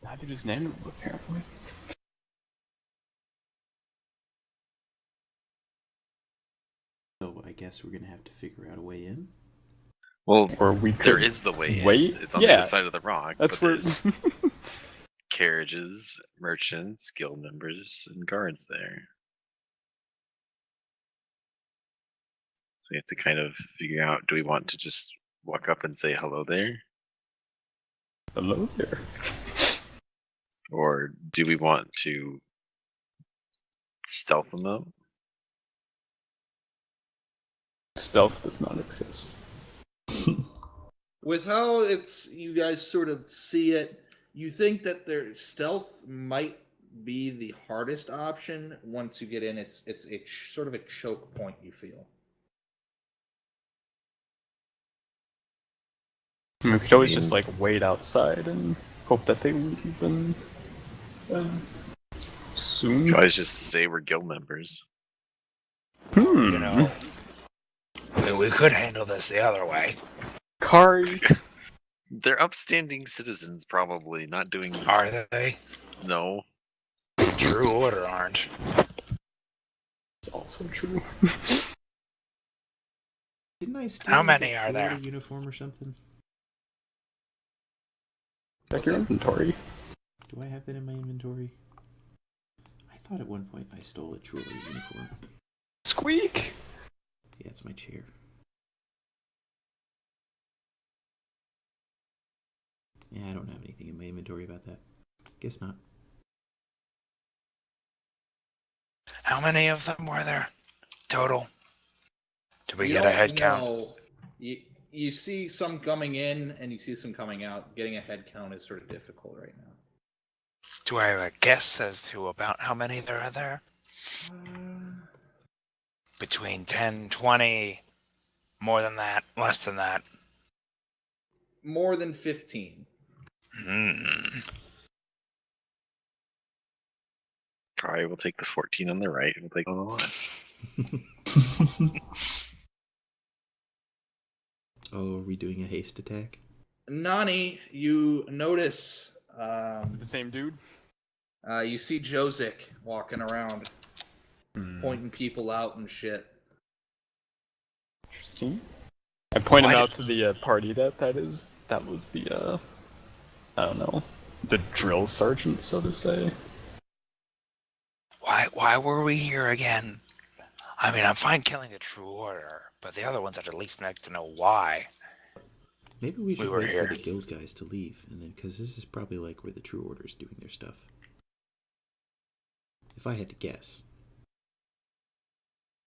Neither does Nano, apparently. So I guess we're gonna have to figure out a way in. Well, Or we could there is the way in. wait? It's on the Yeah. other side of the rock. That's but where. there's carriages, merchants, guild members, and guards there. So we have to kind of figure out, do we want to just walk up and say hello there? Hello there. Or do we want to stealth them up? Stealth does not exist. With how you guys sort of see it, you think that their stealth might be the hardest option once you get in. It's sort of a choke point, you feel. I mean, we could always just like wait outside and hope that they leave and soon. You can always just say we're guild members. You know, we could handle this the other way. Kari. They're upstanding citizens, probably, not doing... Are they? No. True Order aren't. It's also true. Didn't I steal How many a are there? Florida uniform or something? Check your inventory. Do I have that in my inventory? I thought at one point I stole a Truly uniform. Squeak! Yeah, it's my chair. Yeah, I don't have anything in my inventory about that. Guess not. How many of them were there total? Did we get a head count? No. You see some coming in and you see some coming out. Getting a head count is sort of difficult right now. Do I have a guess as to about how many there are there? Between 10, 20, more than that, less than that? More than 15. Kari will take the 14 on the right, and we'll take on the left. Oh, are we doing a haste attack? Nani, you notice The same dude? you see Jozik walking around, pointing people out and shit. Interesting. I point him Why out to the party that was the, I don't know, the drill sergeant, so to say. Why were we here again? I mean, I'm fine killing the True Order, but the other ones I'd at least like to know why. Maybe we should were wait here. for the guild guys to leave, and then because this is probably like where the True Order's doing their stuff. If I had to guess.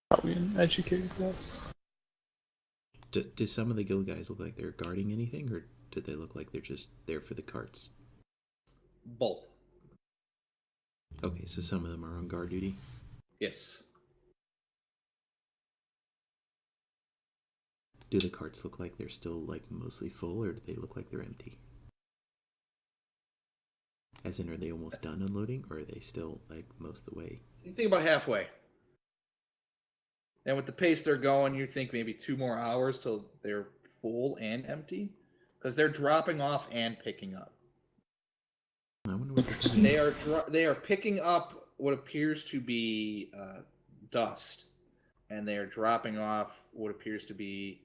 Probably an educated guess. Do some of the guild guys look like they're guarding anything, or do they look like they're just there for the carts? Both. Okay, so some of them are on guard duty. Yes. Do the carts look like they're still like mostly full, or do they look like they're empty? As in, are they almost done unloading, or are they still like most of the way? You think about halfway. And with the pace they're going, you think maybe 2 more hours till they're full and empty, because they're dropping off and picking up. I wonder what they're doing. They are picking up what appears to be dust, and they are dropping off what appears to be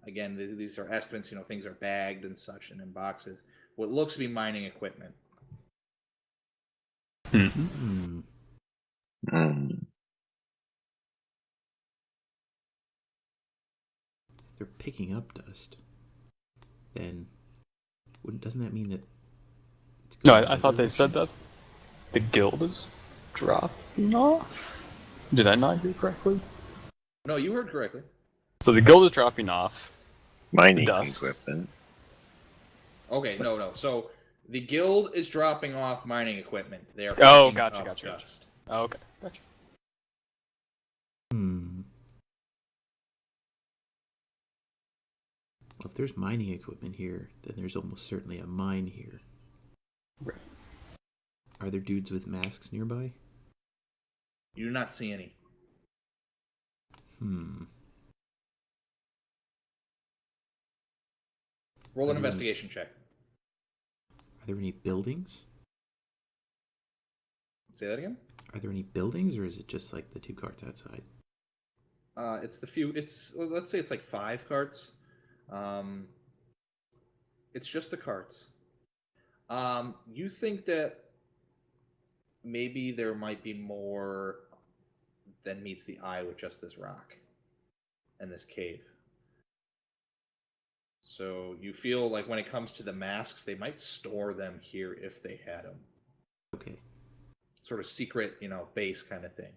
Again, these are estimates. Things are bagged and such and in boxes. What looks to be mining equipment. Mm-hmm. They're picking up dust. Then, doesn't that mean that? It's No, going I thought they said that the guild is dropping off. Did I not hear correctly? No, you heard correctly. So the guild is dropping off. Mining Dust. equipment. Okay, no. So the guild is dropping off mining equipment. They are Oh, picking gotcha, up gotcha. dust. Oh, okay, gotcha. Well, if there's mining equipment here, then there's almost certainly a mine here. Right. Are there dudes with masks nearby? You do not see any. Roll an investigation check. Are there any buildings? Say that again. Are there any buildings, or is it just like the 2 carts outside? It's the few. Let's say it's like 5 carts. It's just the carts. You think that maybe there might be more than meets the eye with just this rock and this cave. So you feel like when it comes to the masks, they might store them here if they had them. Okay. Sort of secret, base kind of thing.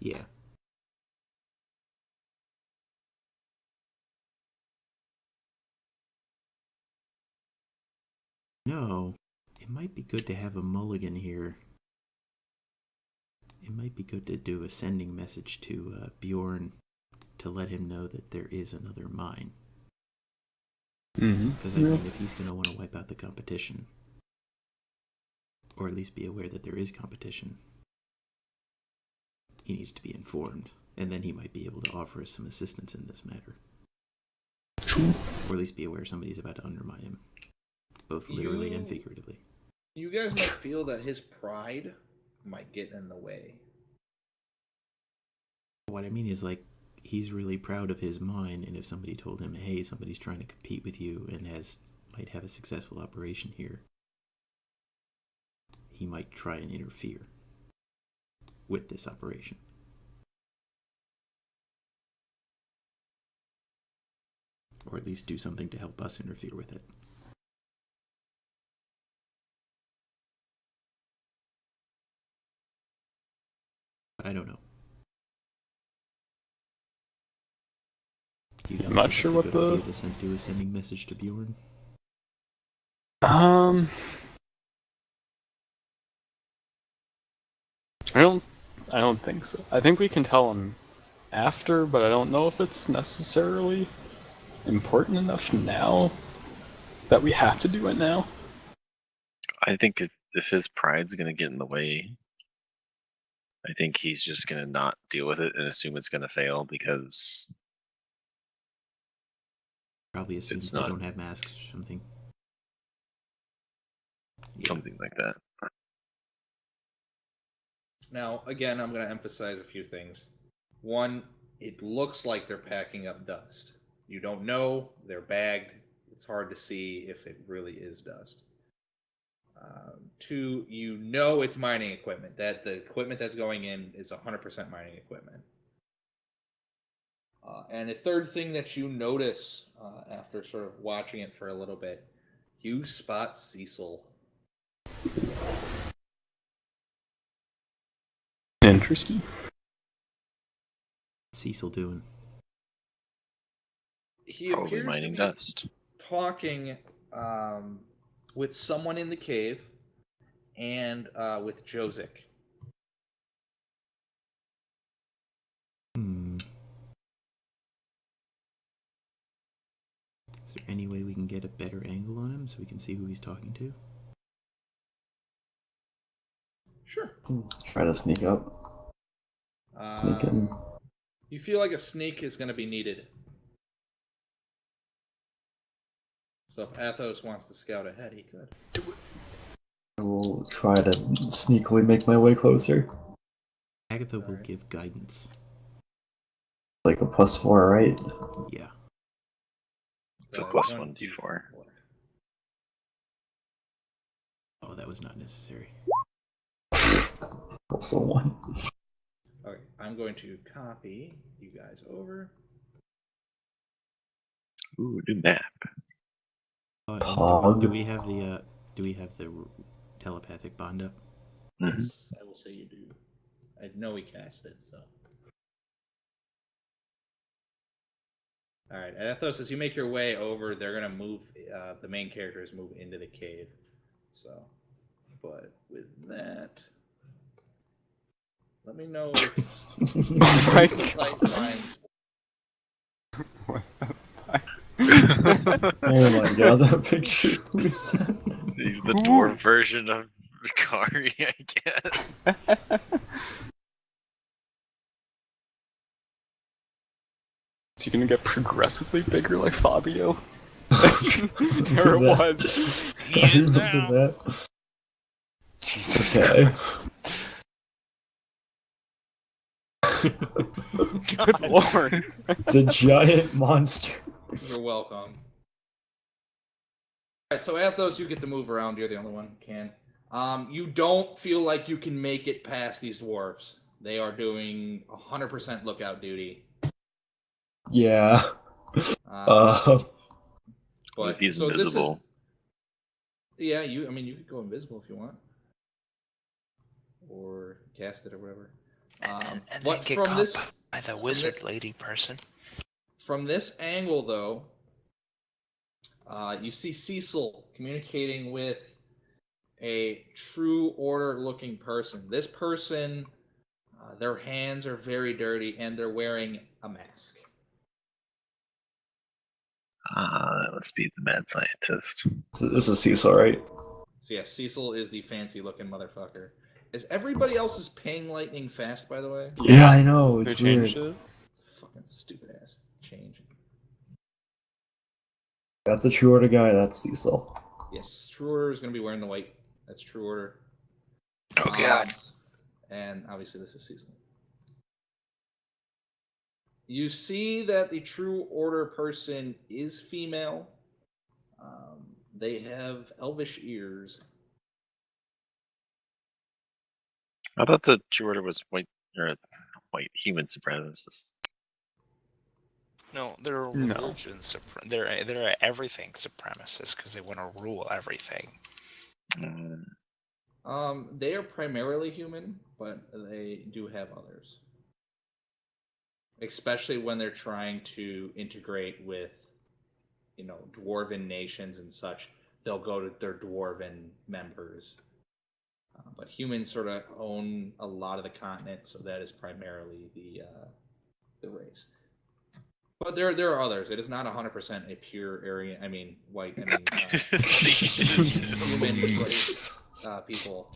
Yeah. No, it might be good to have a mulligan here. It might be good to do a sending message to Bjorn to let him know that there is another mine. Because I mean, if he's going to want to wipe out the competition, or at least be aware that there is competition, he needs to be informed, and then he might be able to offer us some assistance in this matter. True. Or at least be aware somebody's about to undermine him, both literally and figuratively. You guys might feel that his pride might get in the way. What I mean is, like, he's really proud of his mine, and if somebody told him, hey, somebody's trying to compete with you and might have a successful operation here, he might try and interfere with this operation. Or at least do something to help us interfere with it. But I don't know. Do you guys I'm not think sure it's a what good the- idea to do a sending message to Bjorn? I don't think so. I think we can tell him after, but I don't know if it's necessarily important enough now that we have to do it now. I think if his pride's going to get in the way, I think he's just going to not deal with it and assume it's going to fail because Probably assume It's they not- don't have masks or something. Yeah. something like that. Now, again, I'm going to emphasize a few things. One, it looks like they're packing up dust. You don't know. They're bagged. It's hard to see if it really is dust. 2, it's mining equipment. That the equipment that's going in is 100% mining equipment. And the third thing that you notice after sort of watching it for a little bit, you spot Cecil. Interesting. What's Cecil doing? He Probably appears mining to be dust. talking with someone in the cave and with Josic. Is there any way we can get a better angle on him so we can see who he's talking to? Sure. Try to sneak up. Sneak in. You feel like a sneak is going to be needed. So if Athos wants to scout ahead, he could. I will try to sneakily make my way closer. Agatha will Alright. give guidance. Like a +4, right? Yeah. It's a Uh, plus 1, 1 2, d4. 4. Oh, that was not necessary. Also 1. Okay, I'm going to copy you guys over. Ooh, new map. And Pog. do we have the telepathic bond up? Mhm. Yes, I will say you do. I know we cast it, so. Alright, Athos, as you make your way over, they're gonna move, the main characters move into the cave. So, but with that, let me know if My sight lines. Oh my god, that picture. Who's that? He's the dwarf version of Kari, I guess. Is he gonna get progressively bigger like Fabio? There it was. I remember that. Jesus Okay. Good lord. It's a giant monster. You're welcome. Alright, so Athos, you get to move around. You're the only one who can. You don't feel like you can make it past these dwarves. They are doing 100% lookout duty. Yeah. But He's so invisible. This is, yeah, you could go invisible if you want, or cast it or whatever. And What then get from caught this by the wizard lady person. from this angle though, you see Cecil communicating with a true order looking person. This person, their hands are very dirty and they're wearing a mask. That must be the mad scientist. This is Cecil, right? So yes, Cecil is the fancy looking motherfucker. Is everybody else's ping lightning fast, by the way? Yeah, I know. They It's weird. changed it? It's a fucking stupid ass change. That's a true order guy. That's Cecil. Yes, True Order is going to be wearing the white. That's True Order. Oh god. And obviously this is Cecil. You see that the True Order person is female. They have elvish ears. I thought the true order was white human supremacists. No, they're a No. religion. They're everything supremacists because they want to rule everything. They are primarily human, but they do have others. Especially when they're trying to integrate with, dwarven nations and such. They'll go to their dwarven members. But humans sort of own a lot of the continent, so that is primarily the race. But there are others. It is not 100% a pure white. Human race people.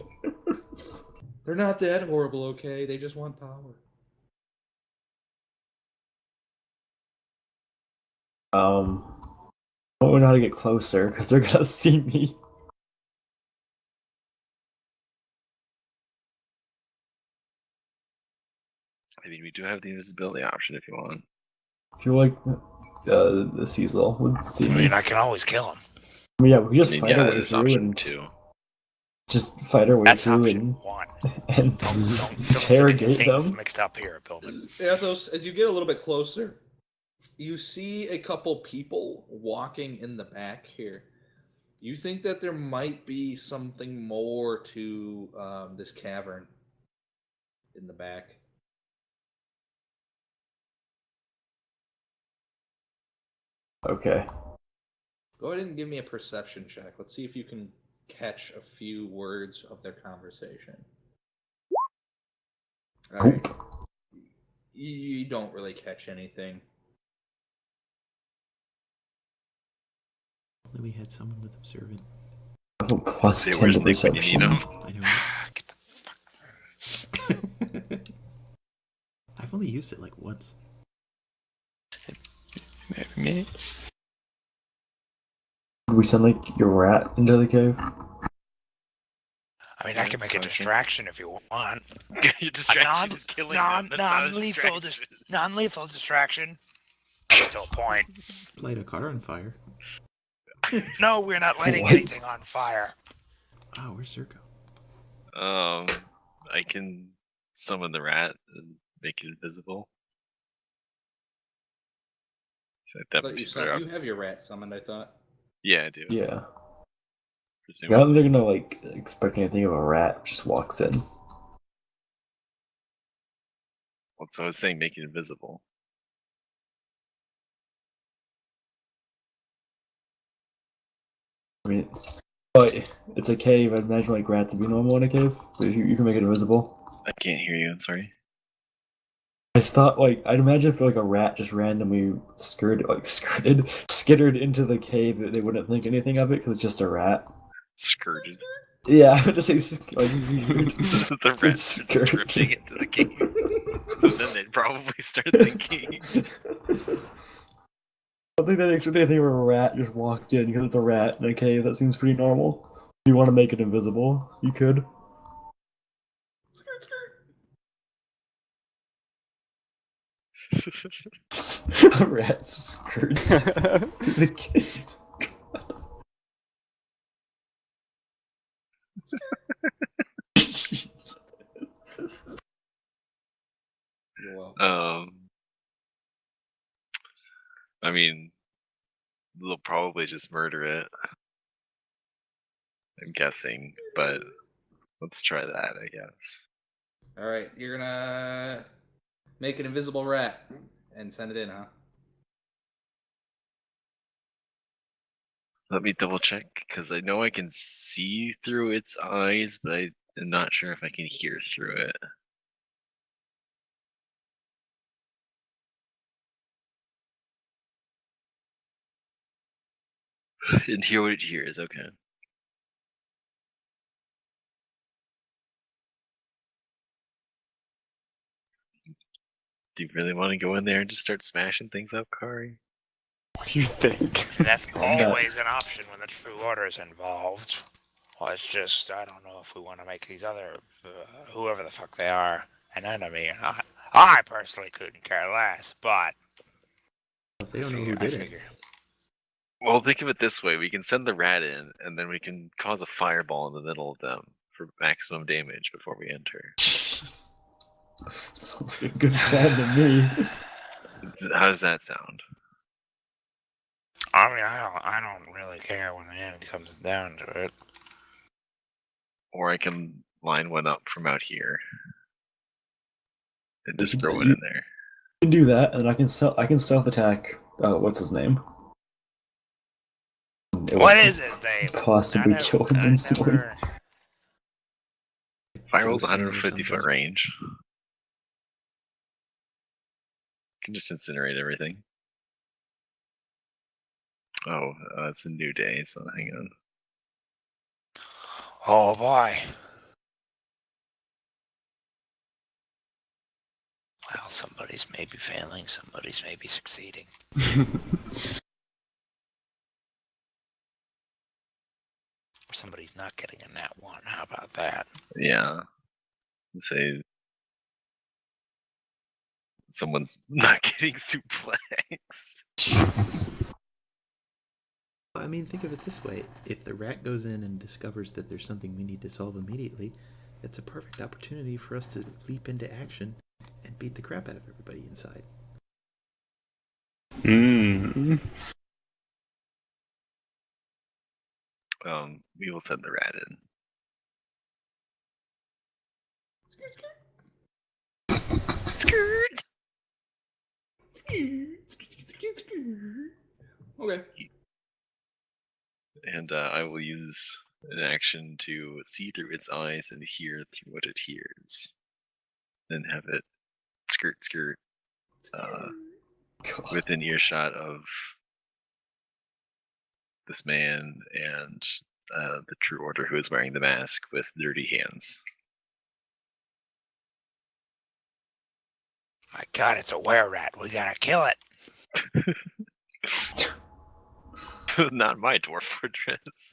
They're not that horrible, okay? They just want power. I don't know how to get closer because they're gonna see me. I mean, we do have the invisibility option if you want. I feel like the Cecil would see I me. mean, I can always kill him. I mean, yeah, we can just I mean, fight our way there's through option and 2. just fight our way That's through option and, one. and Don't interrogate get things them. mixed up here, Billman. Athos, as you get a little bit closer, you see a couple people walking in the back here. You think that there might be something more to this cavern in the back. Okay. Go ahead and give me a perception check. Let's see if you can catch a few words of their conversation. All right. You don't really catch anything. Then we had someone with observant. I have a plus Say 10 where's to Nick when you need perception. him? I know. Get the fuck. I've only used it like once. Me? Did we send like your rat into the cave? I mean, I can make a distraction if you want. Your distraction is killing them. That's not a non-lethal distraction. non-lethal distraction. Up to a point. Light a car on fire. No, we're not lighting What? anything on fire. Oh, where's Zerko? I can summon the rat and make it invisible. So that But might you, be better. you have your rat summoned, I thought. Yeah, I do. Yeah. I don't Presumably. think they're gonna like expect anything of a rat just walks in. Well, so I was saying make it invisible. I mean, but it's a cave. I'd imagine like rats would be normal in a cave. But you can make it invisible. I can't hear you. I'm sorry. I just thought like I'd imagine if like a rat just randomly skittered into the cave, they wouldn't think anything of it because it's just a rat. Skirted. Yeah, I would just say like The rat starts drifting into the cave. Then they'd probably start thinking. I don't think they expect anything of a rat just walked in because it's a rat in a cave. That seems pretty normal. If you want to make it invisible, you could. A rat skirts to the cave. Jesus. You're welcome. I mean, they'll probably just murder it. I'm guessing, but let's try that, I guess. All right, you're gonna make an invisible rat and send it in, huh? Let me double check, because I know I can see through its eyes, but I'm not sure if I can hear through it. And hear what it hears, okay. Do you really want to go in there and just start smashing things up, Kari? What do you think? That's I'm not- always an option when the True Order is involved. Well, it's just, I don't know if we want to make these other, whoever the fuck they are, an enemy or not. I personally couldn't care less, but If they don't know who did it. Well, think of it this way. We can send the rat in, and then we can cause a fireball in the middle of them for maximum damage before we enter. Sounds like a good plan to me. How does that sound? I mean, I don't really care when the end comes down to it. Or I can line one up from out here and just throw it in there. You can do that, and I can stealth attack. What's his name? What is his name? Possibly I kill him I instantly. never- Fireballs Joseph or 150 foot something. range. Can just incinerate everything. Oh, it's a new day, so hang on. Oh boy. Well, somebody's maybe failing, somebody's maybe succeeding. Or somebody's not getting a nat 1. How about that? Yeah. Say someone's not getting suplexed. I mean, think of it this way. If the rat goes in and discovers that there's something we need to solve immediately, it's a perfect opportunity for us to leap into action and beat the crap out of everybody inside. Hmm. We will send the rat in. Skirt. Okay. And I will use an action to see through its eyes and hear through what it hears. Then have it skirt within earshot of this man and the True Order who is wearing the mask with dirty hands. My god, it's a were-rat. We gotta kill it. Not my dwarf fortress.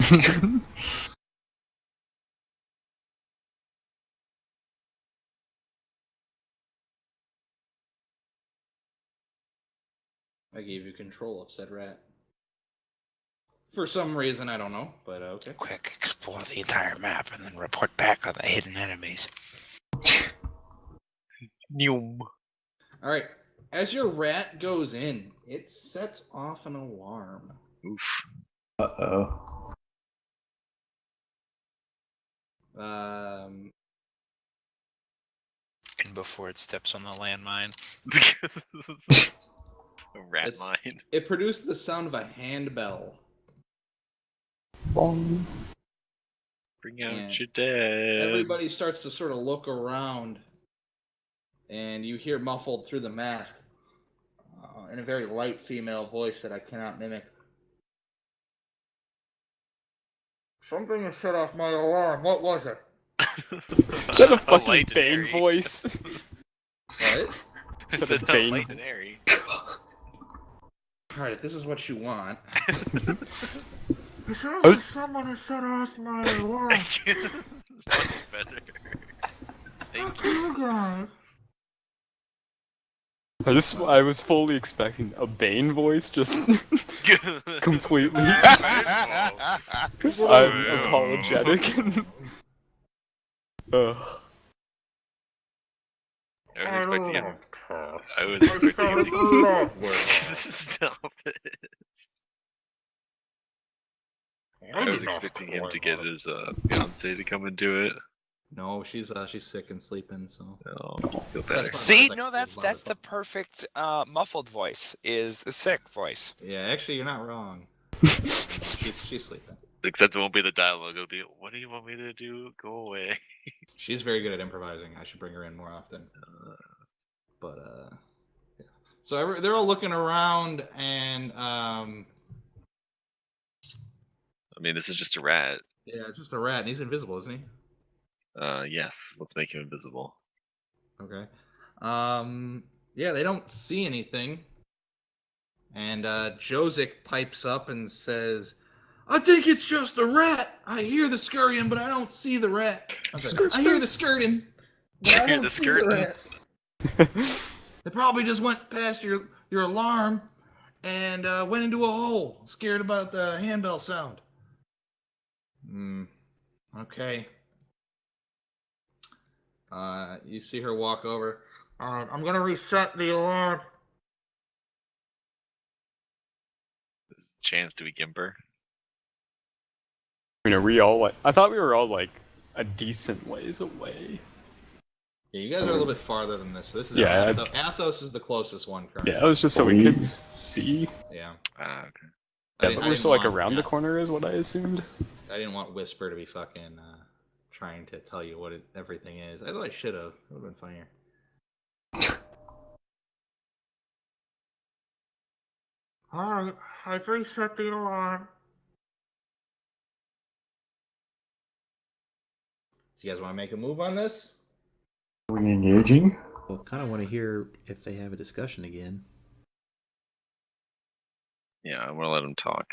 I gave you control of said rat. For some reason, I don't know, but okay. Quick, explore the entire map and then report back on the hidden enemies. Noom. All right. As your rat goes in, it sets off an alarm. Oof. Uh-oh. And before it steps on the landmine. A rat It's- mine. It produced the sound of a handbell. Bong. Bring out And your dead. Everybody starts to sort of look around, and you hear muffled through the mask, in a very light female voice that I cannot mimic. Something has set off my alarm. What was it? Is that a fucking light and Bane airy. voice? What? I Is said that a Bane? light and airy. Alright, if this is what you want. It sounds I like was- someone has set off my alarm. Much better. Thank you. You guys. I was fully expecting a Bane voice, just completely. Whoa. I'm apologetic. Ugh. I was expecting him. I was expecting him to stop it. I was expecting him to get his fiance to come and do it. No, she's sick and sleeping, so. Oh, feel better. That's See, fine. no, that's the perfect muffled voice. Is a sick voice. Yeah, actually, you're not wrong. She's sleeping. Except it won't be the dialogue. It'll be, what do you want me to do? Go away. She's very good at improvising. I should bring her in more often. But yeah. So they're all looking around, and I mean, this is just a rat. yeah, it's just a rat, and he's invisible, isn't he? Yes. Let's make him invisible. Okay. Yeah, they don't see anything. And Josic pipes up and says, I think it's just a rat. I hear the scurrying, but I don't see the rat. I hear the skirting, but I Hear don't the see the skirting. rat. They probably just went past your alarm and went into a hole, scared about the handbell sound. Okay. You see her walk over. I'm gonna reset the alarm. This is the chance to be Gimper. I mean, are we all like? I thought we were all like a decent ways away. Yeah, you guys are a little bit farther than this. This is Yeah, Athos is the closest one currently. Yeah, it was just so we could see. Yeah. Ah, okay. Yeah, but we're still like want- around the yeah, corner, is what I assumed. I didn't want Whisper to be fucking trying to tell you what everything is. I thought I should have. It would have been funnier. Alright, I've reset the alarm. Do you guys want to make a move on this? Are we engaging? Well, kind of want to hear if they have a discussion again. Yeah, I want to let him talk.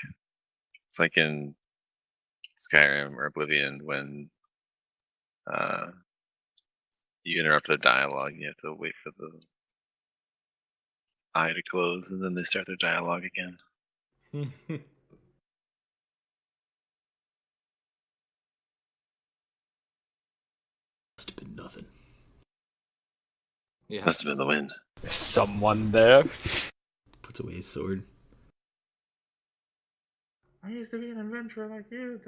It's like in Skyrim or Oblivion when you interrupt a dialogue, you have to wait for the eye to close, and then they start their dialogue again. Must have been nothing. Yeah. Must have been the wind. Someone there. Puts away his sword. I used to be an adventurer like you.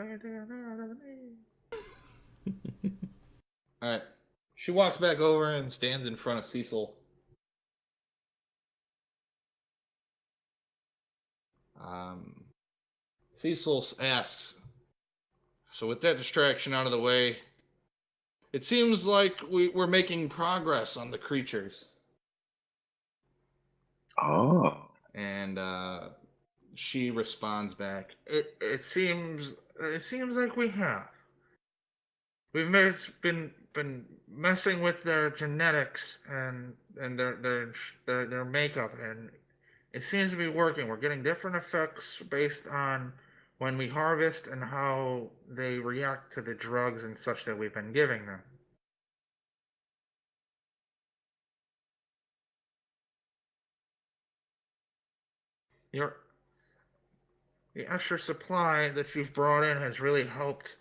All right. She walks back over and stands in front of Cecil. Cecil asks, so with that distraction out of the way, it seems like we're making progress on the creatures. Oh. And she responds back, It seems like we have. We've been messing with their genetics and their makeup, and it seems to be working. We're getting different effects based on when we harvest and how they react to the drugs and such that we've been giving them. You're the extra supply that you've brought in has really helped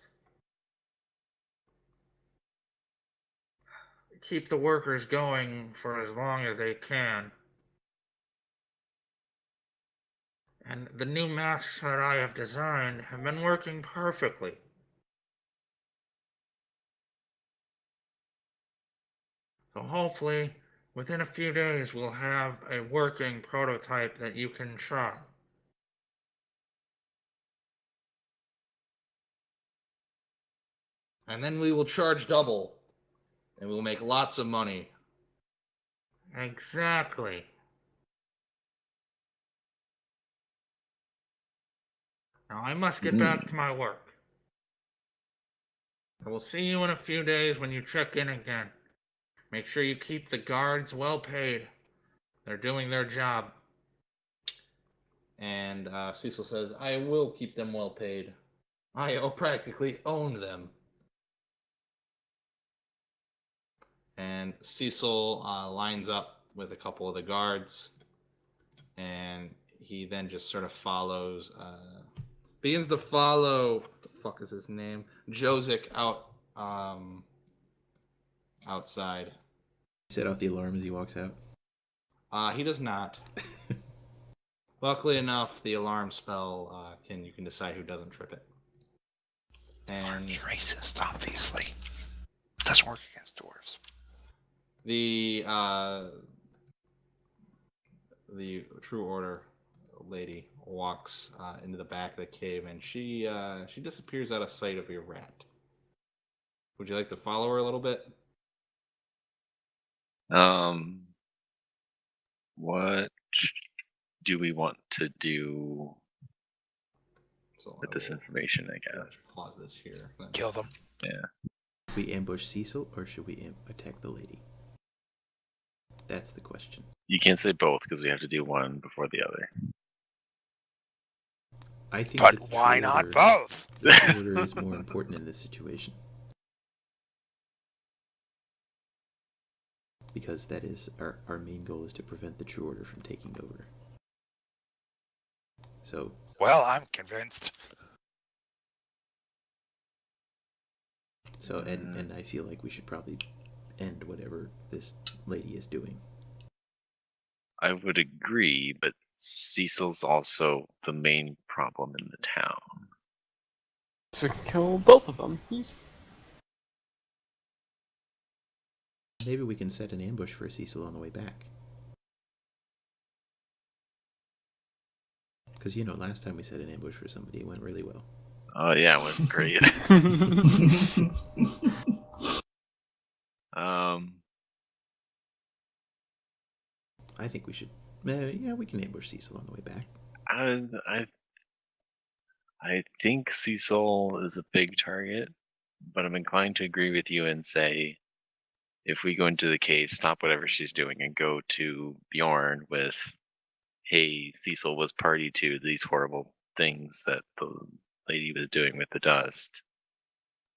keep the workers going for as long as they can. And the new masks that I have designed have been working perfectly. So hopefully, within a few days, we'll have a working prototype that you can try. And then we will charge double, and we'll make lots of money. Exactly. Now I must get back to my work. I will see you in a few days when you check in again. Make sure you keep the guards well paid. They're doing their job. And Cecil says, I will keep them well paid. I practically own them. And Cecil lines up with a couple of the guards. And he then just sort of follows, begins to follow, what the fuck is his name? Josic out, outside. Set off the alarm as he walks out. He does not. Luckily enough, the alarm spell you can decide who doesn't trip it. And Alarm's racist, obviously. It doesn't work against dwarves. the True Order lady walks into the back of the cave, and she disappears out of sight of your rat. Would you like to follow her a little bit? What do we want to do So with this information, I guess? Pause this here. Kill them. We ambush Cecil, or should we attack the lady? That's the question. You can't say both because we have to do one before the other. I think But the why True not Order- both? The True Order is more important in this situation. Because that is our main goal is to prevent the True Order from taking over. So Well, I'm convinced. and I feel like we should probably end whatever this lady is doing. I would agree, but Cecil's also the main problem in the town. So we can kill both of them. Easy. Maybe we can set an ambush for Cecil on the way back. Because, last time we set an ambush for somebody, it went really well. Oh yeah, it went great. I think we should... we can ambush Cecil on the way back. I think Cecil is a big target, but I'm inclined to agree with you and say, if we go into the cave, stop whatever she's doing, and go to Bjorn with, hey, Cecil was party to these horrible things that the lady was doing with the dust,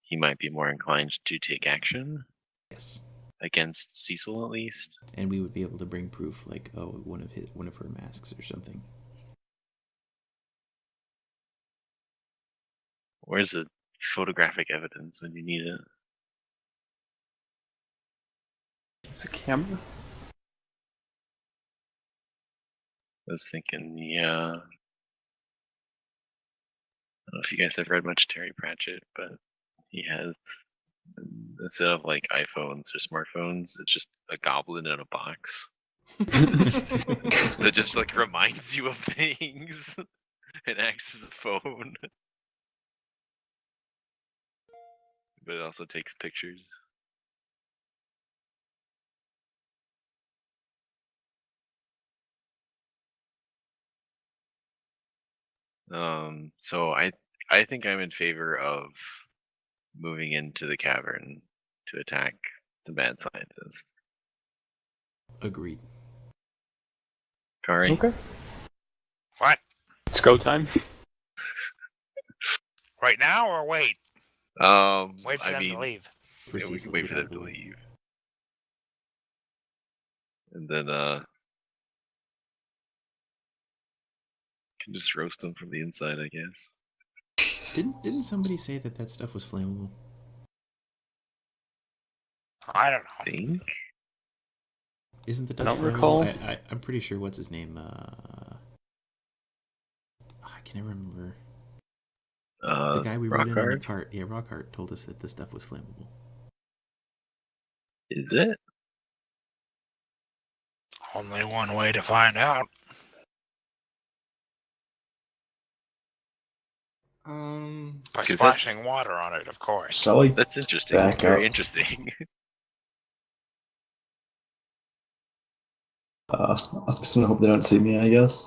he might be more inclined to take action. Yes. Against Cecil, at least. And we would be able to bring proof, like, one of her masks or something. Where's the photographic evidence when you need it? It's a camera. I was thinking, yeah. I don't know if you guys have read much Terry Pratchett, but he has, instead of like iPhones or smartphones, it's just a goblin in a box. That just like reminds you of things and acts as a phone. But it also takes pictures. So I think I'm in favor of moving into the cavern to attack the mad scientist. Agreed. Kari? Okay. What? It's go time. Right now or wait? Wait for I them mean, to leave. For yeah, we Cecil can wait to for get them out of to the way. leave. And then Can just roast them from the inside, I guess. Didn't somebody say that stuff was flammable? I don't know. Think? Isn't the I dust don't flammable? recall. I'm pretty sure. What's his name? I can't remember. The guy we rode in on the Rockhard? cart. Yeah, Rockhart told us that the stuff was flammable. Is it? Only one way to find out. By 'Cause splashing that's- water on it, of course. So like That's interesting. Back That's very up. interesting. I'm just gonna hope they don't see me, I guess.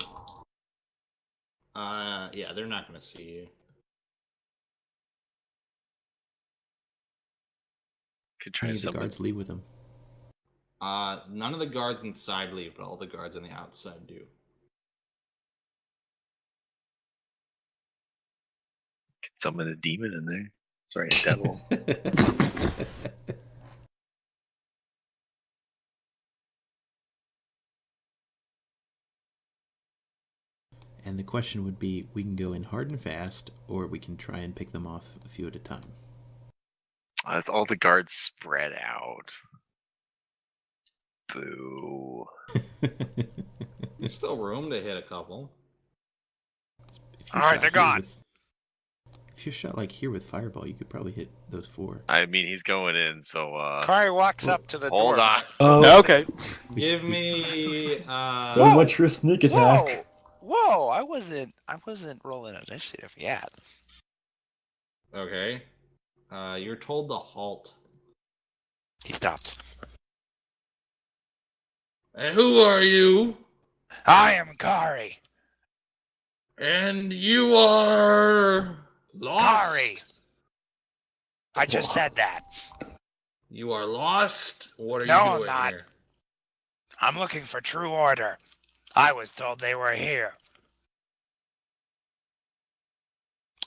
Yeah, they're not gonna see you. Could try Any of the something. guards leave with him. None of the guards inside leave, but all the guards on the outside do. Could summon a demon in there. Sorry, a devil. And the question would be, we can go in hard and fast, or we can try and pick them off a few at a time. As all the guards spread out. Boo. There's still room to hit a couple. Alright, they're gone. If you shot like here with Fireball, you could probably hit those 4. I mean, he's going in, so Kari walks up to the hold door. on. Oh, Okay. Give me so much for a sneak attack. Whoa! I wasn't rolling initiative yet. Okay. You're told to halt. He stopped. And who are you? I am Kari. And you are lost. Kari. I just said that. You are lost. What are No, you I'm doing not. here? I'm looking for True Order. I was told they were here.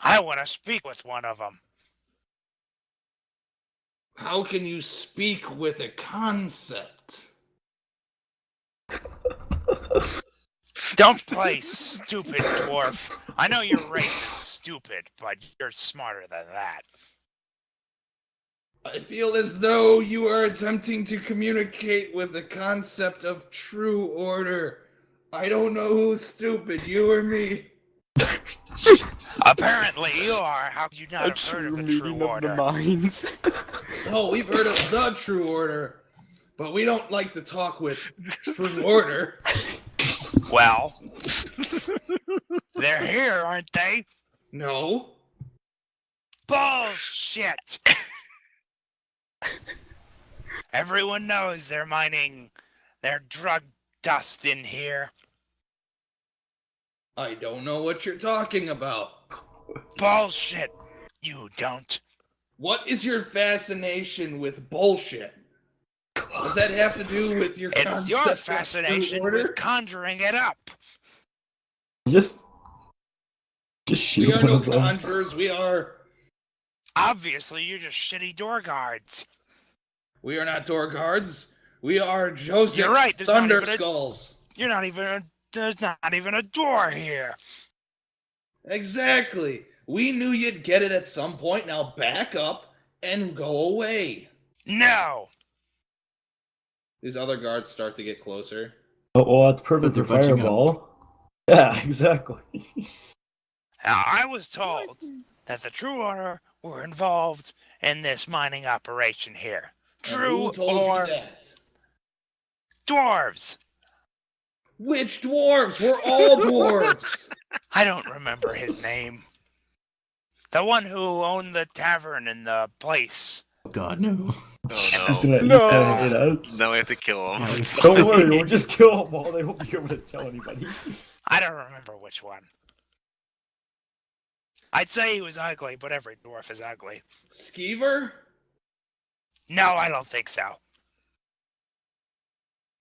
I want to speak with one of them. How can you speak with a concept? Don't play stupid, dwarf. I know your race is stupid, but you're smarter than that. I feel as though you are attempting to communicate with the concept of true order. I don't know who's stupid, you or me. Apparently you are. How could you not A have heard true of a meeting True of Order? the minds. No, we've heard of the true order, but we don't like to talk with true order. Well, they're here, aren't they? No. Bullshit! Everyone knows they're mining their drug dust in here. I don't know what you're talking about. Bullshit! You don't. What is your fascination with bullshit? Does that have to do with your It's concept your of true fascination order? with conjuring it up. Just shoot We are one no of them. conjurers. We are Obviously, you're just shitty door guards. not door guards. We are Joseph You're right, there's not Thunder even a- Skulls. There's not even a door here. Exactly. We knew you'd get it at some point. Now back up and go away. No! These other guards start to get closer. Oh, well, that's perfect But for they're bunching up. Fireball. Yeah, exactly. Now, I was told that the True Order were involved in this mining operation here. And True who told or you that? dwarves? Which dwarves? We're all dwarves. I don't remember his name. The one who owned the tavern in the place. Oh God, no. He's Oh gonna No. eat that and hit us. no. Now we have to kill him. That was- Don't worry, we'll just kill them all. They won't be able to tell anybody. I don't remember which one. I'd say he was ugly, but every dwarf is ugly. Skeever? No, I don't think so.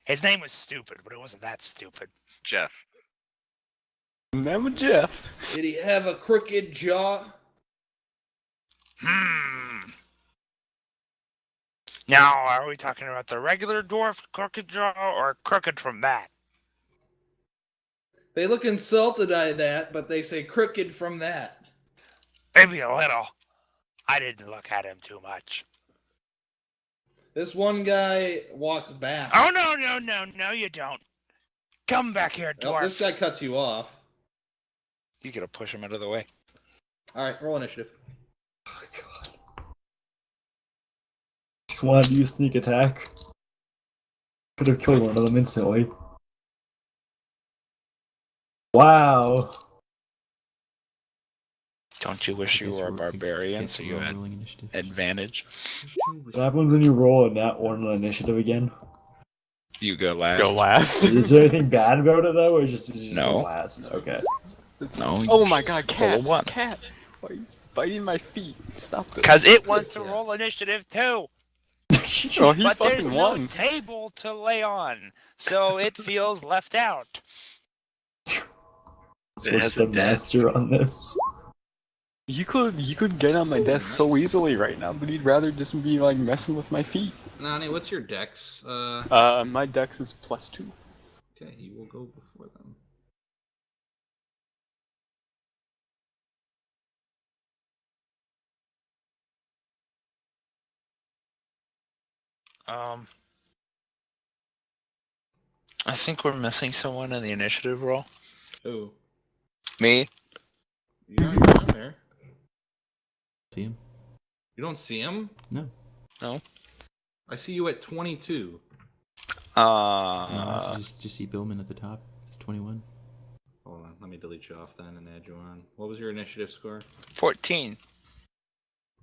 His name was stupid, but it wasn't that stupid. Jeff. Man with Jeff. Did he have a crooked jaw? Now, are we talking about the regular dwarf crooked jaw or crooked from that? They look insulted by that, but they say crooked from that. Maybe a little. I didn't look at him too much. This one guy walks back. Oh, no, you don't. Come back here, Well, dwarf. this guy cuts you off. You gotta push him out of the way. All right, roll initiative. Oh, God. Just wanted to use sneak attack. Could have killed one of them instantly. Wow. Don't you wish I you guess were a we're- I barbarian guess so we're you all had rolling initiative. advantage? What happens when you roll a nat 1 on initiative again? You go last. Go last. Is there anything bad about it though, or is it just No. go last? Okay. No. Oh my god, Roll a cat! one. Cat! Why are you biting my feet? Stop this. Because it wants to Yeah. roll initiative too. Oh, he But there's fucking no won. table to lay on, so it feels left out. Switch has the a desk. master on this. You could get on my desk so easily right now, but he'd rather just be like messing with my feet. Nani, what's your dex? My dex is +2. Okay, he will go before them. I think we're missing someone in the initiative roll. Who? Me? You're on there. See him? You don't see him? No. No. I see you at 22. No, this is just see Billman at the top. It's 21. Hold on, let me delete you off then and add you on. What was your initiative score? 14.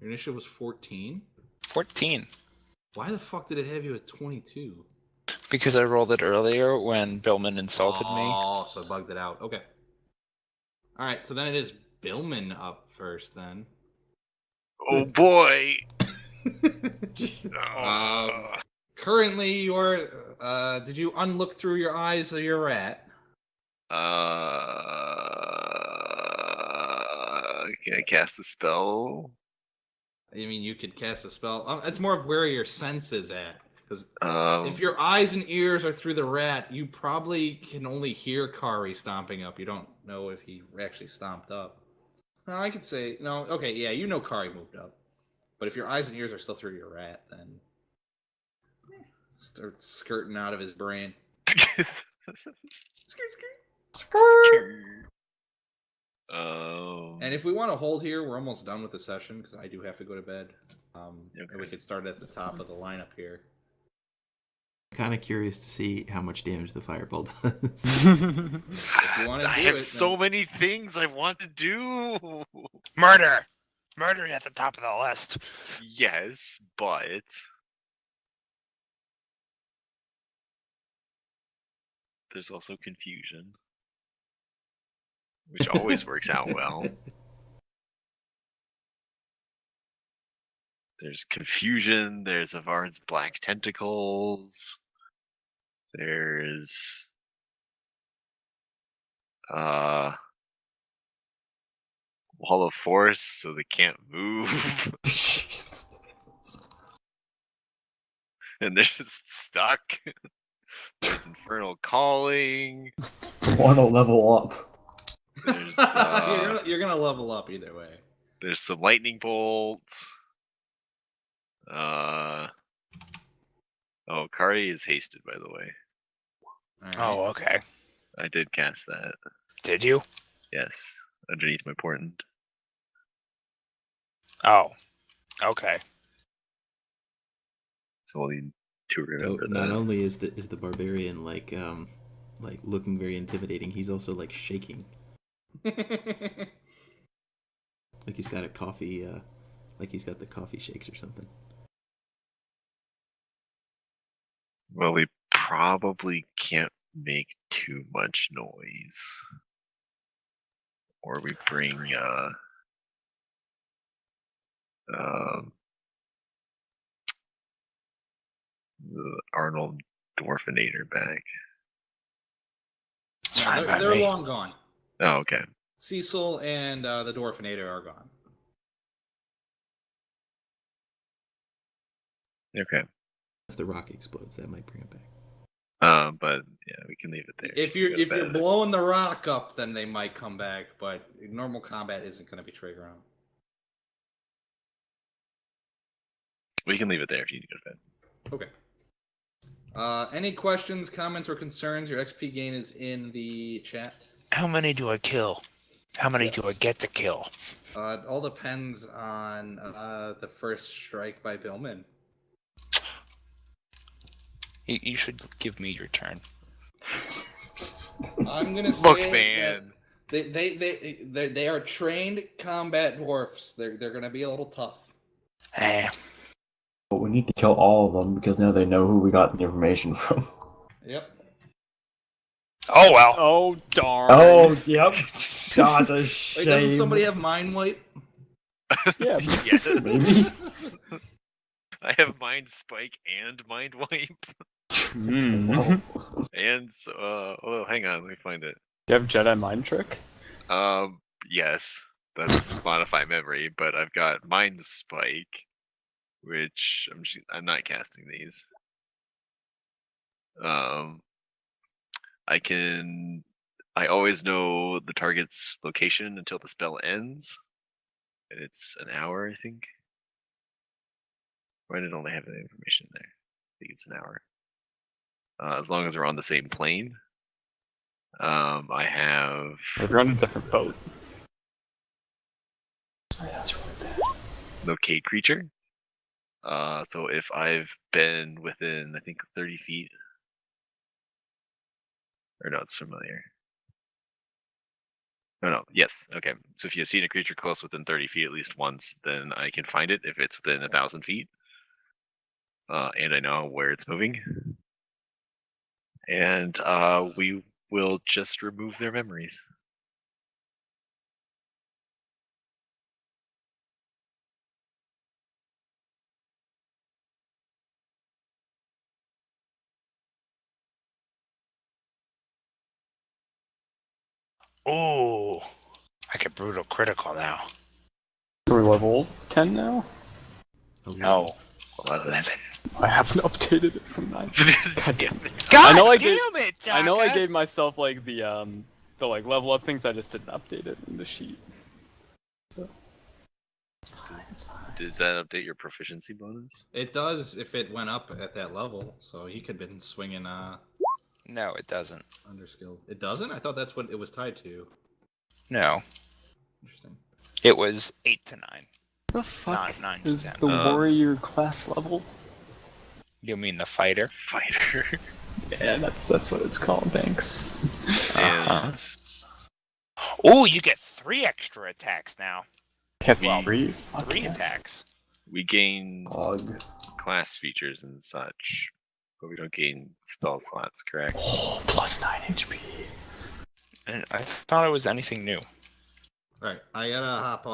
Your initiative was 14? 14. Why the fuck did it have you at 22? Because I rolled it earlier when Billman insulted me. Oh, so I bugged it out. Okay. Alright, so then it is Billman up first then. Oh boy. Currently, you're. Did you unlook through your eyes of your rat? Can I cast a spell? I mean, you could cast a spell. It's more of where your sense is at. Because Um, if your eyes and ears are through the rat, you probably can only hear Kari stomping up. You don't know if he actually stomped up. No, I could say no. Okay, yeah, you know Kari moved up. But if your eyes and ears are still through your rat, then start skirting out of his brain. And if we want to hold here, we're almost done with the session because I do have to go to bed. And we could start at the top of the lineup here. Kind of curious to see how much damage the fireball does. If you want to I do have it, so then- many things I want to do. Murder! Murder at the top of the list. Yes, but there's also confusion, which always works out well. There's confusion, there's Avard's black tentacles, there's wall of force, so they can't move, and they're just stuck. There's infernal calling. Want to level up. There's you're gonna level up either way. there's some lightning bolts. Oh, Kari is hasted, by the way. All right. Oh, okay. I did cast that. Did you? Yes, underneath my portent. Oh, okay. So I'll need to So remember not that. only is the barbarian like looking very intimidating, he's also like shaking, like he's got a coffee, like he's got the coffee shakes or something. Well, we probably can't make too much noise. Or we bring the Arnold Dwarfinator back. It's fine by they're me. long gone. Oh, okay. Cecil and the Dwarfinator are gone. Okay. If the rock explodes, that might bring it back. But yeah, we can leave it there. If you're blowing the rock up, then they might come back. But normal combat isn't going to be trigger on. We can leave it there if you need to go to bed. Okay. Any questions, comments, or concerns? Your XP gain is in the chat. How many do I kill? How many do I get to kill? It all depends on the first strike by Billman. You should give me your turn. I'm gonna say Look, that man. they are trained combat dwarfs. They're gonna be a little tough. Eh. But we need to kill all of them because now they know who we got the information from. Yep. Oh well. Oh darn. Oh, yep. God, a shame. Wait, doesn't somebody have mind wipe? Yeah. Yeah. Maybe? I have Mind Spike and Mind Wipe. Mm. And oh, hang on, let me find it. Do you have Jedi Mind Trick? Yes, that's modify memory, but I've got Mind Spike, which I'm not casting these. I always know the target's location until the spell ends, and it's an hour, I think. Why did it only have that information there? I think it's an hour. As long as we're on the same plane. I have If you're on a different boat. Oh, yeah, that's really bad. Locate creature. So if I've been within, I think, 30 feet. Or no, it's familiar. No, yes, okay. So if you've seen a creature close within 30 feet at least once, then I can find it if it's within 1,000 feet. And I know where it's moving. And we will just remove their memories. Ooh. I get brutal critical now. Are we level 10 now? No. 11. 11. I haven't updated it from 9. Damn it. God I know I damn did- it, I know I Taka! gave myself like the like level up things, I just didn't update it in the sheet. So Does that update your proficiency bonus? It does if it went up at that level. So he could have been swinging No, it doesn't. underskilled. It doesn't? I thought that's what it was tied to. No. Interesting. It was 8 to 9. the fuck Not 9 to is 10. the warrior class level? You mean the fighter? Fighter. Yeah, that's what it's called, thanks. And Oh, you get 3 extra attacks now. Kept Well, 3? 3 attacks. we gain Ugh. class features and such, but we don't gain spell slots, correct? Oh, plus 9 HP. And I thought it was anything new. Alright, I gotta hop off.